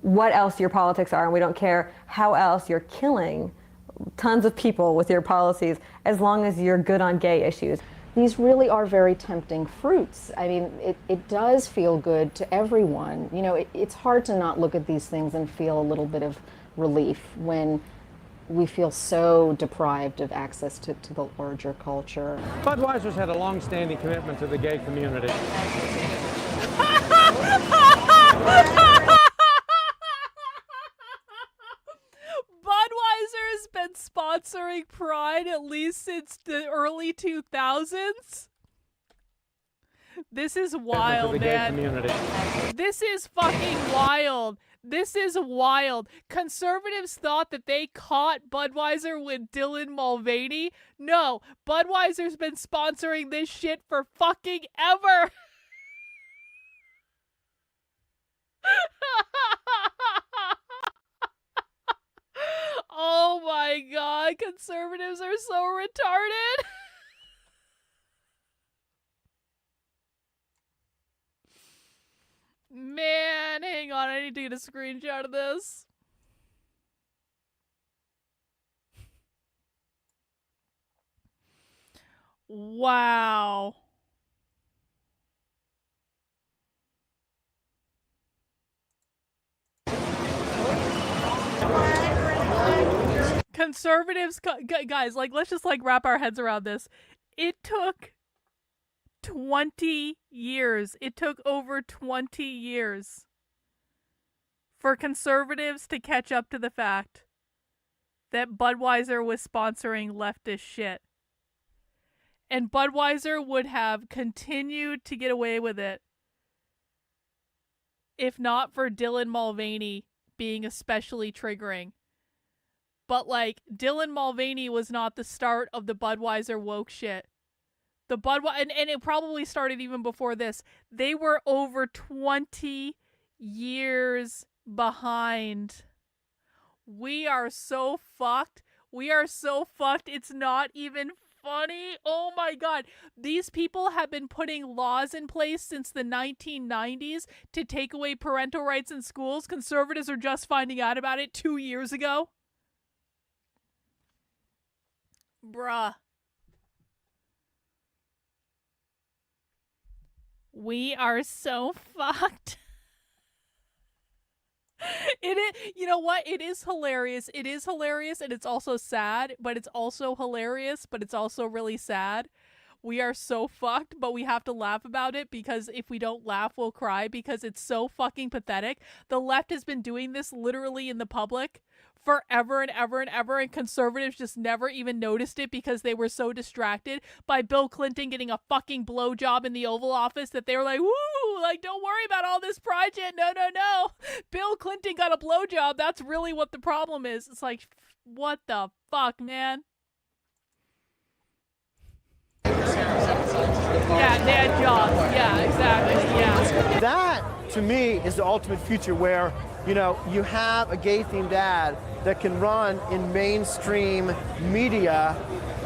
what else your politics are, and we don't care how else you're killing tons of people with your policies, as long as you're good on gay issues. These really are very tempting fruits. I mean, it does feel good to everyone. You know, it's hard to not look at these things and feel a little bit of relief when we feel so deprived of access to the larger culture. Budweiser's had a long-standing commitment to the gay community. Budweiser's been sponsoring Pride at least since the early 2000s. This is wild, man. This is fucking wild. This is wild. Conservatives thought that they caught Budweiser with Dylan Mulvaney. No, Budweiser's been sponsoring this shit for fucking ever. Oh my god, conservatives are so retarded. Man, hang on, I need to get a screenshot of this. Wow. Conservatives, guys, like, let's just, like, wrap our heads around this. It took 20 years. It took over 20 years for conservatives to catch up to the fact that Budweiser was sponsoring leftist shit. And Budweiser would have continued to get away with it if not for Dylan Mulvaney being especially triggering. But, like, Dylan Mulvaney was not the start of the Budweiser woke shit. The and it probably started even before this. They were over 20 years behind. We are so fucked. We are so fucked. It's not even funny. Oh my god. These people have been putting laws in place since the 1990s to take away parental rights in schools. Conservatives are just finding out about it 2 years ago. Bruh. We are so fucked. It is, you know what? It is hilarious. It is hilarious and it's also sad, but it's also hilarious, but it's also really sad. We are so fucked, but we have to laugh about it because if we don't laugh, we'll cry because it's so fucking pathetic. The left has been doing this literally in the public forever and ever and ever, and conservatives just never even noticed it because they were so distracted by Bill Clinton getting a fucking blowjob in the Oval Office that they were like, woo, like, don't worry about all this project. No, no, no. Bill Clinton got a blowjob. That's really what the problem is. It's like, what the fuck, man? Yeah, dad jobs. Yeah, exactly. Yeah. That, to me, is the ultimate future where, you know, you have a gay-themed ad that can run in mainstream media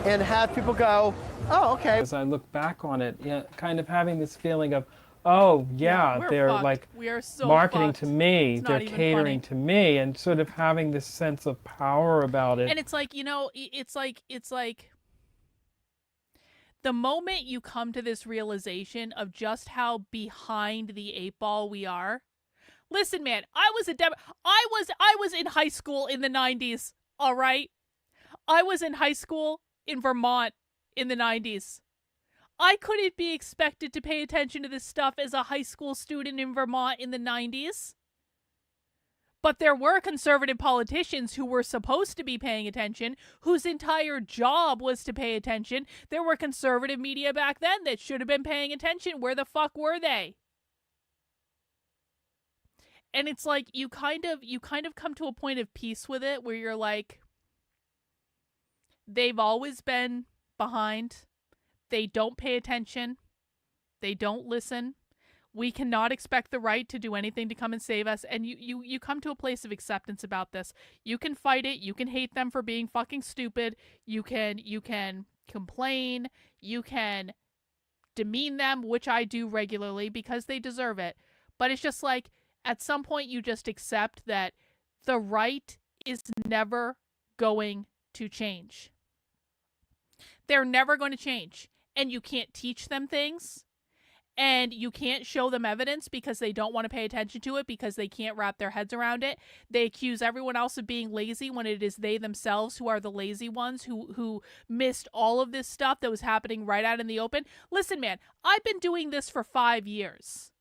and have people go, Oh, okay. As I look back on it, yeah, kind of having this feeling of, oh yeah, we're they're fucked. like We are so marketing fucked. to me, It's not they're even catering funny. to me, and sort of having this sense of power about it. And it's like, it's like the moment you come to this realization of just how behind the 8 ball we are. Listen, man, I was in high school in the 90s, all right? I was in high school in Vermont in the 90s. I couldn't be expected to pay attention to this stuff as a high school student in Vermont in the 90s. But there were conservative politicians who were supposed to be paying attention, whose entire job was to pay attention. There were conservative media back then that should have been paying attention. Where the fuck were they? And it's like you kind of come to a point of peace with it where you're like, they've always been behind. They don't pay attention. They don't listen. We cannot expect the right to do anything to come and save us. And you come to a place of acceptance about this. You can fight it. You can hate them for being fucking stupid. You can complain. You can demean them, which I do regularly because they deserve it. But it's just like, at some point you just accept that the right is never going to change. They're never going to change. And you can't teach them things. And you can't show them evidence because they don't want to pay attention to it because they can't wrap their heads around it. They accuse everyone else of being lazy when it is they themselves who are the lazy ones who missed all of this stuff that was happening right out in the open. Listen, man, I've been doing this for 5 years.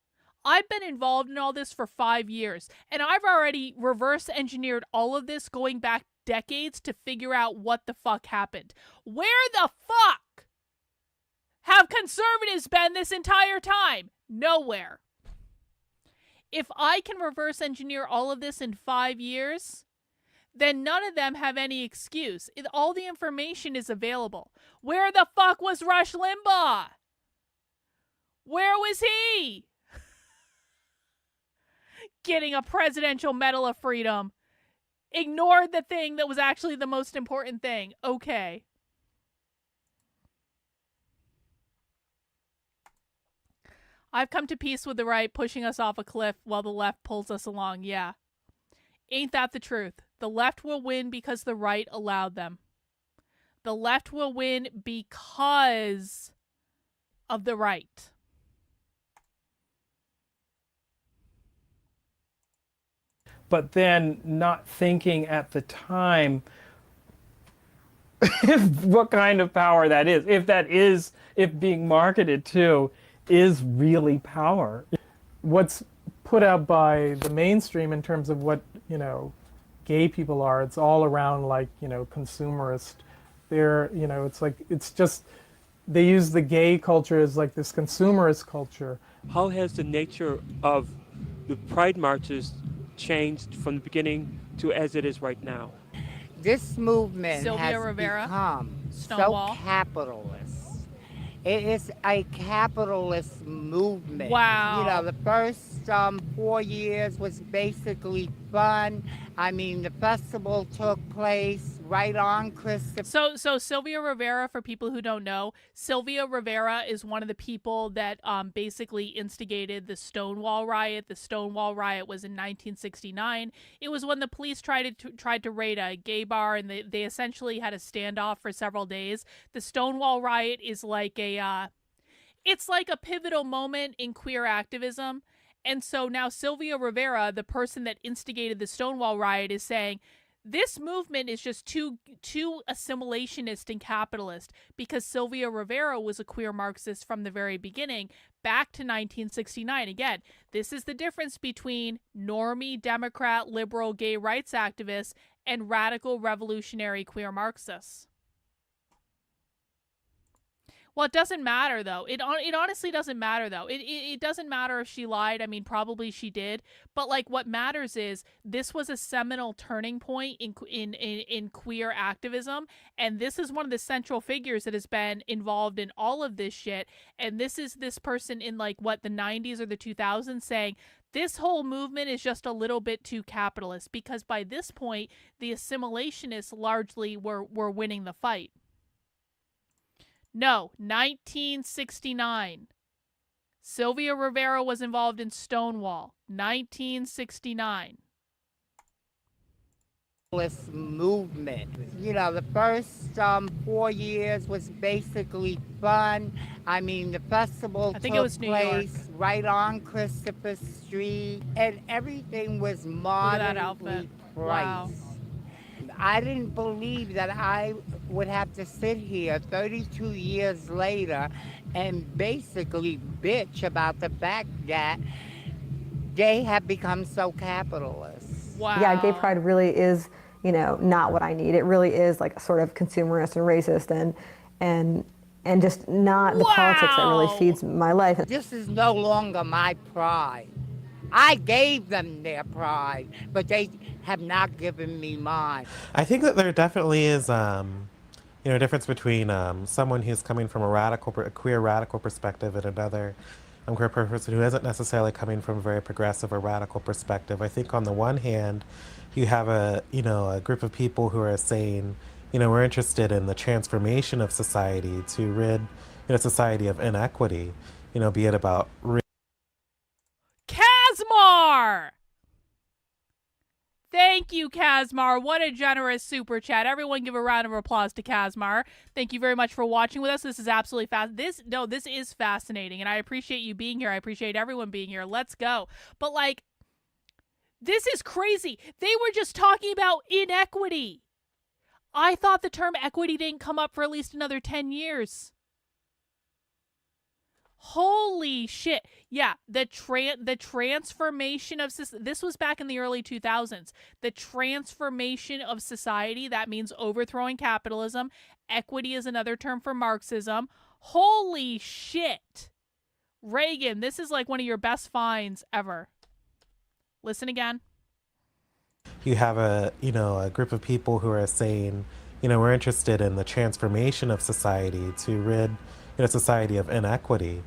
I've been involved in all this for 5 years. And I've already reverse engineered all of this going back decades to figure out what the fuck happened. Where the fuck have conservatives been this entire time? Nowhere. If I can reverse engineer all of this in 5 years, then none of them have any excuse. All the information is available. Where the fuck was Rush Limbaugh? Where was he? Getting a Presidential Medal of Freedom. Ignored the thing that was actually the most important thing. Okay. I've come to peace with the right pushing us off a cliff while the left pulls us along. Yeah. Ain't that the truth? The left will win because the right allowed them. The left will win because of the right. But then not thinking at the time what kind of power that is. If being marketed to is really power. What's put out by the mainstream in terms of what, gay people are, it's all around like, consumerist. They're, it's like, it's just, they use the gay culture as like this consumerist culture. How has the nature of the Pride marches changed from the beginning to as it is right now? This movement Sylvia Rivera, become Stonewall. so capitalist. It is a capitalist movement. Wow. The first 4 years was basically fun. I mean, the festival took place right on Christmas. So Sylvia Rivera, for people who don't know, Sylvia Rivera is one of the people that basically instigated the Stonewall riot. The Stonewall riot was in 1969. It was when the police tried to raid a gay bar, and they essentially had a standoff for several days. The Stonewall riot is like it's like a pivotal moment in queer activism. And so now Sylvia Rivera, the person that instigated the Stonewall riot, is saying this movement is just too assimilationist and capitalist, because Sylvia Rivera was a queer Marxist from the very beginning, back to 1969. Again, this is the difference between normie, Democrat, liberal, gay rights activists and radical revolutionary queer Marxists. Well, it doesn't matter, though. It honestly doesn't matter, though. It doesn't matter if she lied. I mean, probably she did. But, like, what matters is this was a seminal turning point in queer activism. And this is one of the central figures that has been involved in all of this shit. And this is this person in, like, what, the 90s or the 2000s saying, this whole movement is just a little bit too capitalist. Because by this point, the assimilationists largely were winning the fight. No, 1969. Sylvia Rivera was involved in Stonewall. 1969. Movement. You know, the first 4 years was basically fun. I mean, the festival I think it took was New place right on Christopher Street, and everything was Look at that moderately outfit. priced. Wow. I didn't believe that I would have to sit here 32 years later and basically bitch about the fact that they have become so capitalist. Wow. Yeah, gay pride really is, you know, not what I need. It really is like sort of consumerist and racist and just not the politics that really feeds my life. This is no longer my pride. I gave them their pride, but they have not given me mine. I think that there definitely is, a difference between someone who's coming from a queer radical perspective and another queer person who isn't necessarily coming from a very progressive or radical perspective. I think on the one hand, you have a group of people who are saying, we're interested in the transformation of society to rid society of inequity, be it about Kazmar! Thank you, Kazmar. What a generous super chat. Everyone give a round of applause to Kazmar. Thank you very much for watching with us. This is absolutely this is fascinating, and I appreciate you being here. I appreciate everyone being here. Let's go. But, like, this is crazy. They were just talking about inequity. I thought the term equity didn't come up for at least another 10 years. Holy shit. Yeah, the transformation of this was back in the early 2000s. The transformation of society, that means overthrowing capitalism. Equity is another term for Marxism. Holy shit. Reagan, this is like one of your best finds ever. Listen again. You have a group of people who are saying, we're interested in the transformation of society to rid society of inequity,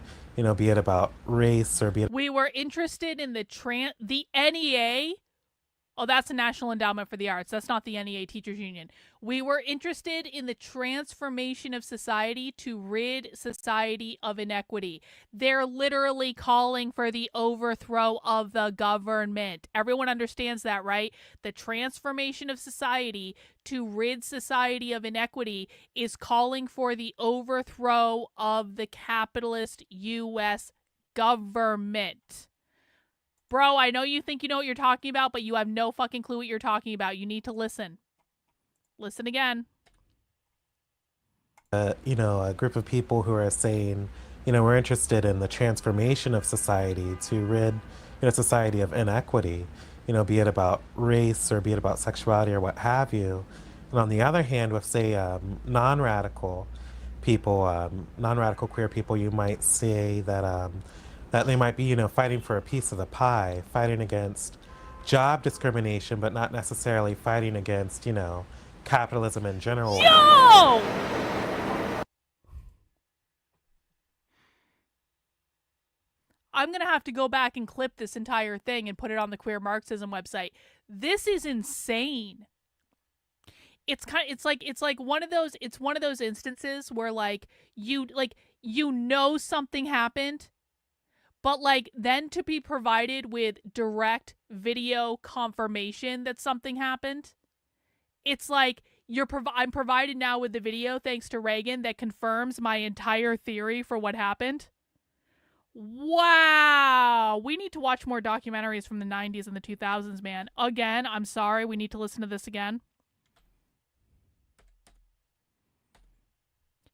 be it about race or be it. We were interested in the NEA. Oh, that's the National Endowment for the Arts. That's not the NEA Teachers Union. We were interested in the transformation of society to rid society of inequity. They're literally calling for the overthrow of the government. Everyone understands that, right? The transformation of society to rid society of inequity is calling for the overthrow of the capitalist U.S. government. Bro, I know you think you know what you're talking about, but you have no fucking clue what you're talking about. You need to listen. Listen again. A group of people who are saying, we're interested in the transformation of society to rid society of inequity, be it about race or be it about sexuality or what have you. And on the other hand, with, say, non-radical people, non-radical queer people, you might say that that they might be, fighting for a piece of the pie, fighting against job discrimination, but not necessarily fighting against, capitalism in general. Yo! I'm going to have to go back and clip this entire thing and put it on the Queer Marxism website. This is insane. It's like one of those instances where you know something happened, but then to be provided with direct video confirmation that something happened, it's like I'm provided now with the video thanks to Reagan that confirms my entire theory for what happened. Wow, we need to watch more documentaries from the 90s and the 2000s, man. Again, I'm sorry, we need to listen to this again.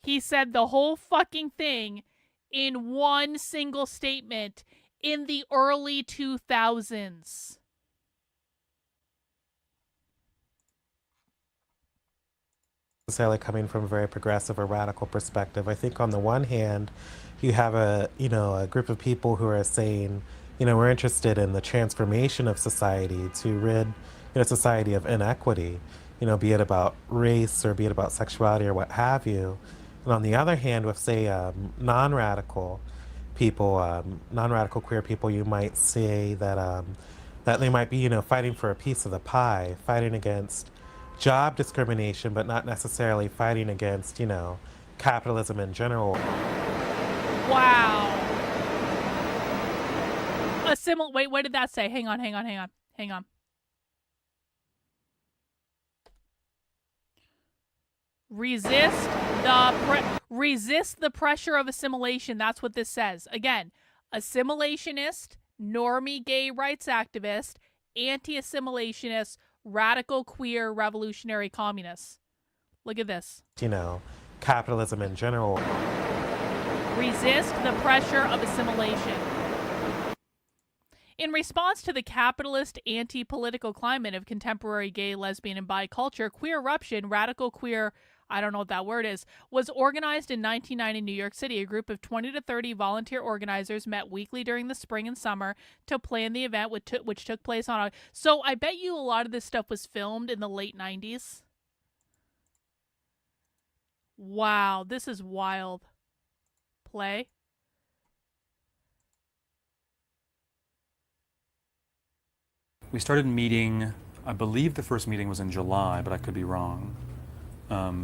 He said the whole fucking thing in one single statement in the early 2000s. Necessarily coming from a very progressive or radical perspective. I think on the one hand, you have a group of people who are saying, we're interested in the transformation of society to rid society of inequity, be it about race or be it about sexuality or what have you. And on the other hand, with, say, non-radical people, non-radical queer people, you might say that that they might be, fighting for a piece of the pie, fighting against job discrimination, but not necessarily fighting against, capitalism in general. Wow. Wait, what did that say? Hang on. Resist the pressure of assimilation. That's what this says. Again, assimilationist, normie gay rights activist, anti-assimilationist, radical queer revolutionary communists. Look at this. Capitalism in general. Resist the pressure of assimilation. In response to the capitalist, anti-political climate of contemporary gay, lesbian, and bi culture, Queer Eruption, radical queer, I don't know what that word is, was organized in 1990 in New York City. A group of 20 to 30 volunteer organizers met weekly during the spring and summer to plan the event, which took place on. So I bet you a lot of this stuff was filmed in the late 90s. Wow, this is wild. Play. We started meeting, I believe the first meeting was in July, but I could be wrong.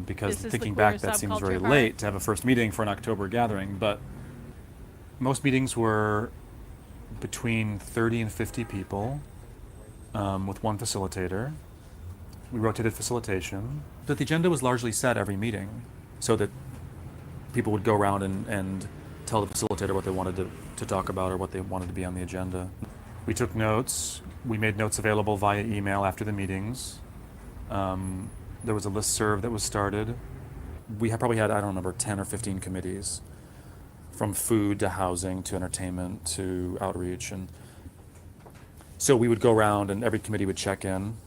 Because thinking back, that seems very late to have a first meeting for an October gathering, but most meetings were between 30 and 50 people with one facilitator. We rotated facilitation. But the agenda was largely set every meeting so that people would go around and tell the facilitator what they wanted to talk about or what they wanted to be on the agenda. We took notes. We made notes available via email after the meetings. There was a listserv that was started. We probably had, I don't remember, 10 or 15 committees, from food to housing to entertainment to outreach. And so we would go around and every committee would check in.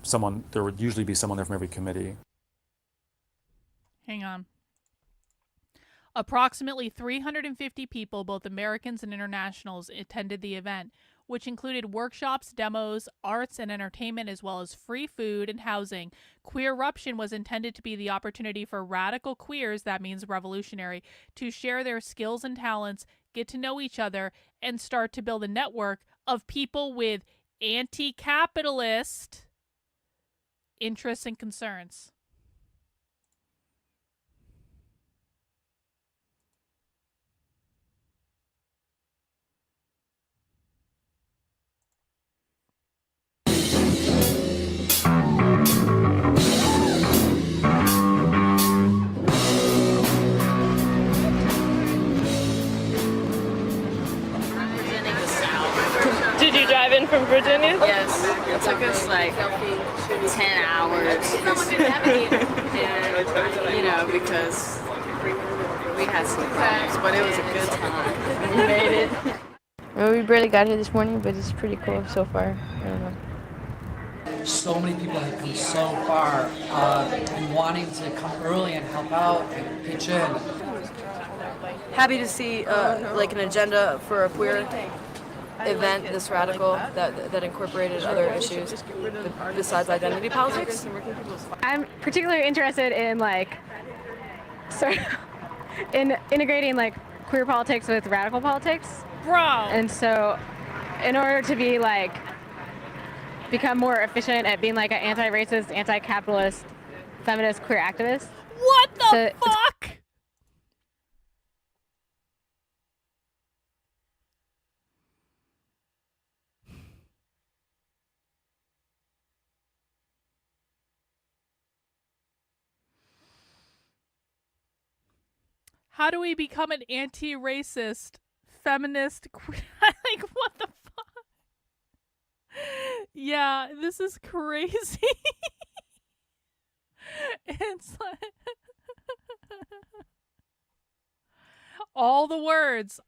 There would usually be someone there from every committee. Hang on. Approximately 350 people, both Americans and internationals, attended the event, which included workshops, demos, arts, and entertainment, as well as free food and housing. Queer Eruption was intended to be the opportunity for radical queers, that means revolutionary, to share their skills and talents, get to know each other, and start to build a network of people with anti-capitalist interests and concerns. Did you drive in from Virginia? Yes. It took us like 10 hours. And, because we had some problems, but it was a good time. We made it. Well, we barely got here this morning, but it's pretty cool so far. I don't know. So many people have come so far and wanting to come early and help out and pitch in. Happy to see like an agenda for a queer event this radical that incorporated other issues besides identity politics. I'm particularly interested in in integrating queer politics with radical politics. Bro. And so in order to be become more efficient at being an anti-racist, anti-capitalist, feminist, queer activist. What the fuck? How do we become an anti-racist, feminist, queer? What the fuck? Yeah, this is crazy. It's all the words,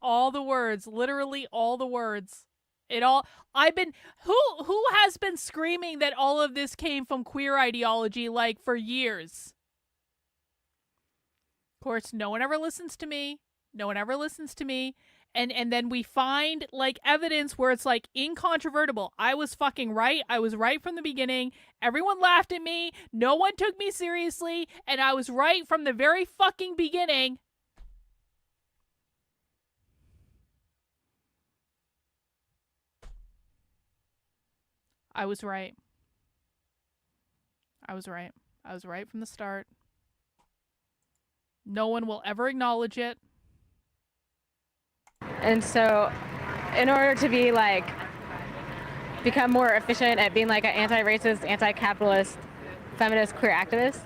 literally all the words. Who has been screaming that all of this came from queer ideology for years? Of course, no one ever listens to me. And then we find evidence where it's incontrovertible. I was fucking right. I was right from the beginning. Everyone laughed at me. No one took me seriously. And I was right from the very fucking beginning. I was right. I was right from the start. No one will ever acknowledge it. And so, in order to be like, become more efficient at being like an anti-racist, anti-capitalist, feminist, queer activist,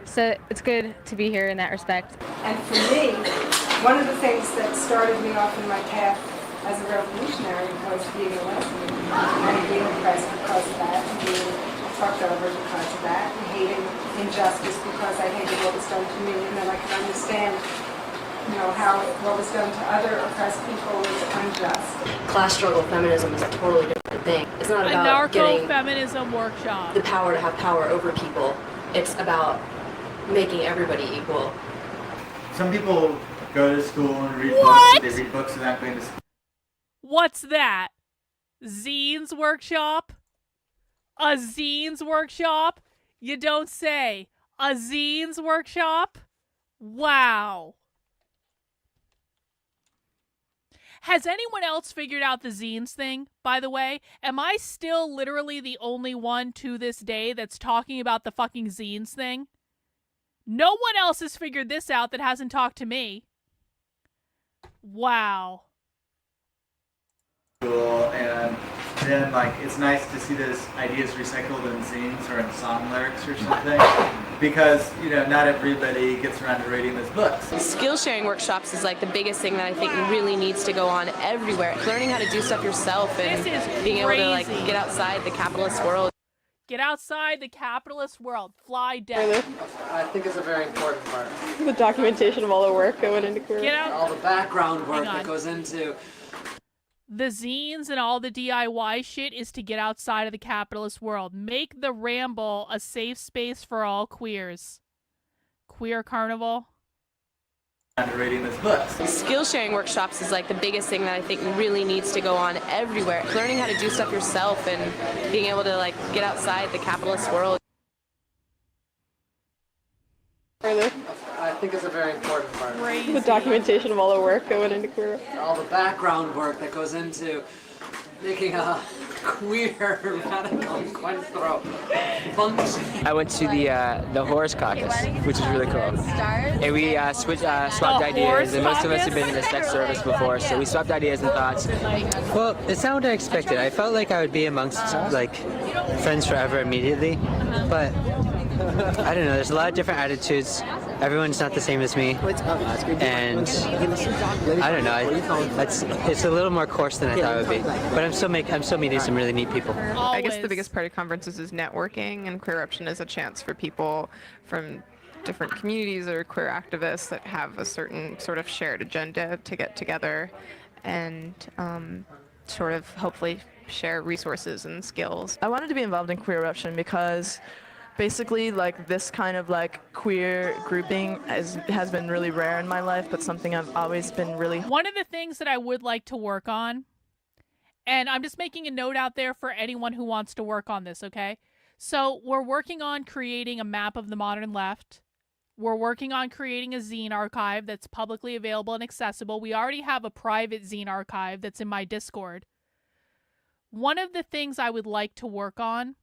so it's good to be here in that respect. And for me, one of the things that started me off in my path as a revolutionary was being a lesbian and being oppressed because of that, and being fucked over because of that, and hating injustice because I hated what was done to me, and then I could understand, you know, how what was done to other oppressed people was unjust. Class struggle feminism is a totally different thing. It's not about getting Anarcho-feminism workshop. the power to have power over people. It's about making everybody equal. Some people go to school and read What? books. They read books without going to school. What's that? Zines workshop? A zines workshop? You don't say. A zines workshop? Wow. Has anyone else figured out the zines thing, by the way? Am I still literally the only one to this day that's talking about the fucking zines thing? No one else has figured this out that hasn't talked to me. Wow. And then, like, it's nice to see those ideas recycled in zines or in song lyrics or something, because, you know, not everybody gets around to reading those books. Skill sharing workshops is like the biggest thing that I think really needs to go on everywhere. Learning how to do stuff yourself and being able to like get outside the capitalist world. Get outside the capitalist world. Fly down. I think it's a very important part. The documentation of all the work that went into queer. Get out. All the background work that goes into. The zines and all the DIY shit is to get outside of the capitalist world. Make the Ramble a safe space for all queers. Queer Carnival. Reading those books. Skill sharing workshops is like the biggest thing that I think really needs to go on everywhere. Learning how to do stuff yourself and being able to like get outside the capitalist world. I think it's a very important part. The documentation of all the work that went into queer. All the background work that goes into making a queer radical questro function. I went to the Horse Caucus, which is really cool. And we swapped ideas, and most of us have been in the sex service before, so we swapped ideas and thoughts. Well, it's not what I expected. I felt like I would be amongst like friends forever immediately, but I don't know. There's a lot of different attitudes. Everyone's not the same as me, and I don't know. It's a little more coarse than I thought it would be. But I'm still meeting some really neat people. I guess the biggest part of conferences is networking, and Queer Eruption is a chance for people from different communities or queer activists that have a certain sort of shared agenda to get together and sort of hopefully share resources and skills. I wanted to be involved in Queer Eruption because basically, like, this kind of like queer grouping has been really rare in my life, but something I've always been really. One of the things that I would like to work on, and I'm just making a note out there for anyone who wants to work on this, okay? So we're working on creating a map of the modern left. We're working on creating a zine archive that's publicly available and accessible. We already have a private zine archive that's in my Discord. One of the things I would like to work on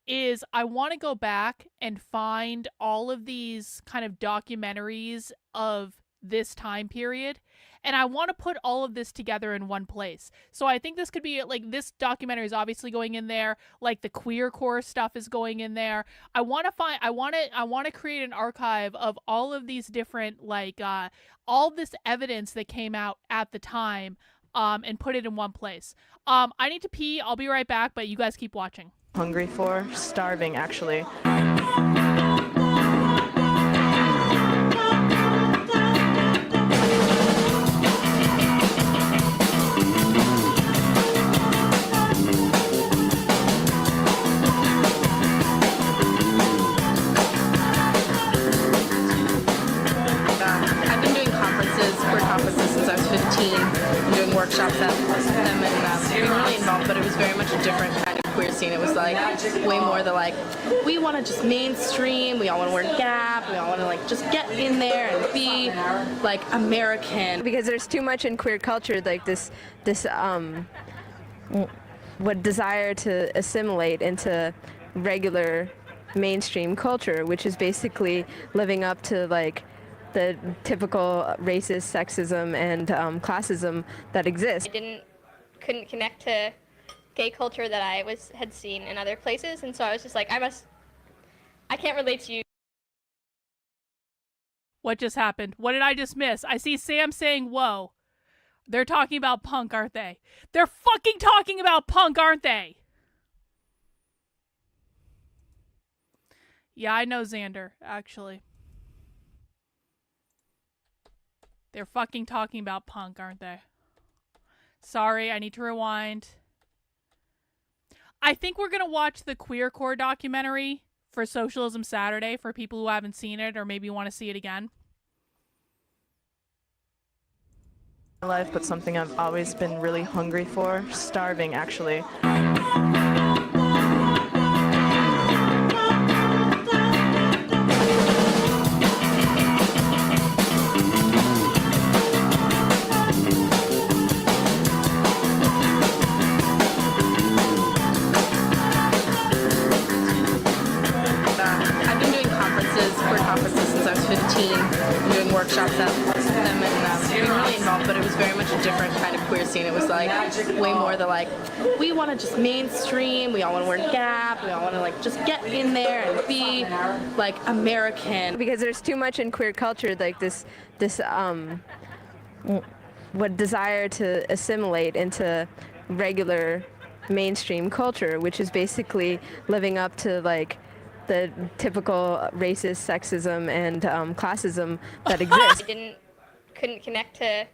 is I want to go back and find all of these kind of documentaries of this time period, and I want to put all of this together in one place. So I think this could be like, this documentary is obviously going in there, like the queer core stuff is going in there. I want to create an archive of all of these different like all this evidence that came out at the time and put it in one place. I need to pee. I'll be right back, but you guys keep watching. Hungry for, starving actually. I've been doing queer conferences since I was 15, and doing workshops at them and being really involved, but it was very much a different kind of queer scene. It was like way more the like, we want to just mainstream, we all want to wear Gap, we all want to like just get in there and be like American. Because there's too much in queer culture, like this what desire to assimilate into regular mainstream culture, which is basically living up to like the typical racist sexism and classism that exists. Couldn't connect to gay culture that I had seen in other places, and so I was just like, I can't relate to you. What just happened? What did I just miss? I see Sam saying, whoa. They're talking about punk, aren't they? They're fucking talking about punk, aren't they? Yeah, I know Xander, actually. They're fucking talking about punk, aren't they? Sorry, I need to rewind. I think we're going to watch the Queer Core documentary for Socialism Saturday for people who haven't seen it or maybe want to see it again. Life, but something I've always been really hungry for, starving actually. Since I was 15, doing workshops at them and being really involved, but it was very much a different kind of queer scene. It was like way more the like, we want to just mainstream, we all want to wear Gap, we all want to like just get in there and be like American. Because there's too much in queer culture, like this what desire to assimilate into regular mainstream culture, which is basically living up to like the typical racist sexism and classism that exists. Couldn't connect to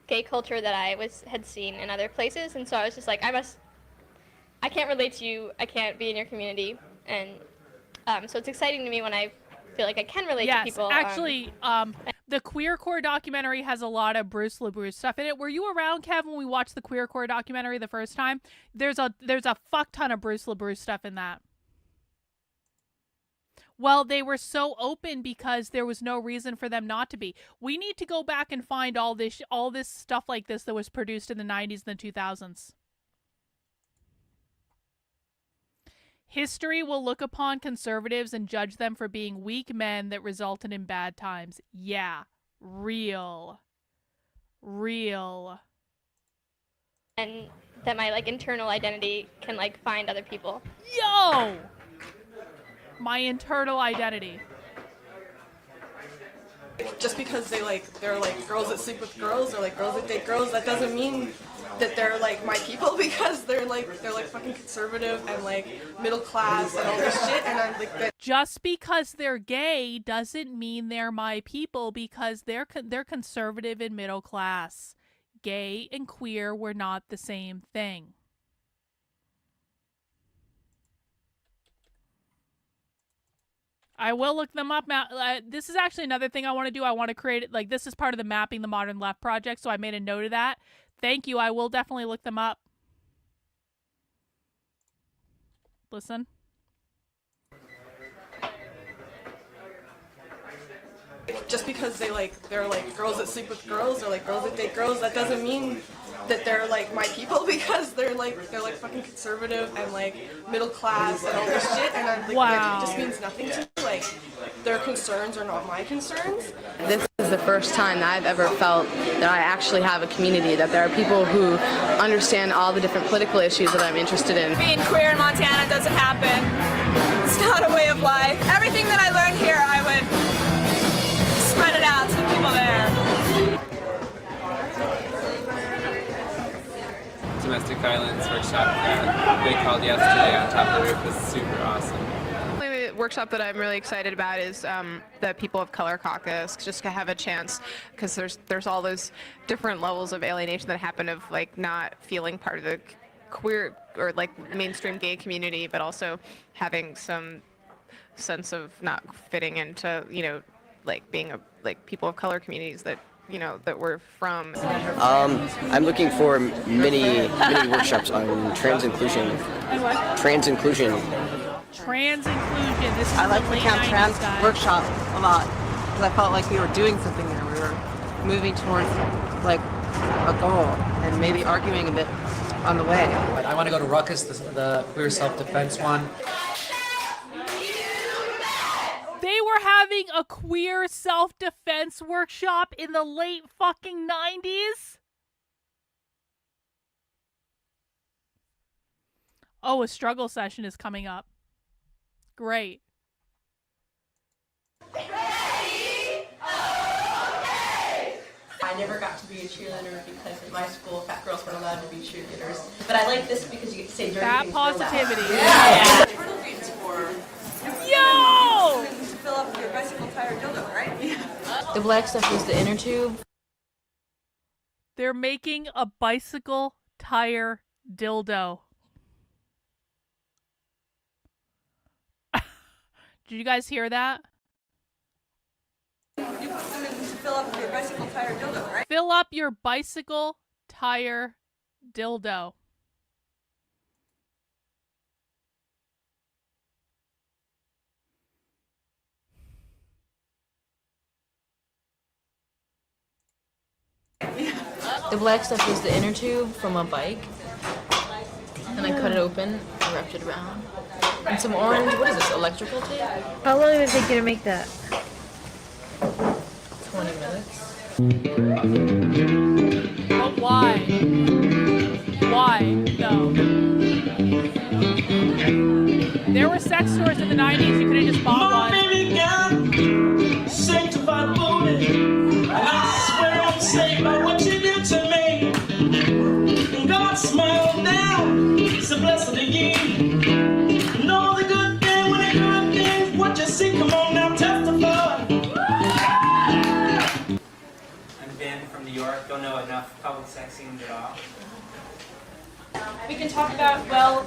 gay culture that I had seen in other places, and so I was just like, I can't relate to you, I can't be in your community, and so it's exciting to me when I feel like I can relate to people. Yes, actually, the Queer Core documentary has a lot of Bruce LaBruce stuff in it. Were you around, Kev, when we watched the Queer Core documentary the first time? There's a fuck ton of Bruce LaBruce stuff in that. Well, they were so open because there was no reason for them not to be. We need to go back and find all this stuff like this that was produced in the 90s and the 2000s. History will look upon conservatives and judge them for being weak men that resulted in bad times. Yeah, real. And that my like internal identity can like find other people. Yo! My internal identity. Just because they're like girls that sleep with girls or like girls that date girls, that doesn't mean that they're like my people, because they're like fucking conservative and like middle class and all this shit, and I'm like that. Just because they're gay doesn't mean they're my people, because they're conservative and middle class. Gay and queer were not the same thing. I will look them up. This is actually another thing I want to do. I want to create it. Like, this is part of the Mapping the Modern Left project, so I made a note of that. Thank you. I will definitely look them up. Listen. Just because they're like girls that sleep with girls or like girls that date girls, that doesn't mean that they're like my people, because they're like fucking conservative and like middle class and all this shit, and I'm like that just means nothing to me. Like, their concerns are not my concerns. This is the first time that I've ever felt that I actually have a community, that there are people who understand all the different political issues that I'm interested in. Being queer in Montana doesn't happen. It's not a way of life. Everything that I learned here, I would spread it out to the people there. Domestic violence workshop that they called yesterday on top of the roof was super awesome. The workshop that I'm really excited about is the People of Color Caucus, just to have a chance, because there's all those different levels of alienation that happen of like not feeling part of the queer or like mainstream gay community, but also having some sense of not fitting into, you know, like being a like people of color communities that, you know, that we're from. I'm looking for many workshops on trans inclusion. And what? Trans inclusion. Trans inclusion. This is I like the the late Camp 90s, Trans guys. workshop a lot, because I felt like we were doing something there. We were moving towards like a goal and maybe arguing a bit on the way. I want to go to Ruckus, the queer self-defense one. They were having a queer self-defense workshop in the late fucking 90s? Oh, a struggle session is coming up. Great. I never got to be a cheerleader because in my school, fat girls weren't allowed to be cheerleaders. But I like this because you get to say dirty Fat things. positivity. Yeah. Yo! To fill up your bicycle tire dildo, right? The black stuff is the inner tube. They're making a bicycle tire dildo. Did you guys hear that? You put them in to fill up your bicycle tire dildo, right? Fill up your bicycle tire dildo. The black stuff is the inner tube from a bike. And I cut it open, wrapped it around. And some orange, what is this, electrical tape? How long did it take you to make that? 20 minutes. But why? Why, though? There were sex stores in the 90s, you could have just bought one. Baby God, sanctified woman, and I swear I'm saved by what you did to me. And God smiled down, it's a blessing to you. And all the good things, when the good things, what you see, come on now, testify. I'm Ben from New York, don't know enough public sex scenes at all. We can talk about, well,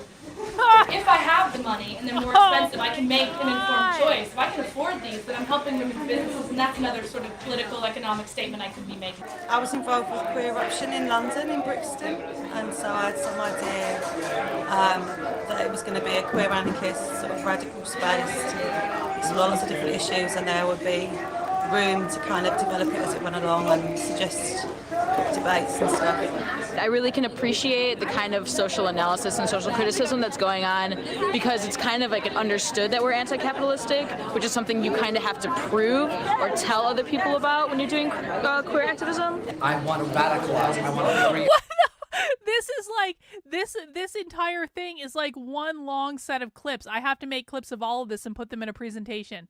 if I have the money and they're more expensive, I can make an informed choice. If I can afford these, then I'm helping women's businesses, and that's another sort of political, economic statement I could be making. I was involved with Queer Eruption in London, in Brixton, and so I had some idea that it was going to be a queer anarchist sort of radical space to explore lots of different issues, and there would be room to kind of develop it as it went along and suggest debates and stuff. I really can appreciate the kind of social analysis and social criticism that's going on because it's kind of like understood that we're anti-capitalistic, which is something you kind of have to prove or tell other people about when you're doing queer activism. I want to radicalize, I want to agree. This is like, this entire thing is like one long set of clips. I have to make clips of all of this and put them in a presentation.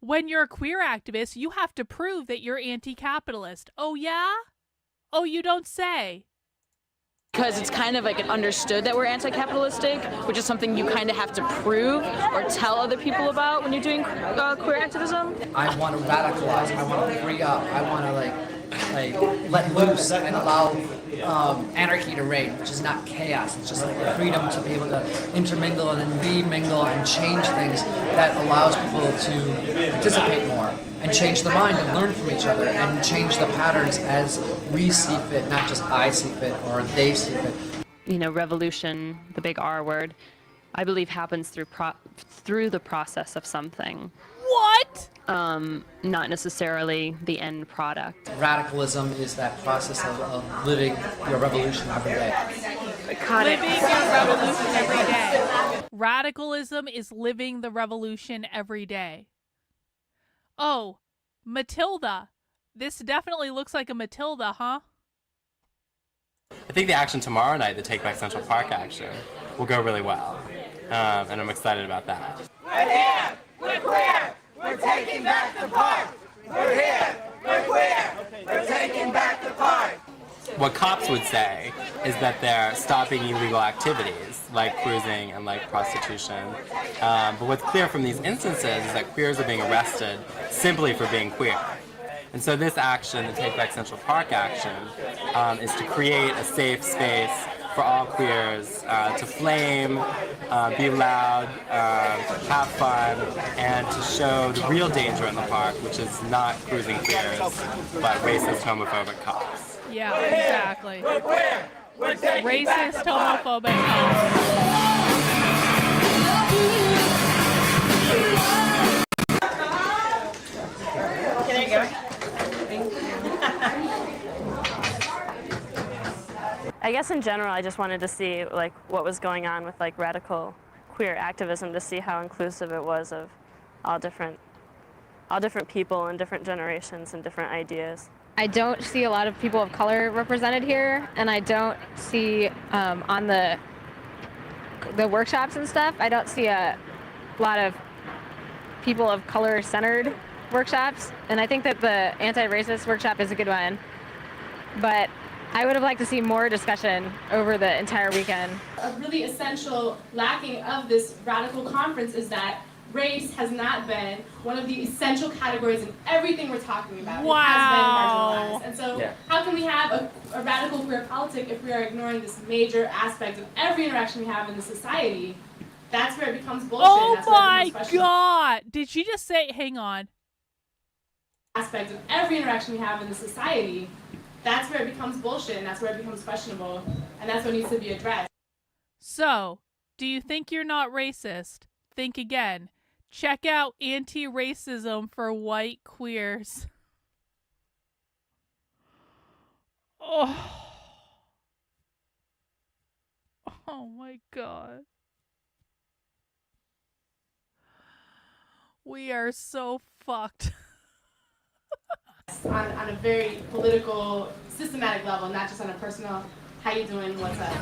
When you're a queer activist, you have to prove that you're anti-capitalist. Oh, yeah? Oh, you don't say. Because it's kind of like understood that we're anti-capitalistic, which is something you kind of have to prove or tell other people about when you're doing queer activism. I want to radicalize, I want to free up, I want to like let loose and allow anarchy to reign, which is not chaos. It's just like the freedom to be able to intermingle and mingle and change things that allows people to participate more and change the mind and learn from each other and change the patterns as we see fit, not just I see fit or they see fit. You know, revolution, the big R word, I believe happens through the process of something. What? Not necessarily the end product. Radicalism is that process of living your revolution every day. Living your revolution every day. Radicalism is living the revolution every day. Oh, Matilda. This definitely looks like a Matilda, huh? I think the action tomorrow night, the Take Back Central Park action, will go really well. And I'm excited about that. We're here, we're queer, we're taking back the park. We're here, we're queer, we're taking back the park. What cops would say is that they're stopping illegal activities like cruising and like prostitution. But what's clear from these instances is that queers are being arrested simply for being queer. And so this action, the Take Back Central Park action, is to create a safe space for all queers to flame, be loud, have fun, and to show the real danger in the park, which is not cruising queers, but racist, homophobic cops. Yeah, exactly. Racist, homophobic cops. There you go. I guess in general, I just wanted to see like what was going on with like radical queer activism to see how inclusive it was of all different people and different generations and different ideas. I don't see a lot of people of color represented here, and I don't see on the workshops and stuff, I don't see a lot of people of color centered workshops, and I think that the anti-racist workshop is a good one, but I would have liked to see more discussion over the entire weekend. A really essential lacking of this radical conference is that race has not been one of the essential categories in everything we're talking about. Wow. It has been marginalized. And so Yeah. how can we have a radical queer politic if we are ignoring this major aspect of every interaction we have in the society? That's where it becomes bullshit. Oh That's where it my becomes questionable. god! Did she just say, hang on. Aspect of every interaction we have in the society, that's where it becomes bullshit, and that's where it becomes questionable, and that's what needs to be addressed. So, do you think you're not racist? Think again. Check out Anti-Racism for White Queers. Oh. Oh my god. We are so fucked. On a very political, systematic level, not just on a personal, how you doing, what's up.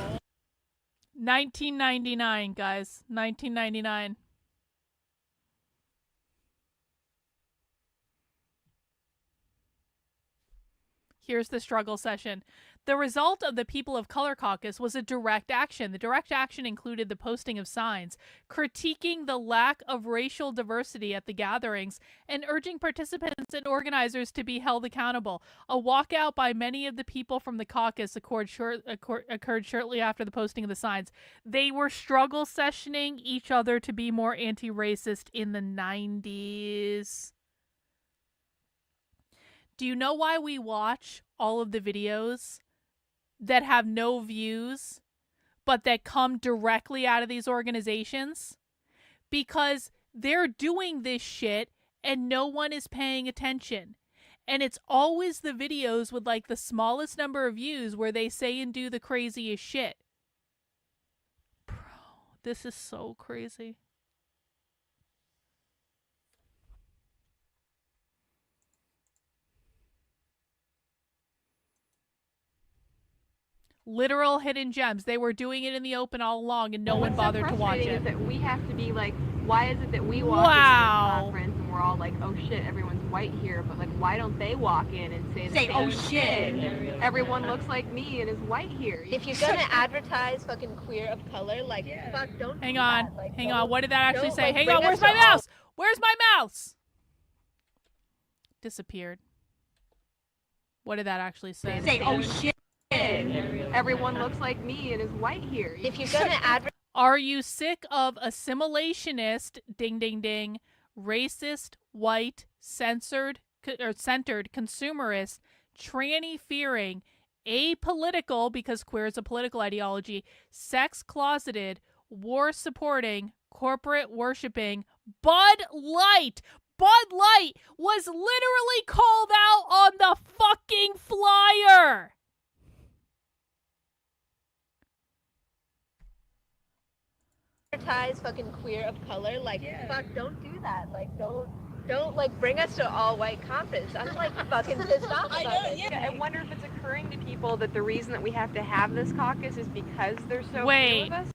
1999, guys. 1999. Here's the struggle session. The result of the People of Color Caucus was a direct action. The direct action included the posting of signs, critiquing the lack of racial diversity at the gatherings, and urging participants and organizers to be held accountable. A walkout by many of the people from the caucus occurred shortly after the posting of the signs. They were struggle sessioning each other to be more anti-racist in the 90s. Do you know why we watch all of the videos that have no views, but that come directly out of these organizations? Because they're doing this shit and no one is paying attention. And it's always the videos with like the smallest number of views where they say and do the craziest shit. Bro, this is so crazy. Literal hidden gems. They were doing it in the open all along and no one bothered to watch it. Is that we have to be like, why is it that we walk into this conference and we're all like, oh shit, everyone's white here, but like, why don't they walk in and say the same oh shit, everyone looks like me and is white here? If you're gonna advertise fucking queer of color, like, fuck, don't Hang do on. that. Like, Hang on. What did that actually don't, say? like, Hang bring on. us Where's to my all- mouse? Where's my mouse? Disappeared. What did that actually say? Say, oh shit, everyone looks like me and is white here. If you're gonna advertise. Are you sick of assimilationist, ding ding ding, racist, white, centered consumerist, tranny-fearing, apolitical, because queer is a political ideology, sex-closeted, war-supporting, corporate-worshipping, Bud Light? Bud Light was literally called out on the fucking flyer! Advertise fucking queer of color, like, fuck, don't do that. Like, don't like bring us to all white conference. I'm like fucking pissed off about this. I wonder if it's occurring to people that the reason that we have to have this caucus is because there's so few Wait. of us.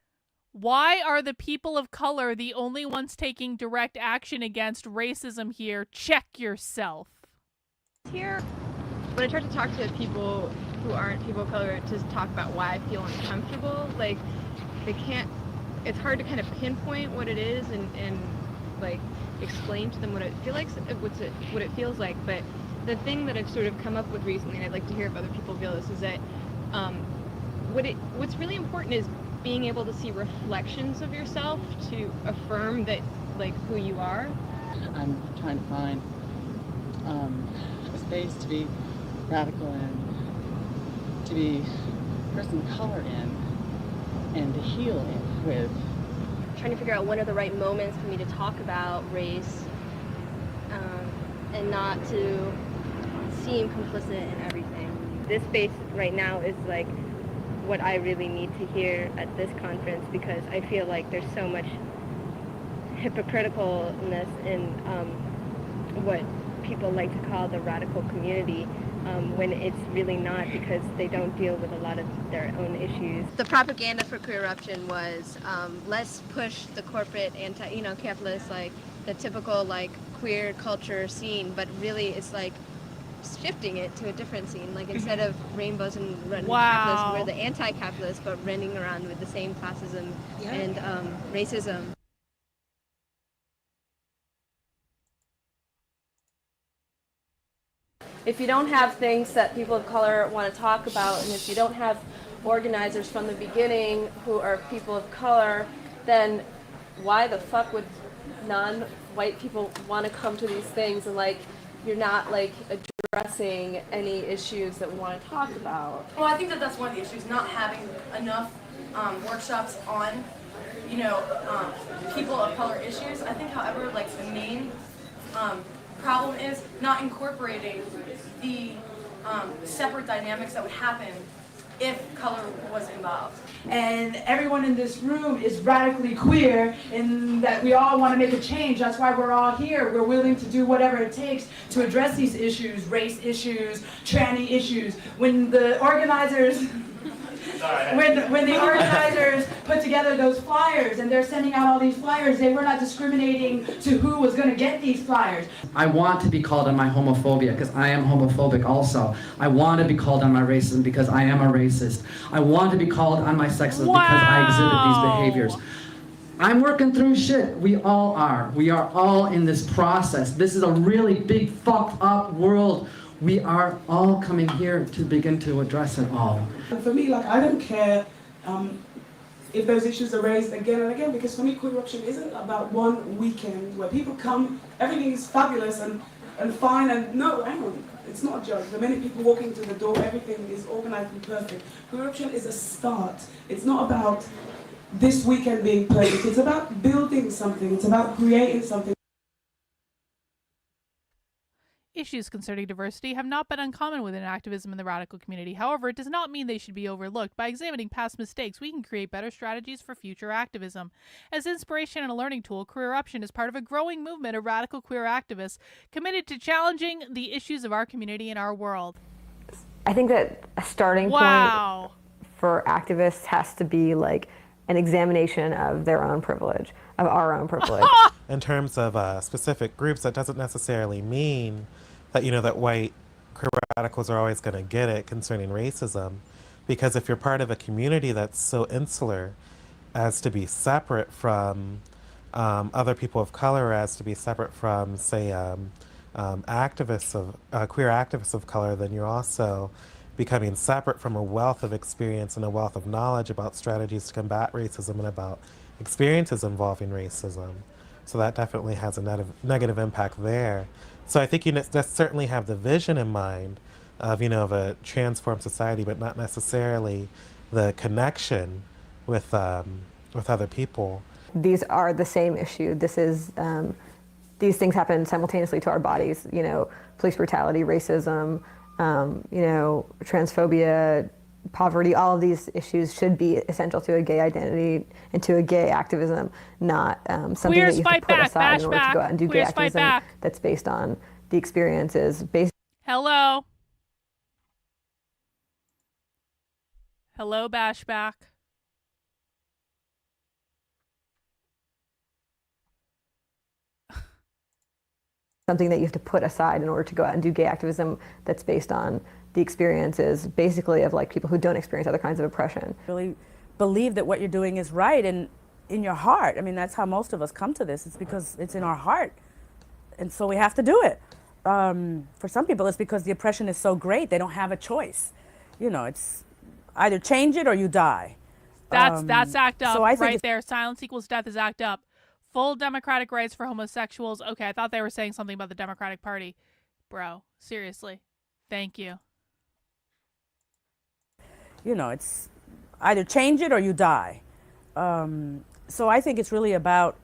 Why are the people of color the only ones taking direct action against racism here? Check yourself. Here, when I try to talk to people who aren't people of color to talk about why I feel uncomfortable, like, they can't, it's hard to kind of pinpoint what it is and like explain to them what it feels like. But the thing that I've sort of come up with recently, and I'd like to hear if other people feel this, is that what's really important is being able to see reflections of yourself to affirm that, like, who you are. I'm trying to find a space to be radical in, to be a person of color in, and to heal in with. Trying to figure out when are the right moments for me to talk about race, and not to seem complicit in everything. This space right now is like what I really need to hear at this conference, because I feel like there's so much hypocriticalness in what people like to call the radical community, when it's really not, because they don't deal with a lot of their own issues. The propaganda for queer eruption was let's push the corporate capitalist, like the typical like queer culture scene, but really it's like shifting it to a different scene. Like instead of rainbows and capitalists, we're the anti-capitalists, but running around with the same classism and racism. If you don't have things that people of color want to talk about, and if you don't have organizers from the beginning who are people of color, then why the fuck would non-white people want to come to these things, and like you're not like addressing any issues that we want to talk about? Well, I think that that's one of the issues, not having enough workshops on, people of color issues. I think, however, like the main problem is not incorporating the separate dynamics that would happen if color was involved. And everyone in this room is radically queer in that we all want to make a change. That's why we're all here. We're willing to do whatever it takes to address these issues, race issues, tranny issues. When the organizers when the organizers put together those flyers and they're sending out all these flyers, they were not discriminating to who was going to get these flyers. I want to be called on my homophobia because I am homophobic also. I want to be called on my racism because I am a racist. I want to be called on my sexism because I exhibit these behaviors. I'm working through shit. We all are. We are all in this process. This is a really big fucked up world. We are all coming here to begin to address it all. And for me, like, I don't care if those issues are raised again and again, because for me, queer eruption isn't about one weekend where people come, everything is fabulous and fine, and no, hang on, it's not a joke. The minute people walk into the door, everything is organized and perfect. Queer eruption is a start. It's not about this weekend being perfect. It's about building something. It's about creating something. Issues concerning diversity have not been uncommon within activism in the radical community. However, it does not mean they should be overlooked. By examining past mistakes, we can create better strategies for future activism. As inspiration and a learning tool, Queer Eruption is part of a growing movement of radical queer activists committed to challenging the issues of our community and our world. I think that a starting point for activists has to be like an examination of their own privilege, of our own privilege. In terms of specific groups, that doesn't necessarily mean that, that white queer radicals are always going to get it concerning racism. Because if you're part of a community that's so insular as to be separate from other people of color, as to be separate from, say, activists of queer activists of color, then you're also becoming separate from a wealth of experience and a wealth of knowledge about strategies to combat racism and about experiences involving racism. So that definitely has a negative impact there. So I think you certainly have the vision in mind of, of a transformed society, but not necessarily the connection with other people. These are the same issue. This is, these things happen simultaneously to our bodies, police brutality, racism, transphobia, poverty, all of these issues should be essential to a gay identity and to a gay activism, not something that you have to put aside in order to go out and do gay activism that's based on the experiences. Hello, Bashback. Something that you have to put aside in order to go out and do gay activism that's based on the experiences basically of like people who don't experience other kinds of oppression. Really believe that what you're doing is right and in your heart. I mean, that's how most of us come to this. It's because it's in our heart. And so we have to do it. For some people, it's because the oppression is so great, they don't have a choice. It's either change it or you die. That's ACT UP so I think right there. Silence equals death is ACT UP. Full democratic rights for homosexuals. Okay, I thought they were saying something about the Democratic Party. Bro, seriously. Thank you. It's either change it or you die. So I think it's really about,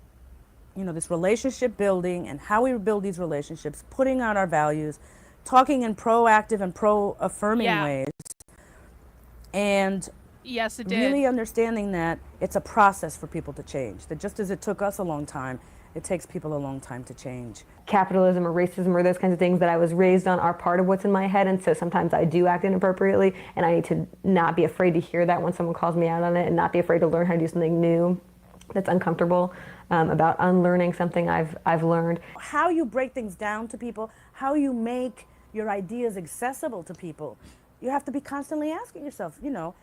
this relationship building and how we build these relationships, putting out our values, talking in proactive and pro-affirming ways, and Yes, it did. Really understanding that it's a process for people to change. That just as it took us a long time, it takes people a long time to change. Capitalism or racism or those kinds of things that I was raised on are part of what's in my head, and so sometimes I do act inappropriately, and I need to not be afraid to hear that when someone calls me out on it, and not be afraid to learn how to do something new that's uncomfortable, about unlearning something I've learned. How you break things down to people, how you make your ideas accessible to people, you have to be constantly asking yourself, you know.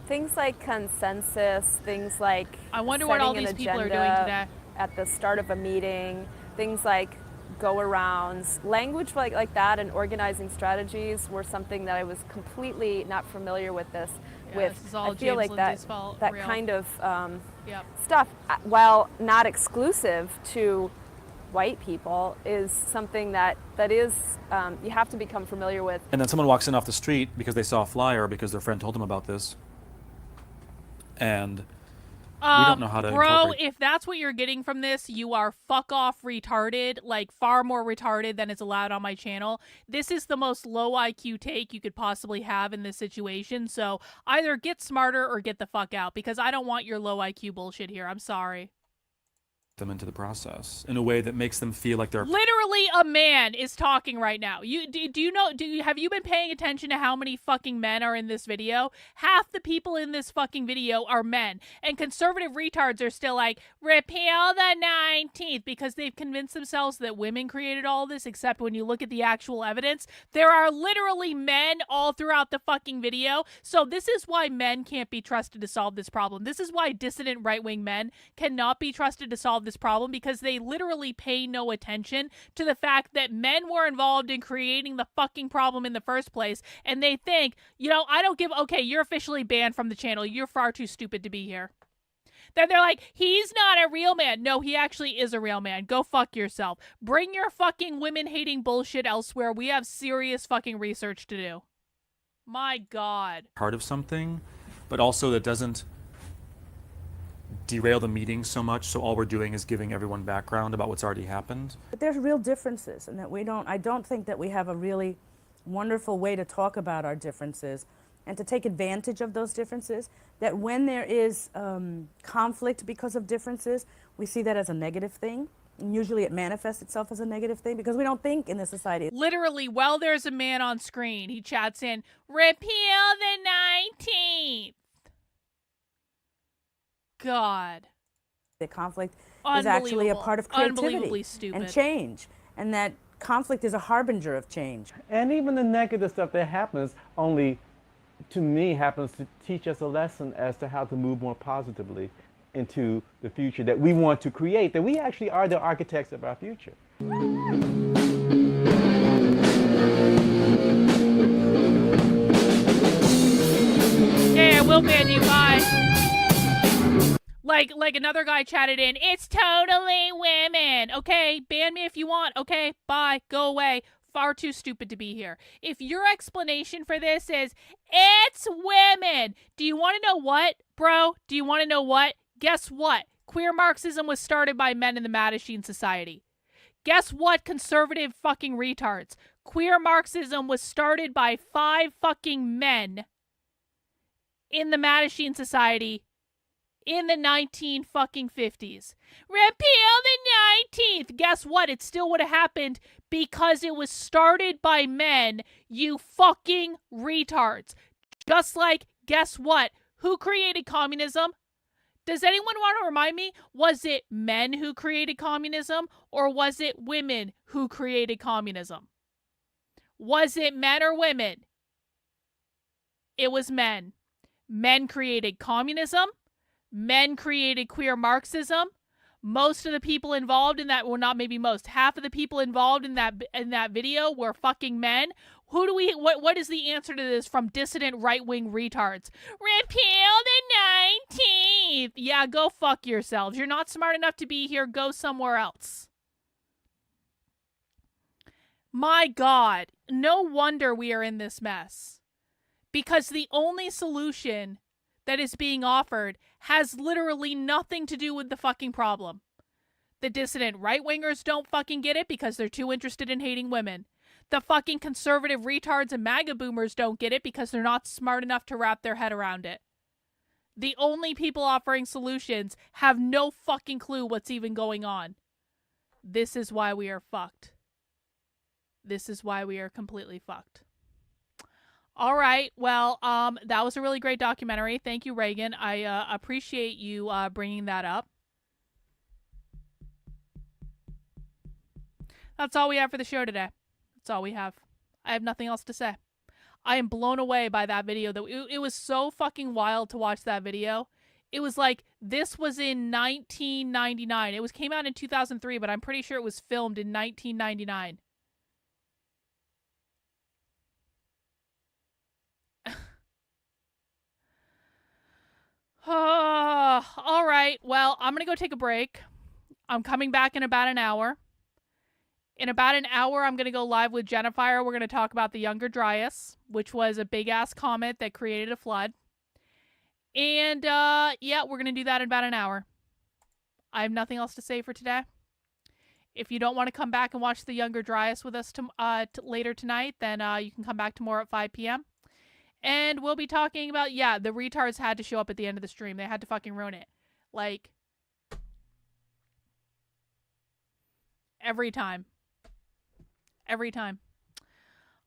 Things like consensus, things like I wonder what all these people are doing today. At the start of a meeting, things like go-arounds, language like that, and organizing strategies were something that I was completely not familiar with this. This is all I feel James like Lindsay's fault, that real. kind of stuff, while not exclusive to white people, is something that is you have to become familiar with. And then someone walks in off the street because they saw a flyer because their friend told them about this, and we don't know how to Bro, if that's what you're getting from this, you are fuck off retarded, like far more retarded than is allowed on my channel. This is the most low IQ take you could possibly have in this situation, so either get smarter or get the fuck out, because I don't want your low IQ bullshit here. I'm sorry. them into the process in a way that makes them feel like they're literally a man is talking right now. Have you been paying attention to how many fucking men are in this video? Half the people in this fucking video are men, and conservative retards are still like, repeal the 19th, because they've convinced themselves that women created all this, except when you look at the actual evidence, there are literally men all throughout the fucking video. So this is why men can't be trusted to solve this problem. This is why dissident right-wing men cannot be trusted to solve this problem, because they literally pay no attention to the fact that men were involved in creating the fucking problem in the first place, and they think, okay, you're officially banned from the channel, you're far too stupid to be here. Then they're like, he's not a real man. No, he actually is a real man. Go fuck yourself. Bring your fucking women-hating bullshit elsewhere. We have serious fucking research to do. My God. part of something, but also that doesn't derail the meeting so much, so all we're doing is giving everyone background about what's already happened. But there's real differences, and that I don't think that we have a really wonderful way to talk about our differences and to take advantage of those differences, that when there is conflict because of differences, we see that as a negative thing. And usually it manifests itself as a negative thing because we don't think in this society. Literally, while there's a man on screen, he chats in, repeal the 19th. God. The conflict is actually a part of creativity stupid. and change, and that conflict is a harbinger of change. And even the negative stuff that happens only, to me, happens to teach us a lesson as to how to move more positively into the future that we want to create, that we actually are the architects of our future. Yeah, we'll ban you, bye. Like another guy chatted in, it's totally women. Okay, ban me if you want. Okay, bye, go away. Far too stupid to be here. If your explanation for this is, it's women, do you want to know what, bro? Do you want to know what? Guess what? Queer Marxism was started by men in the Mattachine Society. Guess what, conservative fucking retards? Queer Marxism was started by 5 fucking men in the Mattachine Society in the 1950s. Repeal the 19th. Guess what? It still would have happened because it was started by men, you fucking retards. Just like, guess what? Who created communism? Does anyone want to remind me? Was it men who created communism, or was it women who created communism? Was it men or women? It was men. Men created communism. Men created queer Marxism. Most of the people involved in that, well, not maybe most, half of the people involved in that video were fucking men. What is the answer to this from dissident right-wing retards? Repeal the 19th. Yeah, go fuck yourselves. You're not smart enough to be here. Go somewhere else. My God, no wonder we are in this mess. Because the only solution that is being offered has literally nothing to do with the fucking problem. The dissident right-wingers don't fucking get it because they're too interested in hating women. The fucking conservative retards and MAGA boomers don't get it because they're not smart enough to wrap their head around it. The only people offering solutions have no fucking clue what's even going on. This is why we are fucked. This is why we are completely fucked. All right. Well, that was a really great documentary. Thank you, Reagan. I appreciate you bringing that up. That's all we have for the show today. That's all we have. I have nothing else to say. I am blown away by that video. It was so fucking wild to watch that video. It was like, this was in 1999. It came out in 2003, but I'm pretty sure it was filmed in 1999. All right. Well, I'm going to go take a break. I'm coming back in about an hour. In about an hour, I'm going to go live with Jennifer. We're going to talk about the Younger Dryas, which was a big-ass comet that created a flood. And, yeah, we're going to do that in about an hour. I have nothing else to say for today. If you don't want to come back and watch the Younger Dryas with us later tonight, then you can come back tomorrow at 5 p.m. And we'll be talking about, yeah, the retards had to show up at the end of the stream. They had to fucking ruin it. Like, every time. Every time.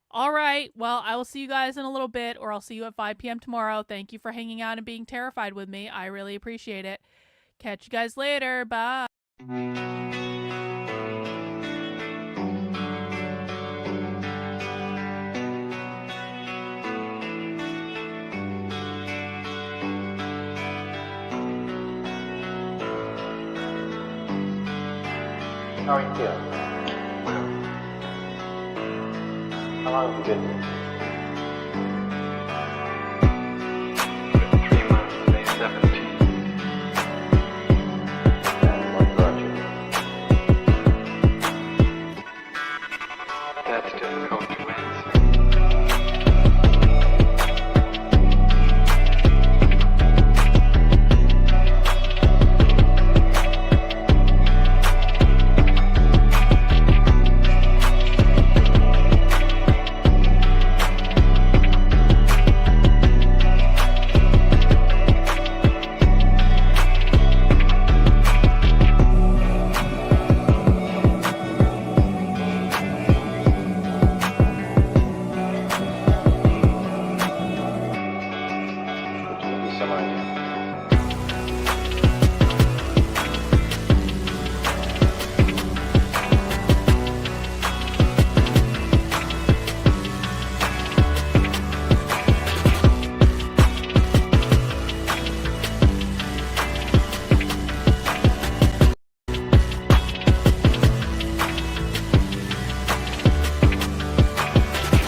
All right. Well, I will see you guys in a little bit, or I'll see you at 5 p.m. tomorrow. Thank you for hanging out and being terrified with me. I really appreciate it. Catch you guys later. Bye. How are you feeling? How long have you been here? 3 months, May 17th. And what brought you here? That's difficult to answer.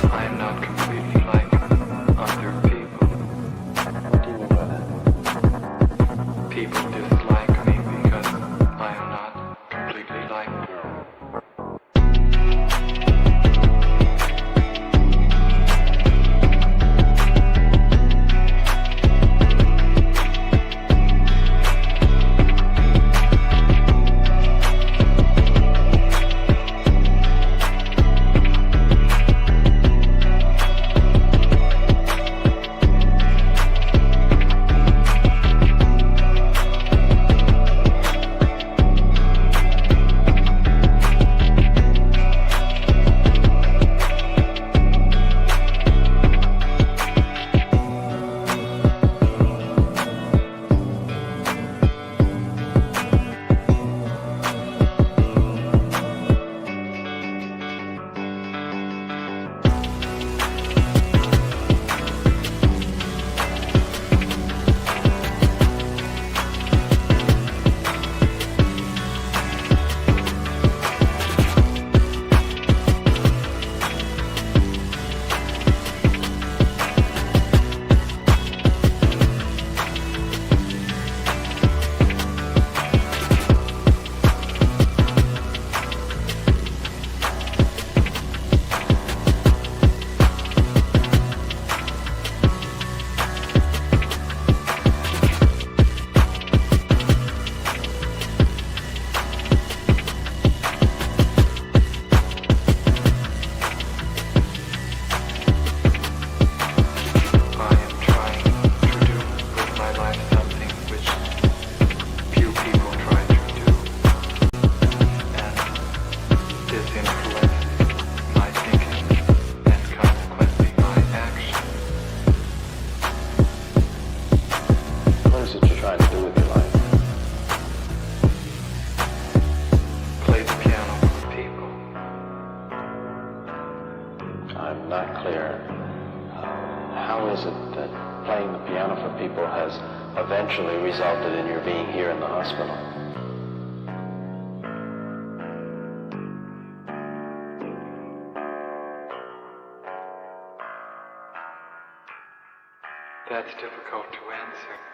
I am not completely like other people. What do you mean by that? is it you're trying to do with your life? Play the piano for the people. I'm not clear. How is it that playing the piano for people has eventually resulted in your being here in the hospital? That's difficult to answer.